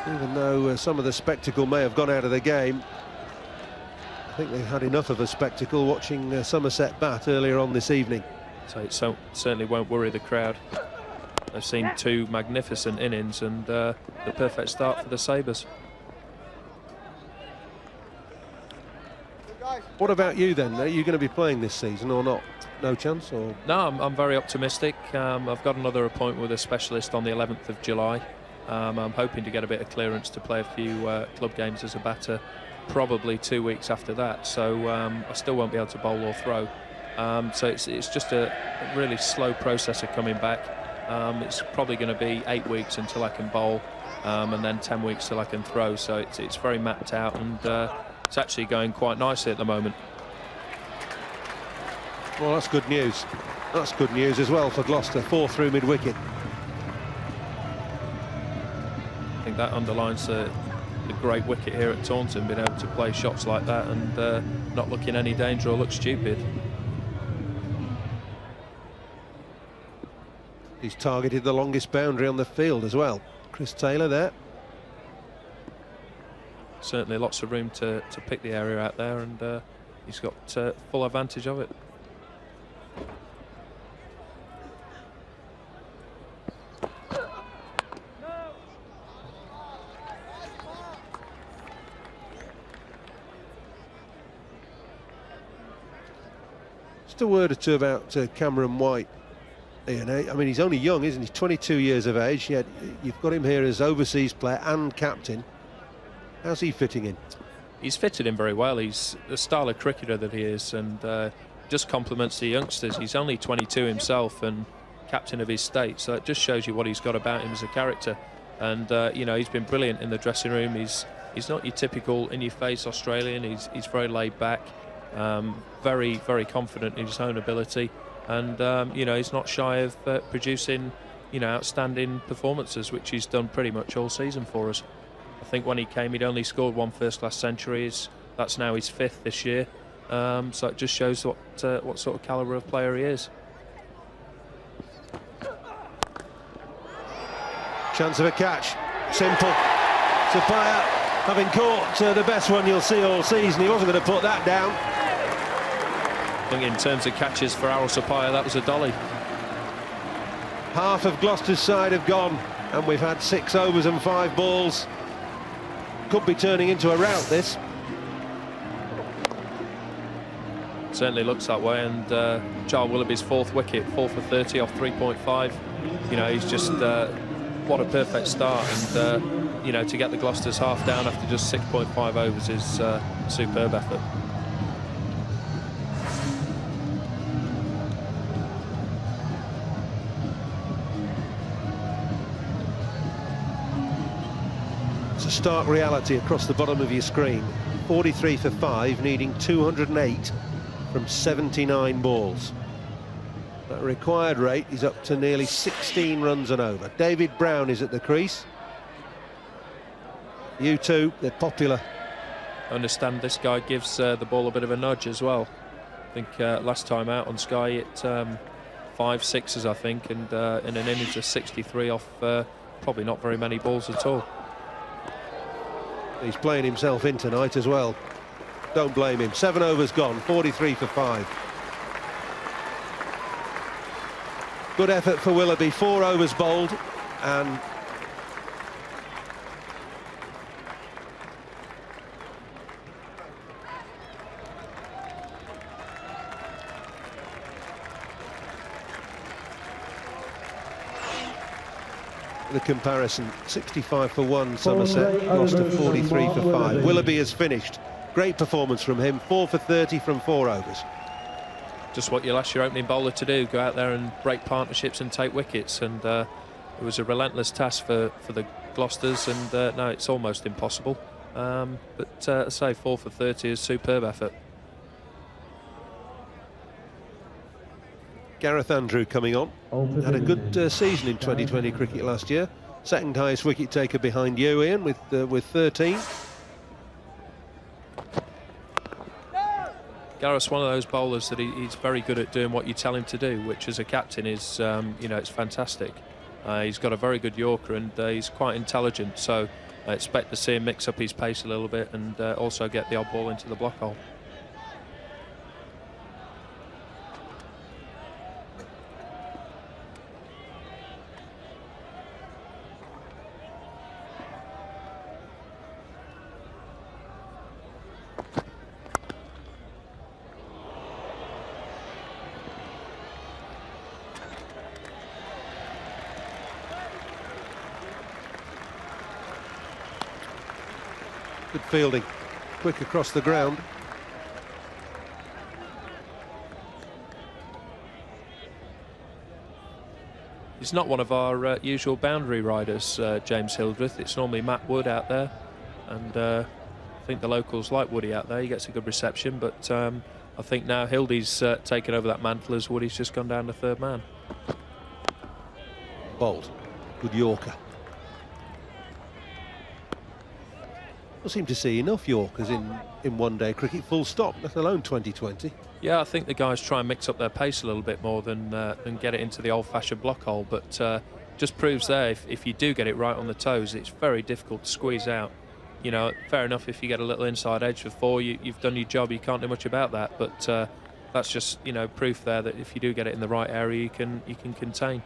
Even though some of the spectacle may have gone out of the game, I think they've had enough of a spectacle watching Somerset bat earlier on this evening. So it certainly won't worry the crowd. They've seen two magnificent innings and the perfect start for the Sabres. What about you then? Are you going to be playing this season or not? No chance? Or no, I'm very optimistic. I've got another appointment with a specialist on the 11th of July. I'm hoping to get a bit of clearance to play a few club games as a batter, probably 2 weeks after that. So I still won't be able to bowl or throw. So it's just a really slow process of coming back. It's probably going to be 8 weeks until I can bowl, and then 10 weeks till I can throw. So it's very mapped out, and it's actually going quite nicely at the moment. Well, that's good news. That's good news as well for Gloucester. 4 through mid-wicket. I think that underlines the great wicket here at Taunton, being able to play shots like that and not looking any danger or look stupid. He's targeted the longest boundary on the field as well. Chris Taylor there. Certainly lots of room to pick the area out there, and he's got full advantage of it. Just a word or two about Cameron White, Ian. I mean, he's only young, isn't he? 22 years of age, yet you've got him here as overseas player and captain. How's he fitting in? He's fitted in very well. He's the style of cricketer that he is, and just complements the youngsters. He's only 22 himself and captain of his state, so it just shows you what he's got about him as a character. And you know, he's been brilliant in the dressing room. He's not your typical in-your-face Australian. He's very laid back, very confident in his own ability, and you know, he's not shy of producing, you know, outstanding performances, which he's done pretty much all season for us. I think when he came, he'd only scored 1 first-class century. That's now his 5th this year. So it just shows what sort of calibre of player he is. Chance of a catch. Simple. Sapaya having caught the best one you'll see all season. He wasn't going to put that down. I think in terms of catches for Arul Sapaya, that was a dolly. Half of Gloucester's side have gone, and we've had 6 overs and 5 balls. Could be turning into a rout, this. Certainly looks that way, and Charles Willoughby's 4th wicket, 4 for 30 off 3.5. You know, he's just what a perfect start, and you know, to get the Gloucester's half down after just 6.5 overs is a superb effort. It's a stark reality across the bottom of your screen. 43 for 5, needing 208 from 79 balls. That required rate is up to nearly 16 runs and over. David Brown is at the crease. You two, they're popular. I understand this guy gives the ball a bit of a nudge as well. I think last time out on Sky it 5 sixes, I think, and in an innings of 63 off probably not very many balls at all. He's playing himself in tonight as well. Don't blame him. 7 overs gone, 43 for 5. Good effort for Willoughby. 4 overs bowled, and the comparison, 65 for 1 Somerset, Gloucester 43 for 5. Willoughby has finished. Great performance from him, 4 for 30 from 4 overs. Just what you'll ask your opening bowler to do, go out there and break partnerships and take wickets, and it was a relentless task for the Gloucesters, and no, it's almost impossible. But I say 4 for 30 is superb effort. Gareth Andrew coming on. Had a good season in 2020 cricket last year. Second highest wicket taker behind you, Ian, with 13. Gareth's one of those bowlers that he's very good at doing what you tell him to do, which as a captain is, it's fantastic. He's got a very good Yorker and he's quite intelligent, so I expect to see him mix up his pace a little bit and also get the odd ball into the block hole. Good fielding, quick across the ground. He's not one of our usual boundary riders, James Hildreth. It's normally Matt Wood out there, and I think the locals like Woody out there. He gets a good reception, but I think now Hildy's taken over that mantle as Woody's just gone down to third man. Bold, good Yorker. Don't seem to see enough Yorkers in one-day cricket, full stop, let alone 2020. Yeah, I think the guys try and mix up their pace a little bit more than get it into the old-fashioned block hole, but just proves there if you do get it right on the toes, it's very difficult to squeeze out. You know, fair enough if you get a little inside edge for 4, you've done your job, you can't do much about that, but that's just, you know, proof there that if you do get it in the right area, you can contain.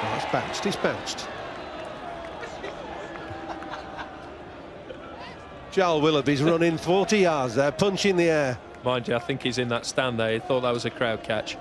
Oh, it's bounced, it's bounced. Jarl Willoughby's running 40 yards there, punch in the air. Mind you, I think he's in that stand there. He thought that was a crowd catch.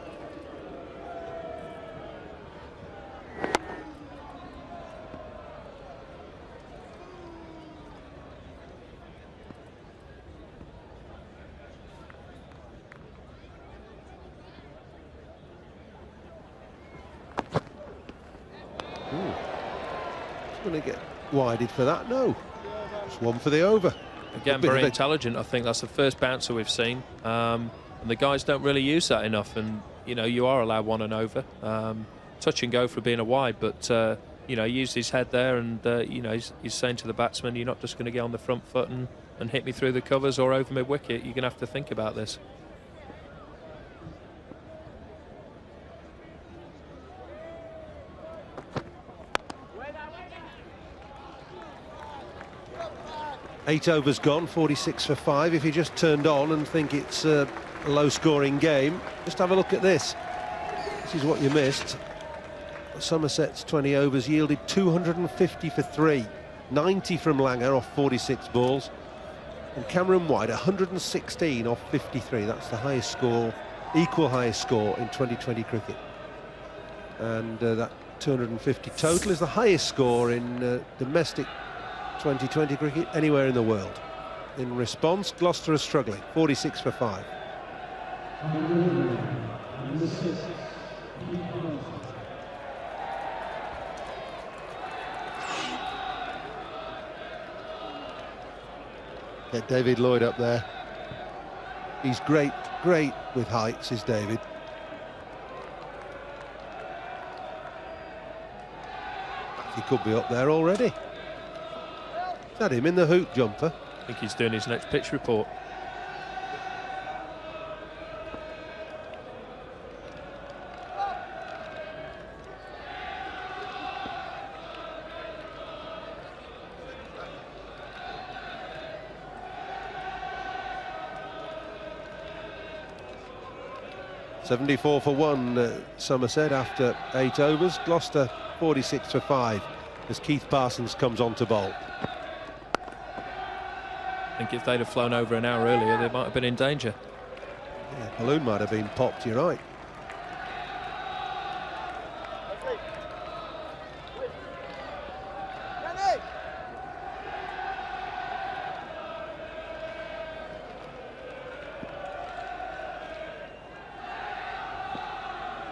Going to get wided for that? No. Just one for the over. Again, very intelligent. I think that's the first bouncer we've seen. And the guys don't really use that enough. And, you know, you are allowed 1 and over. Touch and go for being a wide, but, you know, he used his head there and, you know, he's saying to the batsman, you're not just going to get on the front foot and hit me through the covers or over mid-wicket. You're going to have to think about this. Eight overs gone, 46 for 5. If you just turned on and think it's a low-scoring game, just have a look at this. This is what you missed. Somerset's 20 overs yielded 250 for 3, 90 from Langer off 46 balls, and Cameron White 116 off 53. That's the highest score, equal highest score in 2020 cricket. And that 250 total is the highest score in domestic 2020 cricket anywhere in the world. In response, Gloucester are struggling, 46 for 5. Get David Lloyd up there. He's great with heights, is David. He could be up there already. Is that him in the hoop jumper? I think he's doing his next pitch report. $74 for 1, Somerset after 8 overs. Gloucester 46 for 5 as Keith Parsons comes on to bowl. I think if they'd have flown over an hour earlier, they might have been in danger. Yeah, balloon might have been popped, you're right.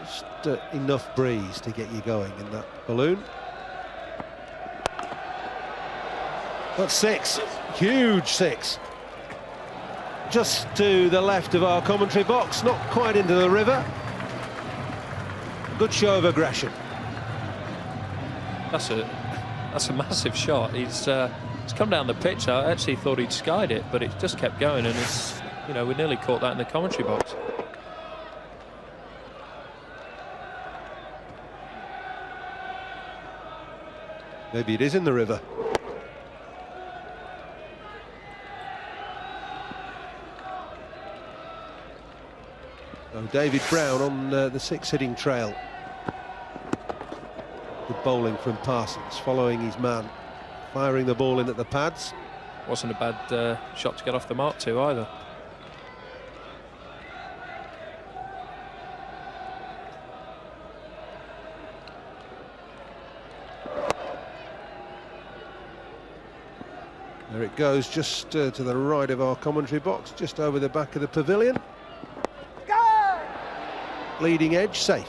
Just enough breeze to get you going in that balloon. That's 6, huge 6. just to the left of our commentary box, not quite into the river. Good show of aggression. That's a massive shot. He's come down the pitch. I actually thought he'd skied it, but it just kept going, and it's, you know, we nearly caught that in the commentary box. Maybe it is in the river. So David Brown on the six-hitting trail. Good bowling from Parsons, following his man, firing the ball in at the pads. Wasn't a bad shot to get off the mark to either. There it goes, just to the right of our commentary box, just over the back of the pavilion. Leading edge, safe.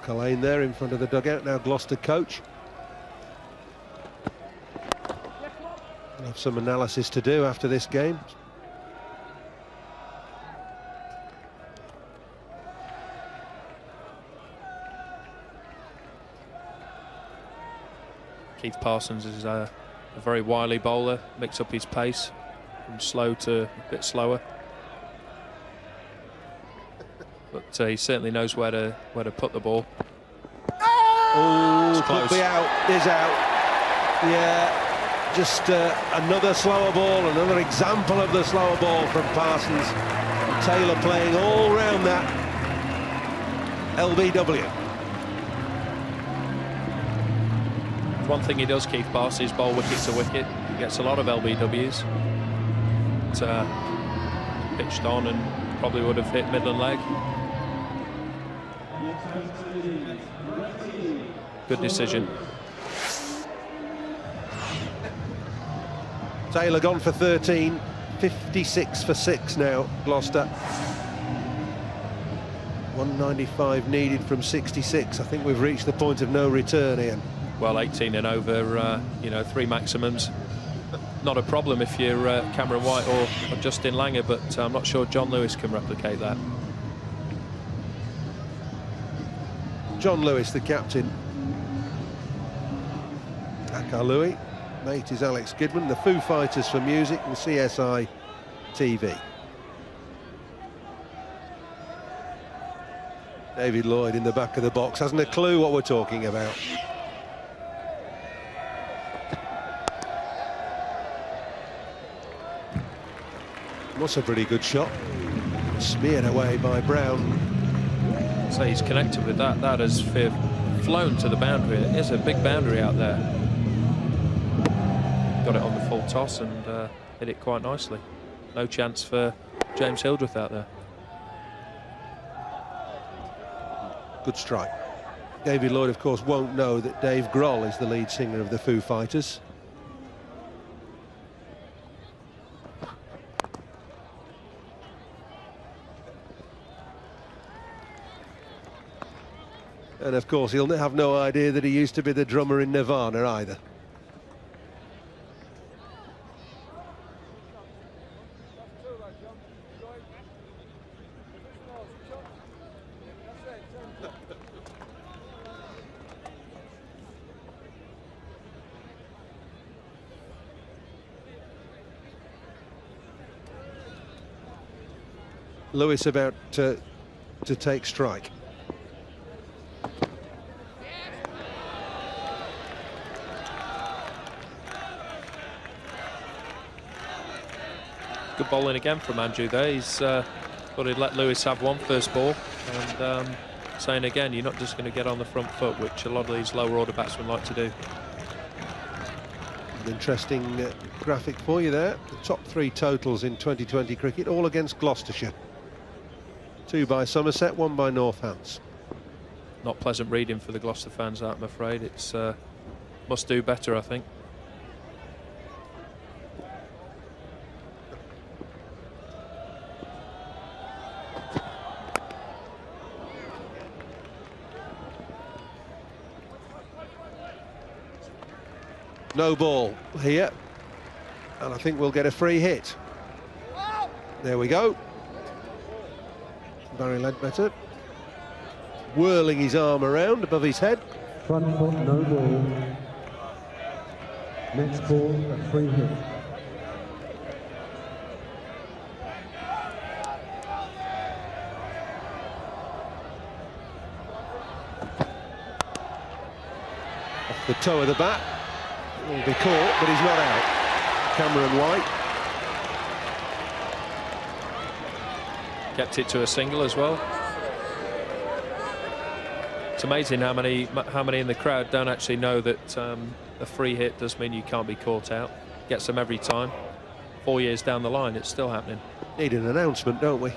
Lane there in front of the dugout, now Gloucester coach. We'll have some analysis to do after this game. Keith Parsons is a very wily bowler, mix up his pace from slow to a bit slower. But he certainly knows where to put the ball. Oh, could be out, is out. Yeah, just another slower ball, another example of the slower ball from Parsons. And Taylor playing all round that LBW. One thing he does, Keith Parsons, is bowl wicket to wicket. He gets a lot of LBWs. Pitched on and probably would have hit Midland leg. Good decision. Taylor gone for 13, 56 for 6 now, Gloucester. 195 needed from 66. I think we've reached the point of no return, Ian. Well, 18 and over, you know, 3 maximums. Not a problem if you're Cameron White or Justin Langer, but I'm not sure John Lewis can replicate that. John Lewis, the captain. Akar Louis, mate is Alex Kidman, the Foo Fighters for music and CSI TV. David Lloyd in the back of the box, hasn't a clue what we're talking about. What's a pretty good shot. Speared away by Brown. So he's connected with that. That has flown to the boundary. It is a big boundary out there. Got it on the full toss and hit it quite nicely. No chance for James Hildreth out there. Good strike. David Lloyd, of course, won't know that Dave Grohl is the lead singer of the Foo Fighters. And of course, he'll have no idea that he used to be the drummer in Nirvana either. Lewis about to take strike. Good bowling again from Andrew there. He's thought he'd let Lewis have one first ball, and saying again, you're not just going to get on the front foot, which a lot of these lower order batsmen like to do. An interesting graphic for you there. The top 3 totals in 2020 cricket, all against Gloucestershire. 2 by Somerset, 1 by Northants. Not pleasant reading for the Gloucester fans, I'm afraid. It's must do better, I think. No ball here, and I think we'll get a free hit. There we go. Barry Ledbetter whirling his arm around above his head. Front foot, no ball. Next ball, a free hit. Off the toe of the bat. It will be caught, but he's not out. Cameron White. Kept it to a single as well. It's amazing how many in the crowd don't actually know that a free hit does mean you can't be caught out. Gets them every time. 4 years down the line, it's still happening. Need an announcement, don't we?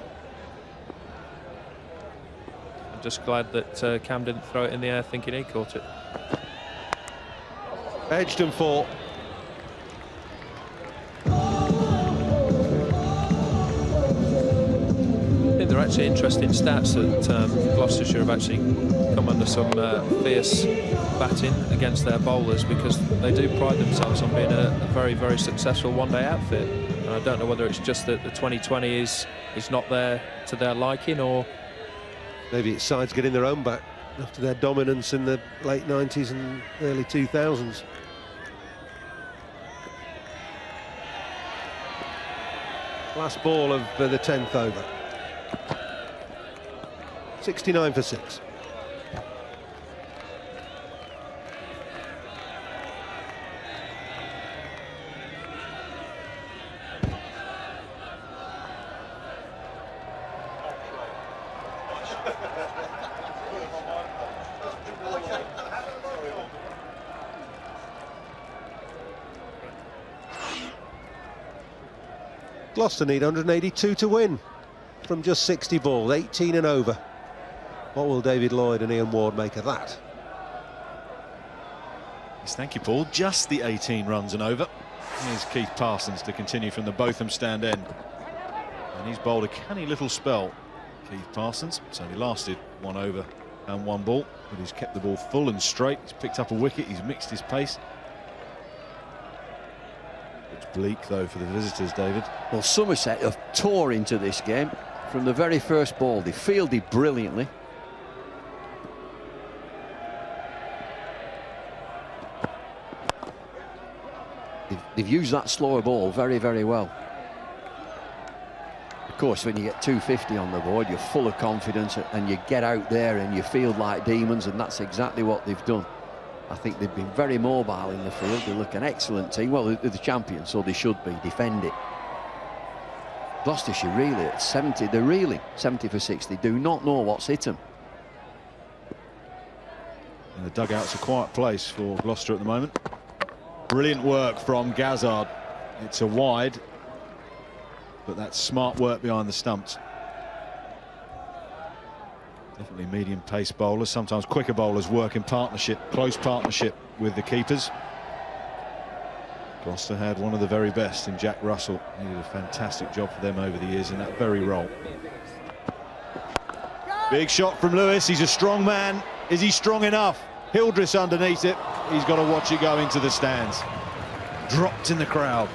I'm just glad that Cam didn't throw it in the air thinking he caught it. Edged and fought. I think they're actually interesting stats that Gloucestershire have actually come under some fierce batting against their bowlers, because they do pride themselves on being a very, very successful one-day outfit. And I don't know whether it's just that the 2020 is not there to their liking, or maybe it's sides getting their own back after their dominance in the late 90s and early 2000s. Last ball of the 10th over. 69 for 6. Gloucester need 182 to win from just 60 balls, 18 and over. What will David Lloyd and Ian Ward make of that? Yes, thank you, Paul. Just the 18 runs and over. Here's Keith Parsons to continue from the Botham stand end. And he's bowled a canny little spell, Keith Parsons. It's only lasted 1 over and 1 ball, but he's kept the ball full and straight. He's picked up a wicket, he's mixed his pace. It's bleak, though, for the visitors, David. Well, Somerset have tore into this game from the very first ball. They fielded brilliantly. They've used that slower ball very, very well. Of course, when you get 250 on the board, you're full of confidence and you get out there and you field like demons, and that's exactly what they've done. I think they've been very mobile in the field. They look an excellent team. Well, they're the champions, so they should be. Defend it. Gloucestershire really at 70, they're reeling. 70 for 6. They do not know what's hit them. And the dugout's a quiet place for Gloucester at the moment. Brilliant work from Gazzard. It's a wide, but that's smart work behind the stumps. Definitely medium pace bowlers. Sometimes quicker bowlers work in partnership, close partnership with the keepers. Gloucester had one of the very best in Jack Russell. He did a fantastic job for them over the years in that very role. Big shot from Lewis. He's a strong man. Is he strong enough? Hildreth underneath it. He's got to watch it go into the stands. Dropped in the crowd.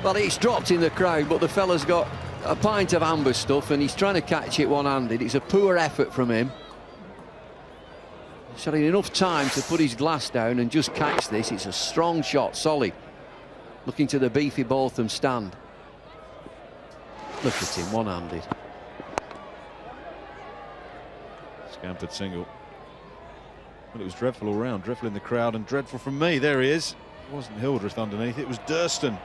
Well, it's dropped in the crowd, but the fella's got a pint of amber stuff and he's trying to catch it one-handed. It's a poor effort from him. He's had enough time to put his glass down and just catch this. It's a strong shot, solid. Looking to the beefy Botham stand. Look at him, one-handed. Scampered single. Well, it was dreadful all round. Dreadful in the crowd and dreadful from me. There he is. It wasn't Hildreth underneath, it was Durston.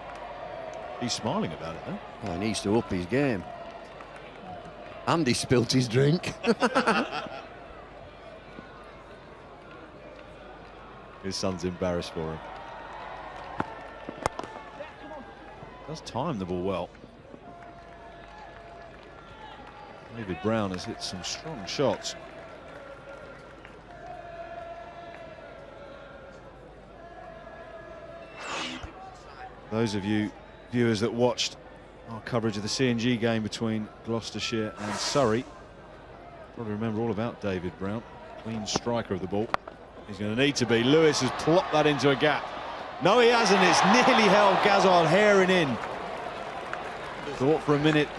He's smiling about it, though. Well, he needs to up his game. Andy spilt his drink. His son's embarrassed for him. Does time the ball well. David Brown has hit some strong shots. Those of you viewers that watched our coverage of the C&G game between Gloucestershire and Surrey probably remember all about David Brown, clean striker of the ball. He's going to need to be. Lewis has plopped that into a gap. No, he hasn't. It's nearly held Gazard herring in. Thought for a minute.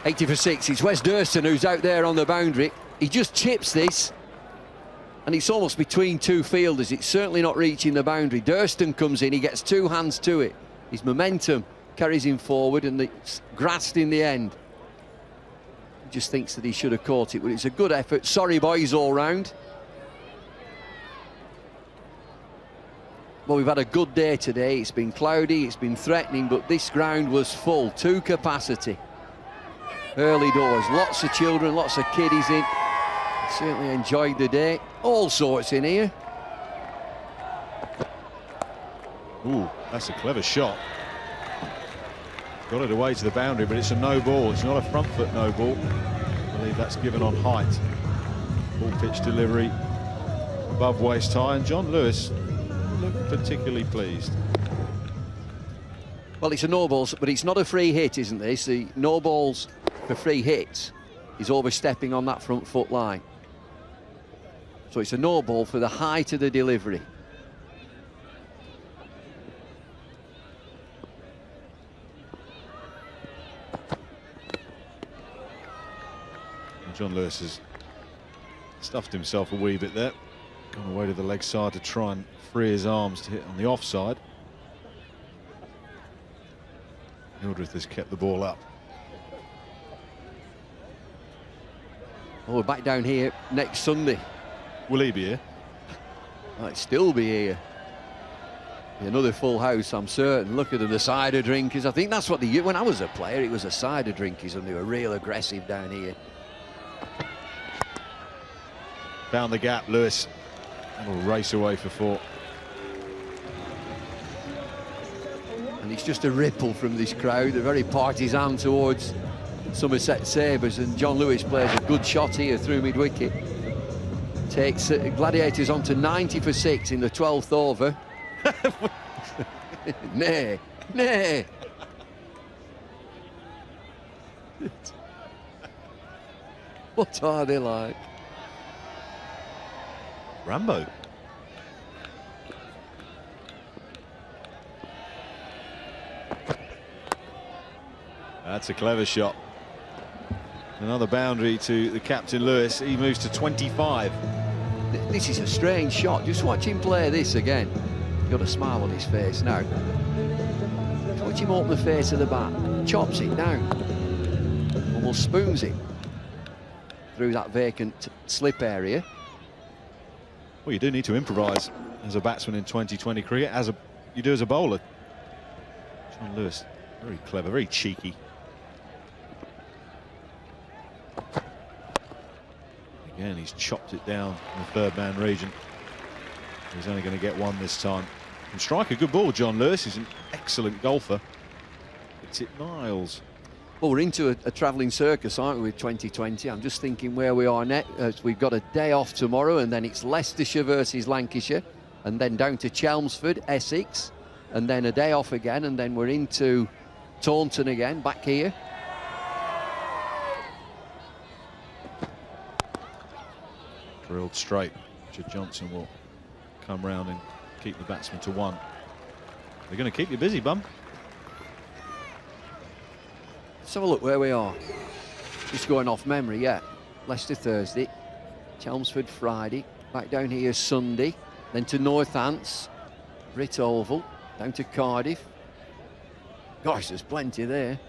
80 for 6. It's Wes Durston who's out there on the boundary. He just chips this, and it's almost between two fielders. It's certainly not reaching the boundary. Durston comes in, he gets two hands to it. His momentum carries him forward, and it's grasped in the end. He just thinks that he should have caught it, but it's a good effort. Sorry, boys, all round. Well, we've had a good day today. It's been cloudy, it's been threatening, but this ground was full to capacity. Early doors, lots of children, lots of kiddies in. Certainly enjoyed the day. All sorts in here. Ooh, that's a clever shot. Got it away to the boundary, but it's a no ball. It's not a front foot no ball. I believe that's given on height. Ball pitch delivery above waist high, and John Lewis looked particularly pleased. Well, it's a no balls, but it's not a free hit, isn't this? The no balls for free hits is overstepping on that front foot line. So it's a no ball for the height of the delivery. John Lewis has stuffed himself a wee bit there. Gone away to the leg side to try and free his arms to hit on the offside. Hildreth has kept the ball up. Oh, we're back down here next Sunday. Will he be here? Might still be here. Be another full house, I'm certain. Look at them, the cider drinkers. I think that's what they used. When I was a player, it was the cider drinkers, and they were real aggressive down here. Found the gap, Lewis. And will race away for 4. And it's just a ripple from this crowd. They're very partisan towards Somerset Sabres, and John Lewis plays a good shot here through mid-wicket. Takes Gladiators on to 90 for 6 in the 12th over. Nay, nay. What are they like? Rambo. That's a clever shot. Another boundary to the captain Lewis. He moves to 25. This is a strange shot. Just watch him play this again. He's got a smile on his face now. Just watch him open the face of the bat. Chops it down. Almost spoons it through that vacant slip area. Well, you do need to improvise as a batsman in 2020 cricket, as you do as a bowler. John Lewis, very clever, very cheeky. Again, he's chopped it down in the third man region. He's only going to get one this time. Can strike a good ball, John Lewis. He's an excellent golfer. It's it miles. Well, we're into a travelling circus, aren't we, with 2020? I'm just thinking where we are next. We've got a day off tomorrow, and then it's Leicestershire versus Lancashire, and then down to Chelmsford, Essex, and then a day off again, and then we're into Taunton again, back here. Drilled straight. Richard Johnson will come round and keep the batsman to 1. They're going to keep you busy, Bum. Let's have a look where we are. Just going off memory, yeah. Leicester Thursday, Chelmsford Friday, back down here Sunday, then to Northants, Britt Oval, down to Cardiff. Gosh, there's plenty there.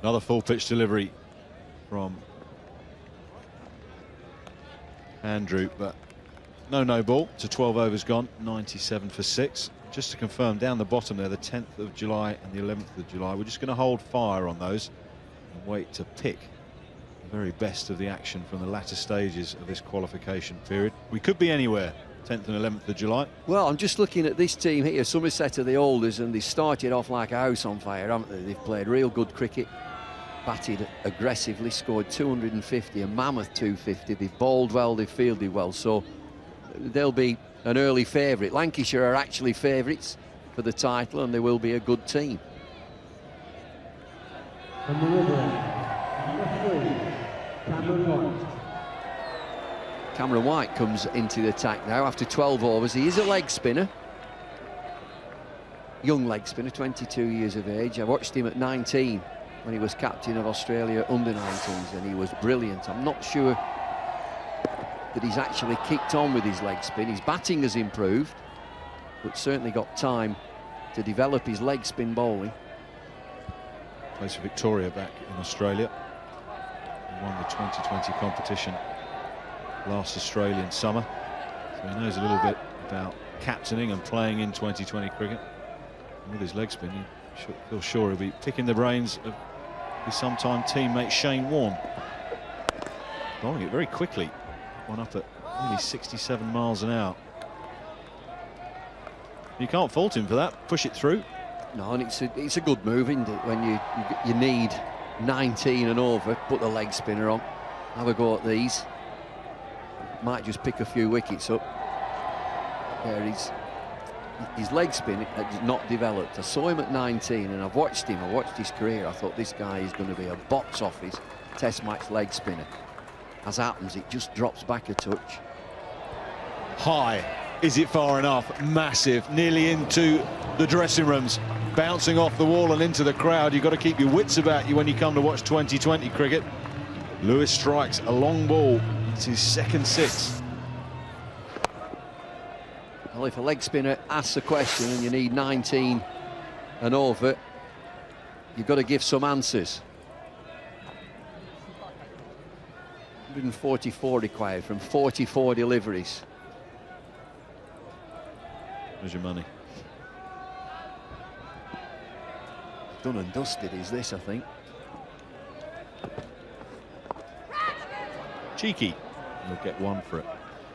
Another full pitch delivery from Andrew, but no ball to 12 overs gone, 97 for 6. Just to confirm, down the bottom there, the 10th of July and the 11th of July. We're just going to hold fire on those and wait to pick the very best of the action from the latter stages of this qualification period. We could be anywhere, 10th and 11th of July. Well, I'm just looking at this team here. Somerset are the oldest, and they started off like a house on fire, haven't they? They've played real good cricket, batted aggressively, scored 250, a mammoth 250. They've bowled well, they've fielded well, so they'll be an early favourite. Lancashire are actually favourites for the title, and they will be a good team. From the river end, number 3, Cameron White. Cameron White comes into the attack now after 12 overs. He is a leg spinner. Young leg spinner, 22 years of age. I watched him at 19 when he was captain of Australia under-19s, and he was brilliant. I'm not sure that he's actually kicked on with his leg spin. His batting has improved, but certainly got time to develop his leg spin bowling. Plays for Victoria back in Australia. He won the 2020 competition last Australian summer, so he knows a little bit about captaining and playing in 2020 cricket. And with his leg spin, you feel sure he'll be picking the brains of his sometime teammate Shane Warne. Bowling it very quickly, one up at nearly 67 miles an hour. You can't fault him for that. Push it through. No, and it's a good move, isn't it? When you need 19 and over, put the leg spinner on, have a go at these. Might just pick a few wickets up. There his leg spin has not developed. I saw him at 19 and I've watched him. I watched his career. I thought this guy is going to be a box office test match leg spinner. As happens, it just drops back a touch. High. Is it far enough? Massive. Nearly into the dressing rooms. Bouncing off the wall and into the crowd. You've got to keep your wits about you when you come to watch 2020 cricket. Lewis strikes a long ball. It's his second 6. Well, if a leg spinner asks a question and you need 19 and over, you've got to give some answers. 144 required from 44 deliveries. Where's your money? Done and dusted is this, I think. Cheeky. You'll get one for it.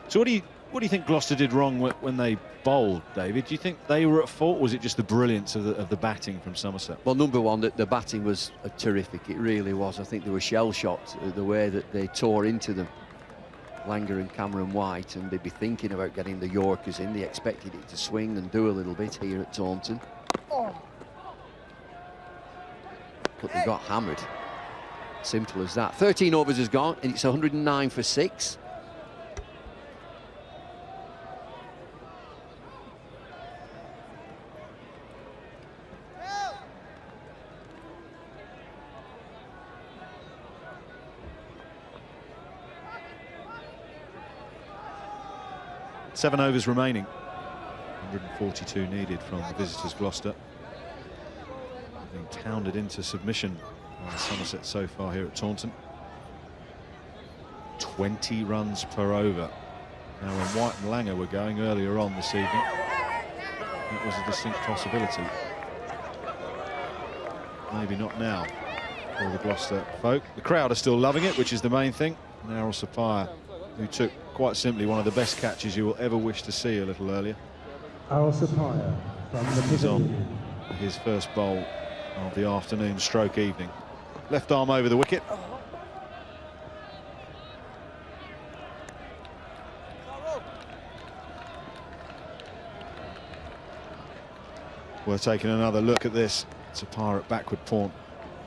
So what do you think Gloucester did wrong when they bowled, David? Do you think they were at fault, or was it just the brilliance of the batting from Somerset? Well, number one, the batting was terrific. It really was. I think they were shell shocked the way that they tore into them, Langer and Cameron White, and they'd be thinking about getting the Yorkers in. They expected it to swing and do a little bit here at Taunton. But they got hammered. Simple as that. 13 overs has gone, and it's 109 for 6. Seven overs remaining. 142 needed from the visitors, Gloucester. Being pounded into submission by Somerset so far here at Taunton. 20 runs per over. Now, when White and Langer were going earlier on this evening, that was a distinct possibility. Maybe not now for the Gloucester folk. The crowd are still loving it, which is the main thing. And Errol Sapire, who took quite simply one of the best catches you will ever wish to see a little earlier. Errol Sapire from the He's on pavilion. his first bowl of the afternoon stroke evening. Left arm over the wicket. We're taking another look at this. Sapire at backward pawn.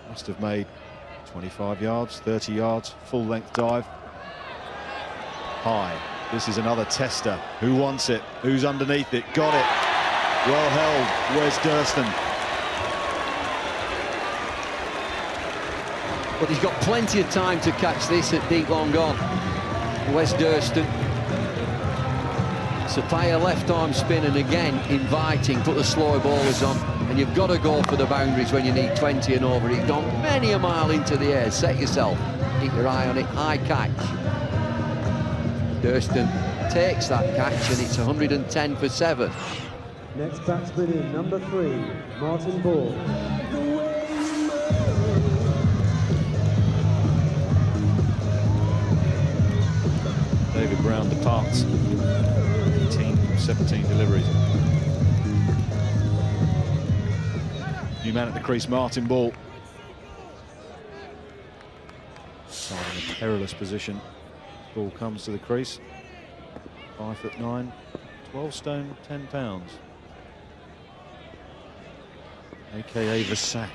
Must have made 25 yards, 30 yards, full length dive. High. This is another tester. Who wants it? Who's underneath it? Got it. Well held. Wes Durston. But he's got plenty of time to catch this at deep long on. Wes Durston. Sapire left arm spin, and again inviting, put the slower bowlers on, and you've got to go for the boundaries when you need 20 and over. He's gone many a mile into the air. Set yourself, keep your eye on it, high catch. Durston takes that catch, and it's 110 for 7. Next batsman in, number 3, Martin Ball. David Brown departs. 18 from 17 deliveries. New man at the crease, Martin Ball. Starting in a perilous position. Ball comes to the crease. 5'9", 12 stone, 10 pounds. AKA Vasak.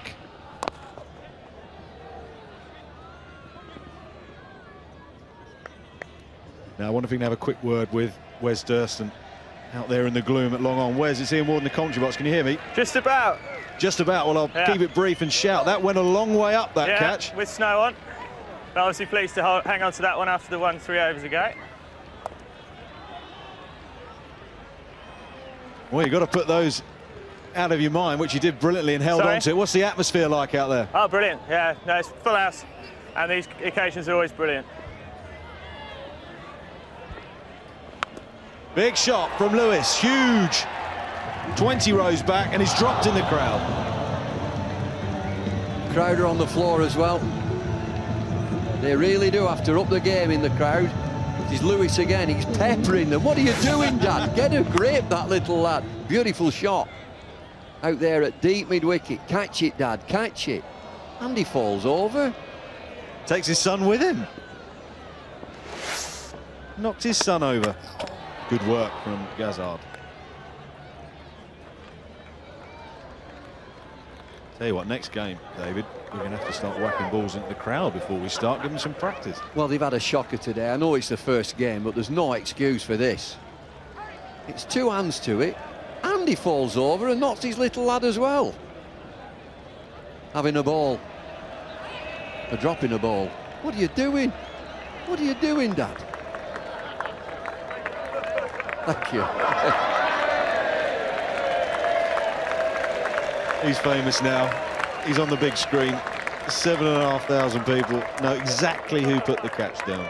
Now, I wonder if we can have a quick word with Wes Durston out there in the gloom at long on. Wes, it's Ian Ward in the commentary box. Can you hear me? Just about. Just about. Well, I'll keep it brief and shout. That went a long way up, that catch. With snow on. But obviously pleased to hang on to that one after the 1-3 overs ago. Well, you've got to put those out of your mind, which you did brilliantly and held on to it. What's the atmosphere like out there? Oh, brilliant. Yeah, no, it's full house. And these occasions are always brilliant. Big shot from Lewis, huge. 20 rows back, and he's dropped in the crowd. Crowd are on the floor as well. They really do have to up the game in the crowd. It's Lewis again, he's peppering them. What are you doing, Dad? Get a grip, that little lad. Beautiful shot. Out there at deep mid-wicket. Catch it, Dad, catch it. And he falls over. Takes his son with him. Knocked his son over. Good work from Gazard. Tell you what, next game, David, we're going to have to start whacking balls into the crowd before we start giving them some practice. Well, they've had a shocker today. I know it's the first game, but there's no excuse for this. It's two hands to it, and he falls over and knocks his little lad as well. Having a ball. For dropping a ball. What are you doing? What are you doing, Dad? Thank you. He's famous now. He's on the big screen. 7,500 people know exactly who put the catch down.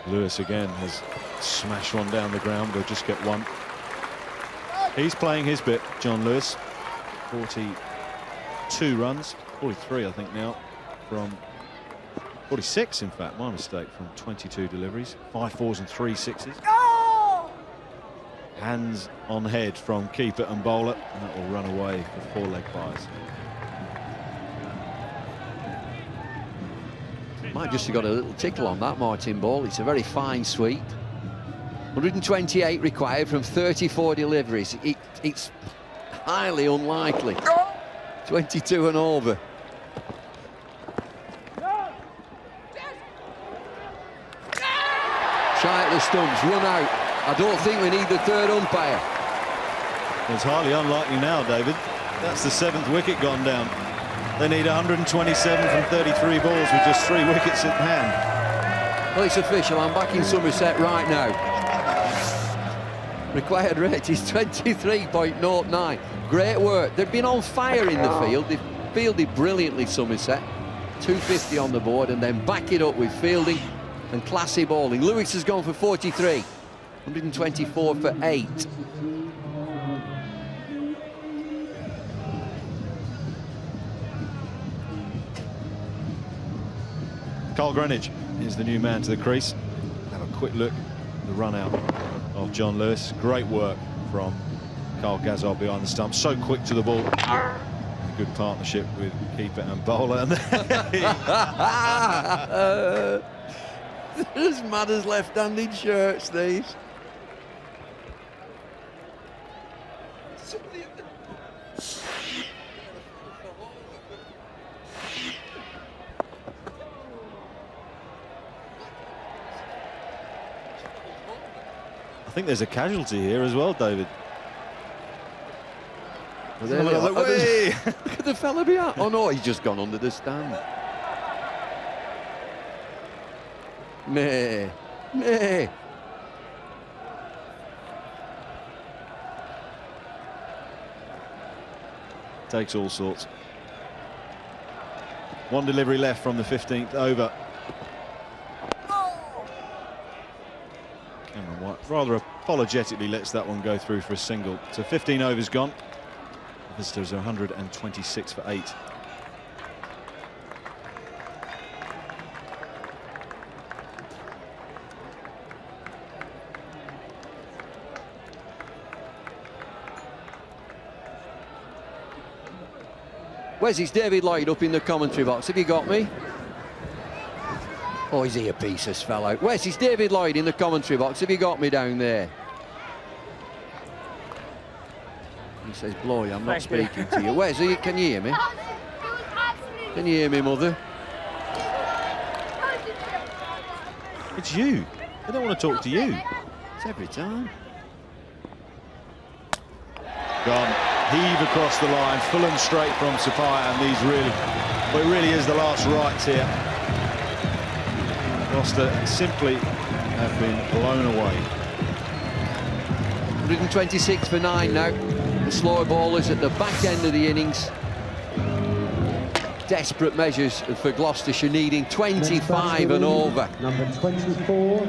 Lewis again has smashed one down the ground. They'll just get one. He's playing his bit, John Lewis. 42 runs, 43 I think now, from 46 in fact, my mistake, from 22 deliveries, 5 fours and 3 sixes. Hands on head from keeper and bowler, and that will run away for 4 leg byes. Might just have got a little tickle on that Martin ball. It's a very fine sweep. 128 required from 34 deliveries. It's highly unlikely. 22 and over. Shy at the stumps, run out. I don't think we need the third umpire. It's highly unlikely now, David. That's the 7th wicket gone down. They need 127 from 33 balls with just 3 wickets in hand. Well, it's official. I'm back in Somerset right now. Required rate is 23.09. Great work. They've been on fire in the field. They've fielded brilliantly, Somerset. 250 on the board, and then back it up with fielding and classy bowling. Lewis has gone for 43. 124 for 8. Carl Greenwich is the new man to the crease. Have a quick look at the run out of John Lewis. Great work from Carl Gazard behind the stump. So quick to the ball. A good partnership with keeper and bowler. They're as mad as left-handed shirts, these. I think there's a casualty here as well, David. Look at the fella behind. Oh no, he's just gone under the stand. May. Takes all sorts. 1 delivery left from the 15th over. Cameron White rather apologetically lets that one go through for a single. So 15 overs gone. Visitors are 126 for 8. Wes, it's David Lloyd up in the commentary box. Have you got me? Oh, is he a piece, this fellow? Wes, it's David Lloyd in the commentary box. Have you got me down there? He says, Bloy, I'm not speaking to you. Wes, can you hear me? Can you hear me, mother? It's you. I don't want to talk to you. It's every time. Gone. Heave across the line, full and straight from Sapphire, and these really, well, it really is the last rights here. Gloucester simply have been blown away. 126 for 9 now. The slower ballers at the back end of the innings. Desperate measures for Gloucestershire, needing 25 and over. Number 24,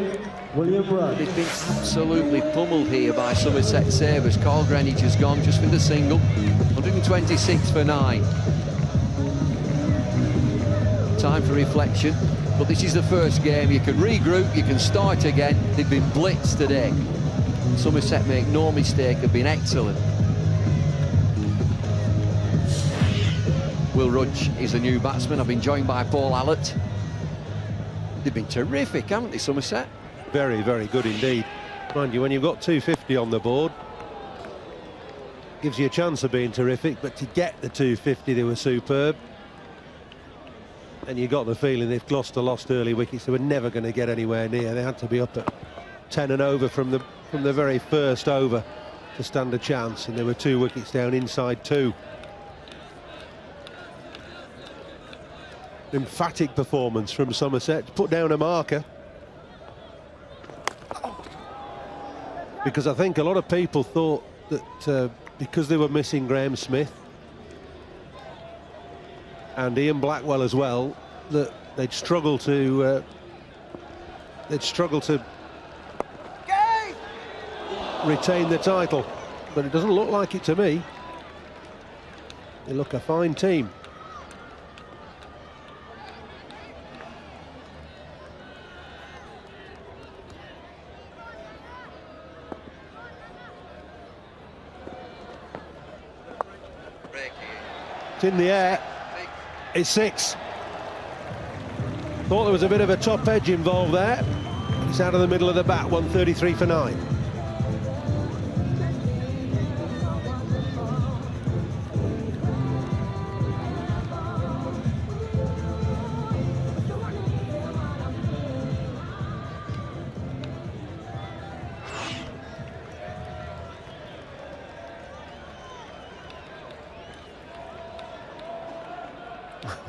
William Rudd. They've been absolutely pummeled here by Somerset Sabres. Carl Greenwich has gone just with a single. 126 for 9. Time for reflection, but this is the first game. You can regroup, you can start again. They've been blitzed today. Somerset, make no mistake, have been excellent. Will Rudge is the new batsman. I've been joined by Paul Allott. They've been terrific, haven't they, Somerset? Very, very good indeed. Mind you, when you've got 250 on the board, gives you a chance of being terrific, but to get the 250, they were superb. And you got the feeling if Gloucester lost early wickets, they were never going to get anywhere near. They had to be up at 10 and over from the very first over to stand a chance, and there were 2 wickets down inside 2. Emphatic performance from Somerset to put down a marker, because I think a lot of people thought that because they were missing Graham Smith and Ian Blackwell as well, that they'd struggle to retain the title, but it doesn't look like it to me. They look a fine team. It's in the air. It's 6. Thought there was a bit of a top edge involved there. It's out of the middle of the bat. 133 for 9.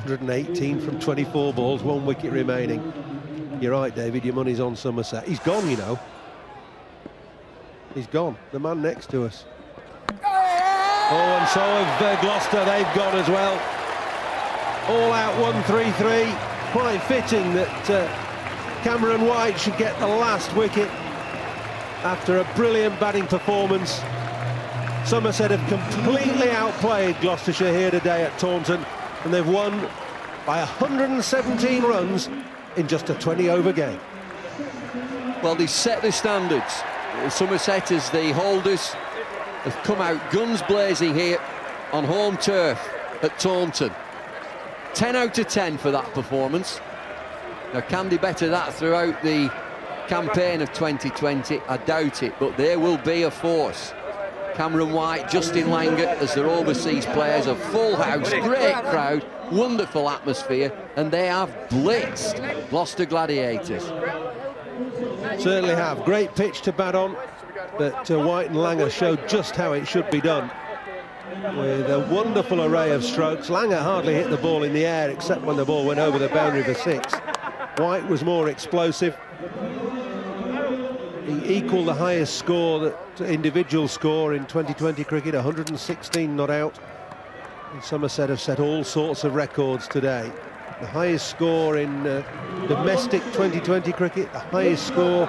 ...118 from 24 balls, 1 wicket remaining. You're right, David, your money's on Somerset. He's gone, you know. He's gone, the man next to us. Oh, and so have Gloucester, they've gone as well. All out 133. Quite fitting that Cameron White should get the last wicket after a brilliant batting performance. Somerset have completely outplayed Gloucestershire here today at Taunton, and they've won by 117 runs in just a 20-over game. Well, they set the standards. Somerset, as the holders, have come out guns blazing here on home turf at Taunton. 10 out of 10 for that performance. Now, can they better that throughout the campaign of 2020? I doubt it, but there will be a force. Cameron White, Justin Langer as their overseas players, a full house, great crowd, wonderful atmosphere, and they have blitzed Gloucester Gladiators. Certainly have. Great pitch to bat on, but White and Langer showed just how it should be done, with a wonderful array of strokes. Langer hardly hit the ball in the air except when the ball went over the boundary for 6. White was more explosive. He equalled the highest score, individual score in 2020 cricket, 116 not out. And Somerset have set all sorts of records today. The highest score in domestic 2020 cricket, the highest score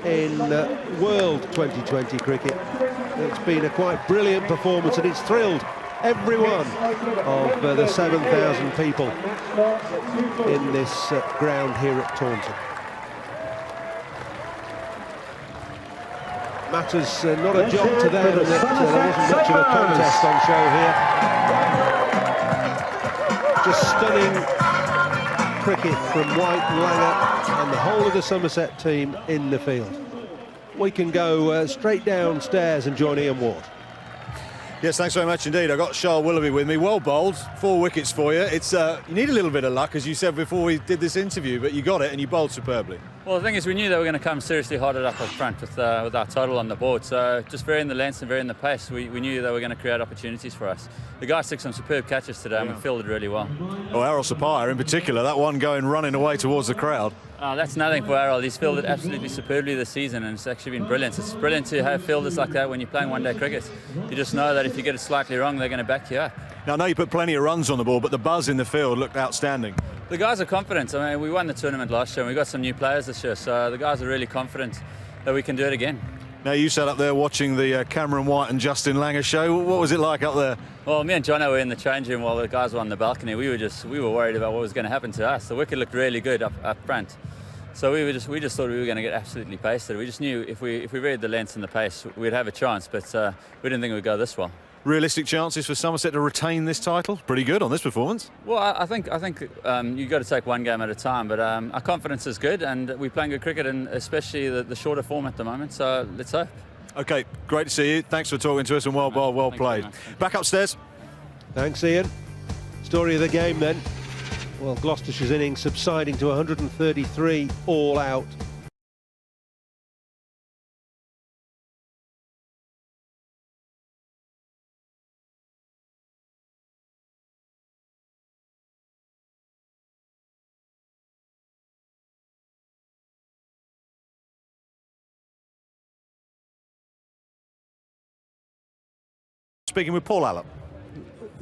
in World 2020 cricket. It's been a quite brilliant performance, and it's thrilled every one of the 7,000 people in this ground here at Taunton. Matters not a job to them, and that there wasn't much of a contest on show here. Just stunning cricket from White, Langer and the whole of the Somerset team in the field. We can go straight downstairs and join Ian Ward. Yes, thanks very much indeed. I've got Charles Willoughby with me. Well bowled, 4 wickets for you. It's you need a little bit of luck, as you said before we did this interview, but you got it and you bowled superbly. Well, the thing is, we knew they were going to come seriously hard up front with our total on the board. So just varying the lengths and varying the pace, we knew they were going to create opportunities for us. The guys took some superb catches today and we fielded really well. Oh, Errol Sapire in particular, that one going running away towards the crowd. That's nothing for Errol. He's fielded absolutely superbly this season and it's actually been brilliant. It's brilliant to have fielders like that when you're playing one-day cricket. You just know that if you get it slightly wrong, they're going to back you up. Now, I know you put plenty of runs on the ball, but the buzz in the field looked outstanding. The guys are confident. I mean, we won the tournament last year and we got some new players this year, so the guys are really confident that we can do it again. Now, you sat up there watching the Cameron White and Justin Langer show. What was it like up there? Well, me and Jono were in the change room while the guys were on the balcony. We were worried about what was going to happen to us. The wicket looked really good up front. So we just thought we were going to get absolutely pasted. We just knew if we read the lengths and the pace, we'd have a chance, but we didn't think it would go this well. Realistic chances for Somerset to retain this title? Pretty good on this performance. Well, I think you've got to take one game at a time, but our confidence is good and we're playing good cricket, and especially the shorter form at the moment, so let's hope. OK, great to see you. Thanks for talking to us and well bowled, well played. Back upstairs. Thanks, Ian. Story of the game then. Well, Gloucestershire's innings subsiding to 133 all out. Speaking with Paul Allop.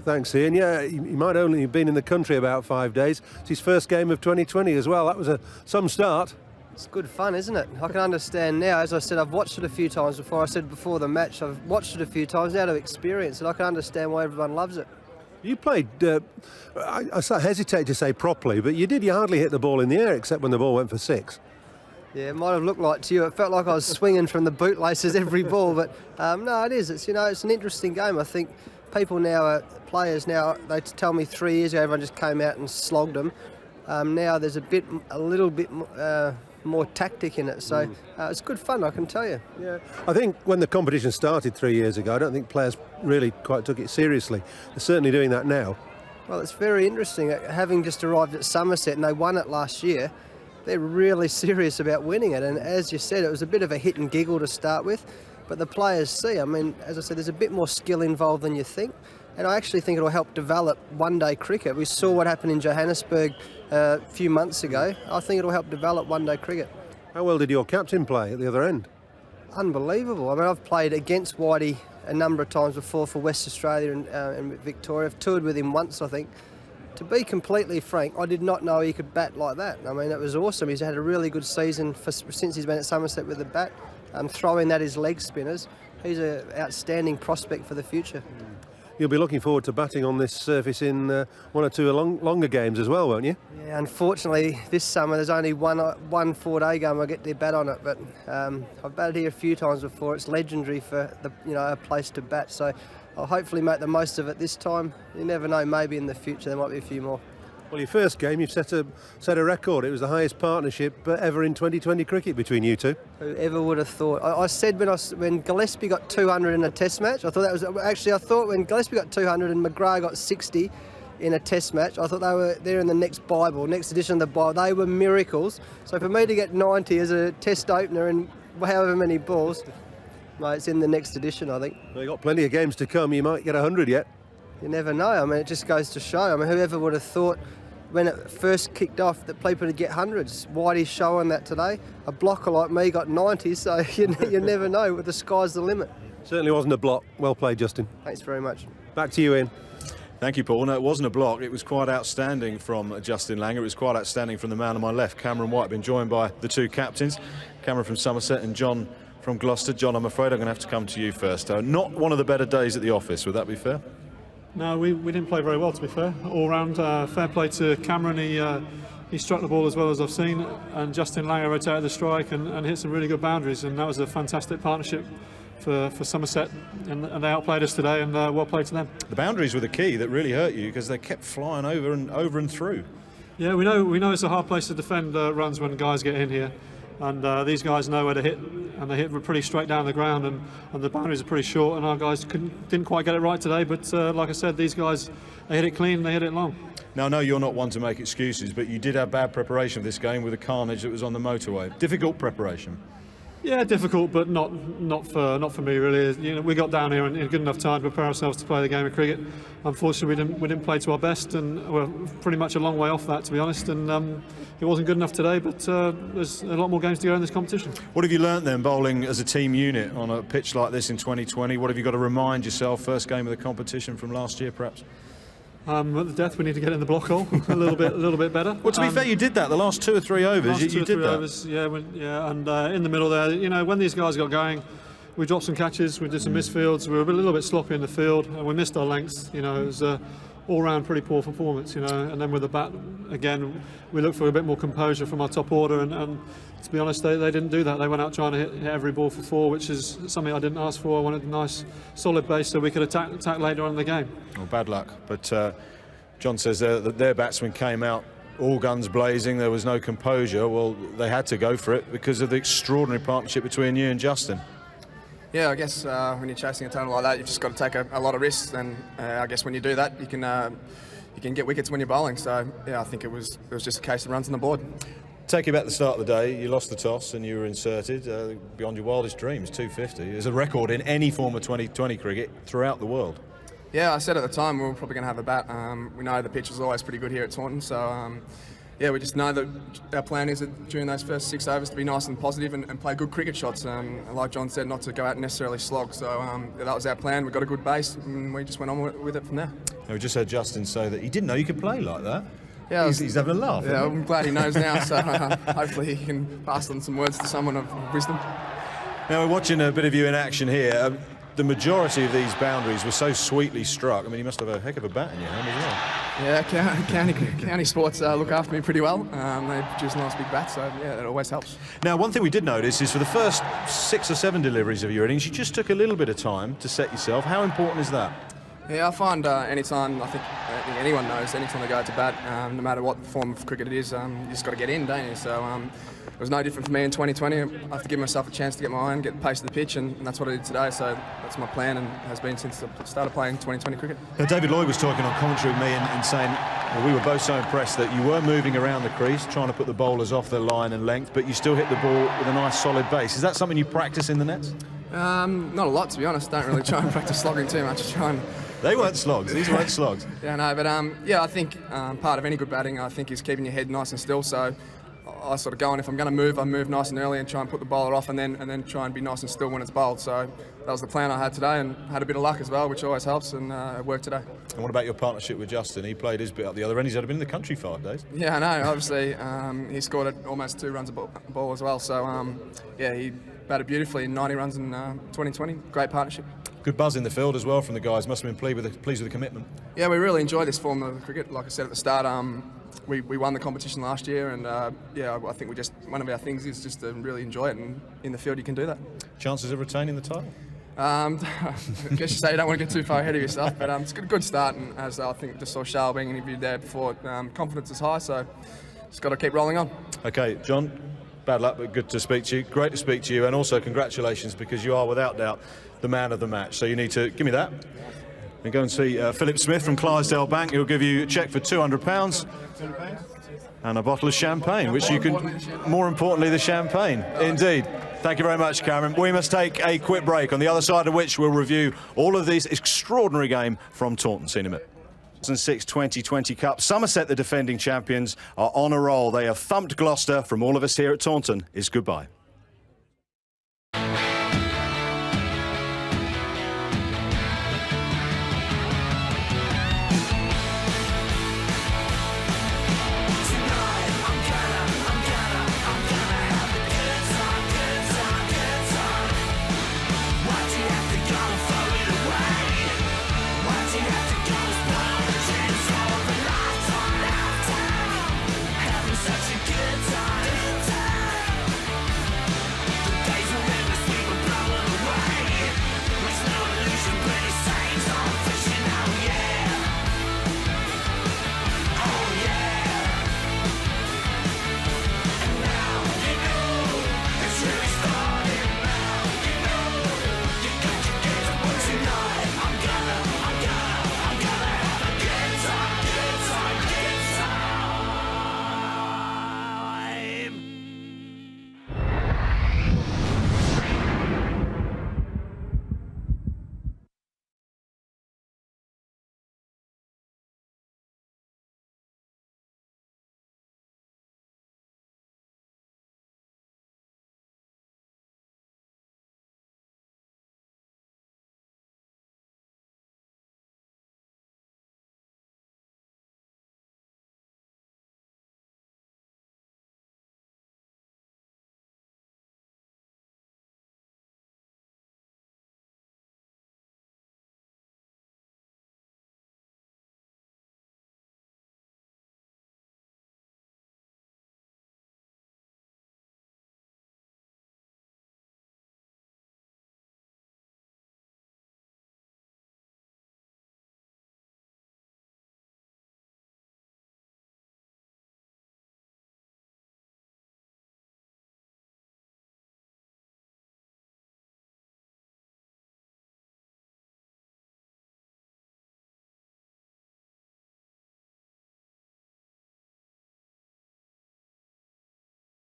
Thanks, Ian. Yeah, he might only have been in the country about 5 days. It's his first game of 2020 as well. That was some start. It's good fun, isn't it? I can understand now. As I said, I've watched it a few times before. I said before the match, I've watched it a few times now to experience it. I can understand why everyone loves it. You played, I hesitate to say properly, but you hardly hit the ball in the air except when the ball went for 6. Yeah, it might have looked like to you. It felt like I was swinging from the bootlaces every ball, but no, it is. It's it's an interesting game. I think people now, players now, they tell me 3 years ago everyone just came out and slogged them. Now there's a little bit more tactic in it, so it's good fun, I can tell you. Yeah, I think when the competition started 3 years ago, I don't think players really quite took it seriously. They're certainly doing that now. Well, it's very interesting. Having just arrived at Somerset and they won it last year, they're really serious about winning it, and as you said, it was a bit of a hit and giggle to start with, but the players see, I mean, as I said, there's a bit more skill involved than you think, and I actually think it'll help develop one-day cricket. We saw what happened in Johannesburg a few months ago. I think it'll help develop one-day cricket. How well did your captain play at the other end? Unbelievable. I mean, I've played against Whitey a number of times before for West Australia and Victoria. I've toured with him once, I think. To be completely frank, I did not know he could bat like that. I mean, it was awesome. He's had a really good season since he's been at Somerset with the bat. Throwing that his leg spinners. He's an outstanding prospect for the future. You'll be looking forward to batting on this surface in one or two longer games as well, won't you? Yeah, unfortunately, this summer there's only one 4-day game I get to bat on it, but I've batted here a few times before. It's legendary for a place to bat, so I'll hopefully make the most of it this time. You never know, maybe in the future there might be a few more. Well, your first game, you've set a record. It was the highest partnership ever in 2020 cricket between you two. Whoever would have thought? I said when Gillespie got 200 in a Test match, I thought when Gillespie got 200 and McGrath got 60 in a Test match, I thought they were there in the next edition of the Bible. They were miracles. So for me to get 90 as a Test opener in however many balls, mate, it's in the next edition, I think. Well, you've got plenty of games to come. You might get 100 yet. You never know. I mean, it just goes to show. I mean, whoever would have thought when it first kicked off that people would get hundreds. Whitey's showing that today. A blocker like me got 90, so you never know. The sky's the limit. Certainly wasn't a block. Well played, Justin. Thanks very much. Back to you, Ian. Thank you, Paul. No, it wasn't a block. It was quite outstanding from Justin Langer. It was quite outstanding from the man on my left, Cameron White. Been joined by the two captains, Cameron from Somerset and John from Gloucester. John, I'm afraid I'm going to have to come to you first. Not one of the better days at the office, would that be fair? No, we didn't play very well, to be fair. All round, fair play to Cameron. He struck the ball as well as I've seen, and Justin Langer rotated the strike and hit some really good boundaries, and that was a fantastic partnership for Somerset, and they outplayed us today, and well played to them. The boundaries were the key that really hurt you because they kept flying over and through. Yeah, we know it's a hard place to defend runs when guys get in here, and these guys know where to hit, and they hit pretty straight down the ground, and the boundaries are pretty short, and our guys didn't quite get it right today, but like I said, these guys, they hit it clean, they hit it long. Now, I know you're not one to make excuses, but you did have bad preparation for this game with the carnage that was on the motorway. Difficult preparation. Yeah, difficult, but not for me really. You know, we got down here in good enough time to prepare ourselves to play the game of cricket. Unfortunately, we didn't play to our best, and we're pretty much a long way off that, to be honest. And it wasn't good enough today, but there's a lot more games to go in this competition. What have you learnt then, bowling as a team unit on a pitch like this in 2020? What have you got to remind yourself, first game of the competition from last year, perhaps? At the death, we need to get in the block hole a little bit better. Well, to be fair, you did that the last 2 or 3 overs. You did that. Overs, yeah, and in the middle there, you know, when these guys got going, we dropped some catches, we did some misfields, we were a little bit sloppy in the field, and we missed our lengths. You know, it was all-round pretty poor performance. You know, and then with the bat again, we looked for a bit more composure from our top order, and to be honest, they didn't do that. They went out trying to hit every ball for 4, which is something I didn't ask for. I wanted a nice, solid base so we could attack later on in the game. Well, bad luck, but John says that their batsmen came out all guns blazing. There was no composure. Well, they had to go for it because of the extraordinary partnership between you and Justin. Yeah, I guess when you're chasing a total like that, you've just got to take a lot of risks, and I guess when you do that, you can get wickets when you're bowling. So yeah, I think it was just a case of runs on the board. Take you back to the start of the day. You lost the toss and you were inserted beyond your wildest dreams. 250 is a record in any form of 2020 cricket throughout the world. Yeah, I said at the time we were probably going to have a bat. We know the pitch is always pretty good here at Taunton, so yeah, we just know that our plan is that during those first 6 overs to be nice and positive and play good cricket shots. Like John said, not to go out and necessarily slog. So that was our plan. We got a good base, and we just went on with it from there. We just heard Justin say that he didn't know you could play like that. Yeah, he's having a laugh. Yeah, I'm glad he knows now. So hopefully he can pass on some words to someone of wisdom. Now we're watching a bit of you in action here. The majority of these boundaries were so sweetly struck. I mean, you must have a heck of a bat in your hand as well. Yeah, county sports look after me pretty well. They produce nice big bats, so yeah, it always helps. Now, one thing we did notice is for the first 6 or 7 deliveries of your innings, you just took a little bit of time to set yourself. How important is that? Yeah, I find anytime, I think anyone knows, anytime they go to bat, no matter what form of cricket it is, you just got to get in, don't you? So it was no different for me in 2020. I have to give myself a chance to get my iron, get the pace of the pitch, and that's what I did today. So that's my plan and has been since I started playing 2020 cricket. Now, David Lloyd was talking on commentary with me and saying, well, we were both so impressed that you were moving around the crease, trying to put the bowlers off their line and length, but you still hit the ball with a nice solid base. Is that something you practice in the nets? Not a lot, to be honest. Don't really try and practice slogging too much. They weren't slogs. These weren't slogs. Yeah, no, but yeah, I think part of any good batting, I think, is keeping your head nice and still. So I sort of go on, if I'm going to move, I move nice and early and try and put the bowler off, and then try and be nice and still when it's bowled. So that was the plan I had today, and had a bit of luck as well, which always helps, and it worked today. And what about your partnership with Justin? He played his bit up the other end. He's only been in the country 5 days. Yeah, I know. Obviously, he scored almost 2 runs a ball as well. So yeah, he batted beautifully in 90 runs in 2020. Great partnership. Good buzz in the field as well from the guys. Must have been pleased with the commitment. Yeah, we really enjoy this form of cricket. Like I said at the start, we won the competition last year, and yeah, I think one of our things is just to really enjoy it, and in the field you can do that. Chances of retaining the title? I guess you say you don't want to get too far ahead of yourself, but it's a good start, and as I think just saw Charles being interviewed there before, confidence is high, so just got to keep rolling on. Okay, John, bad luck, but good to speak to you. Great to speak to you, and also congratulations, because you are without doubt the man of the match. So you need to give me that and go and see Philip Smith from Clydesdale Bank. He'll give you a cheque for £200 and a bottle of champagne, which you can, more importantly, the champagne. Indeed. Thank you very much, Cameron. We must take a quick break, on the other side of which we'll review all of this extraordinary game from Taunton. See you in a minute. 2006 2020 Cup. Somerset, the defending champions, are on a roll. They have thumped Gloucester. From all of us here at Taunton, is goodbye.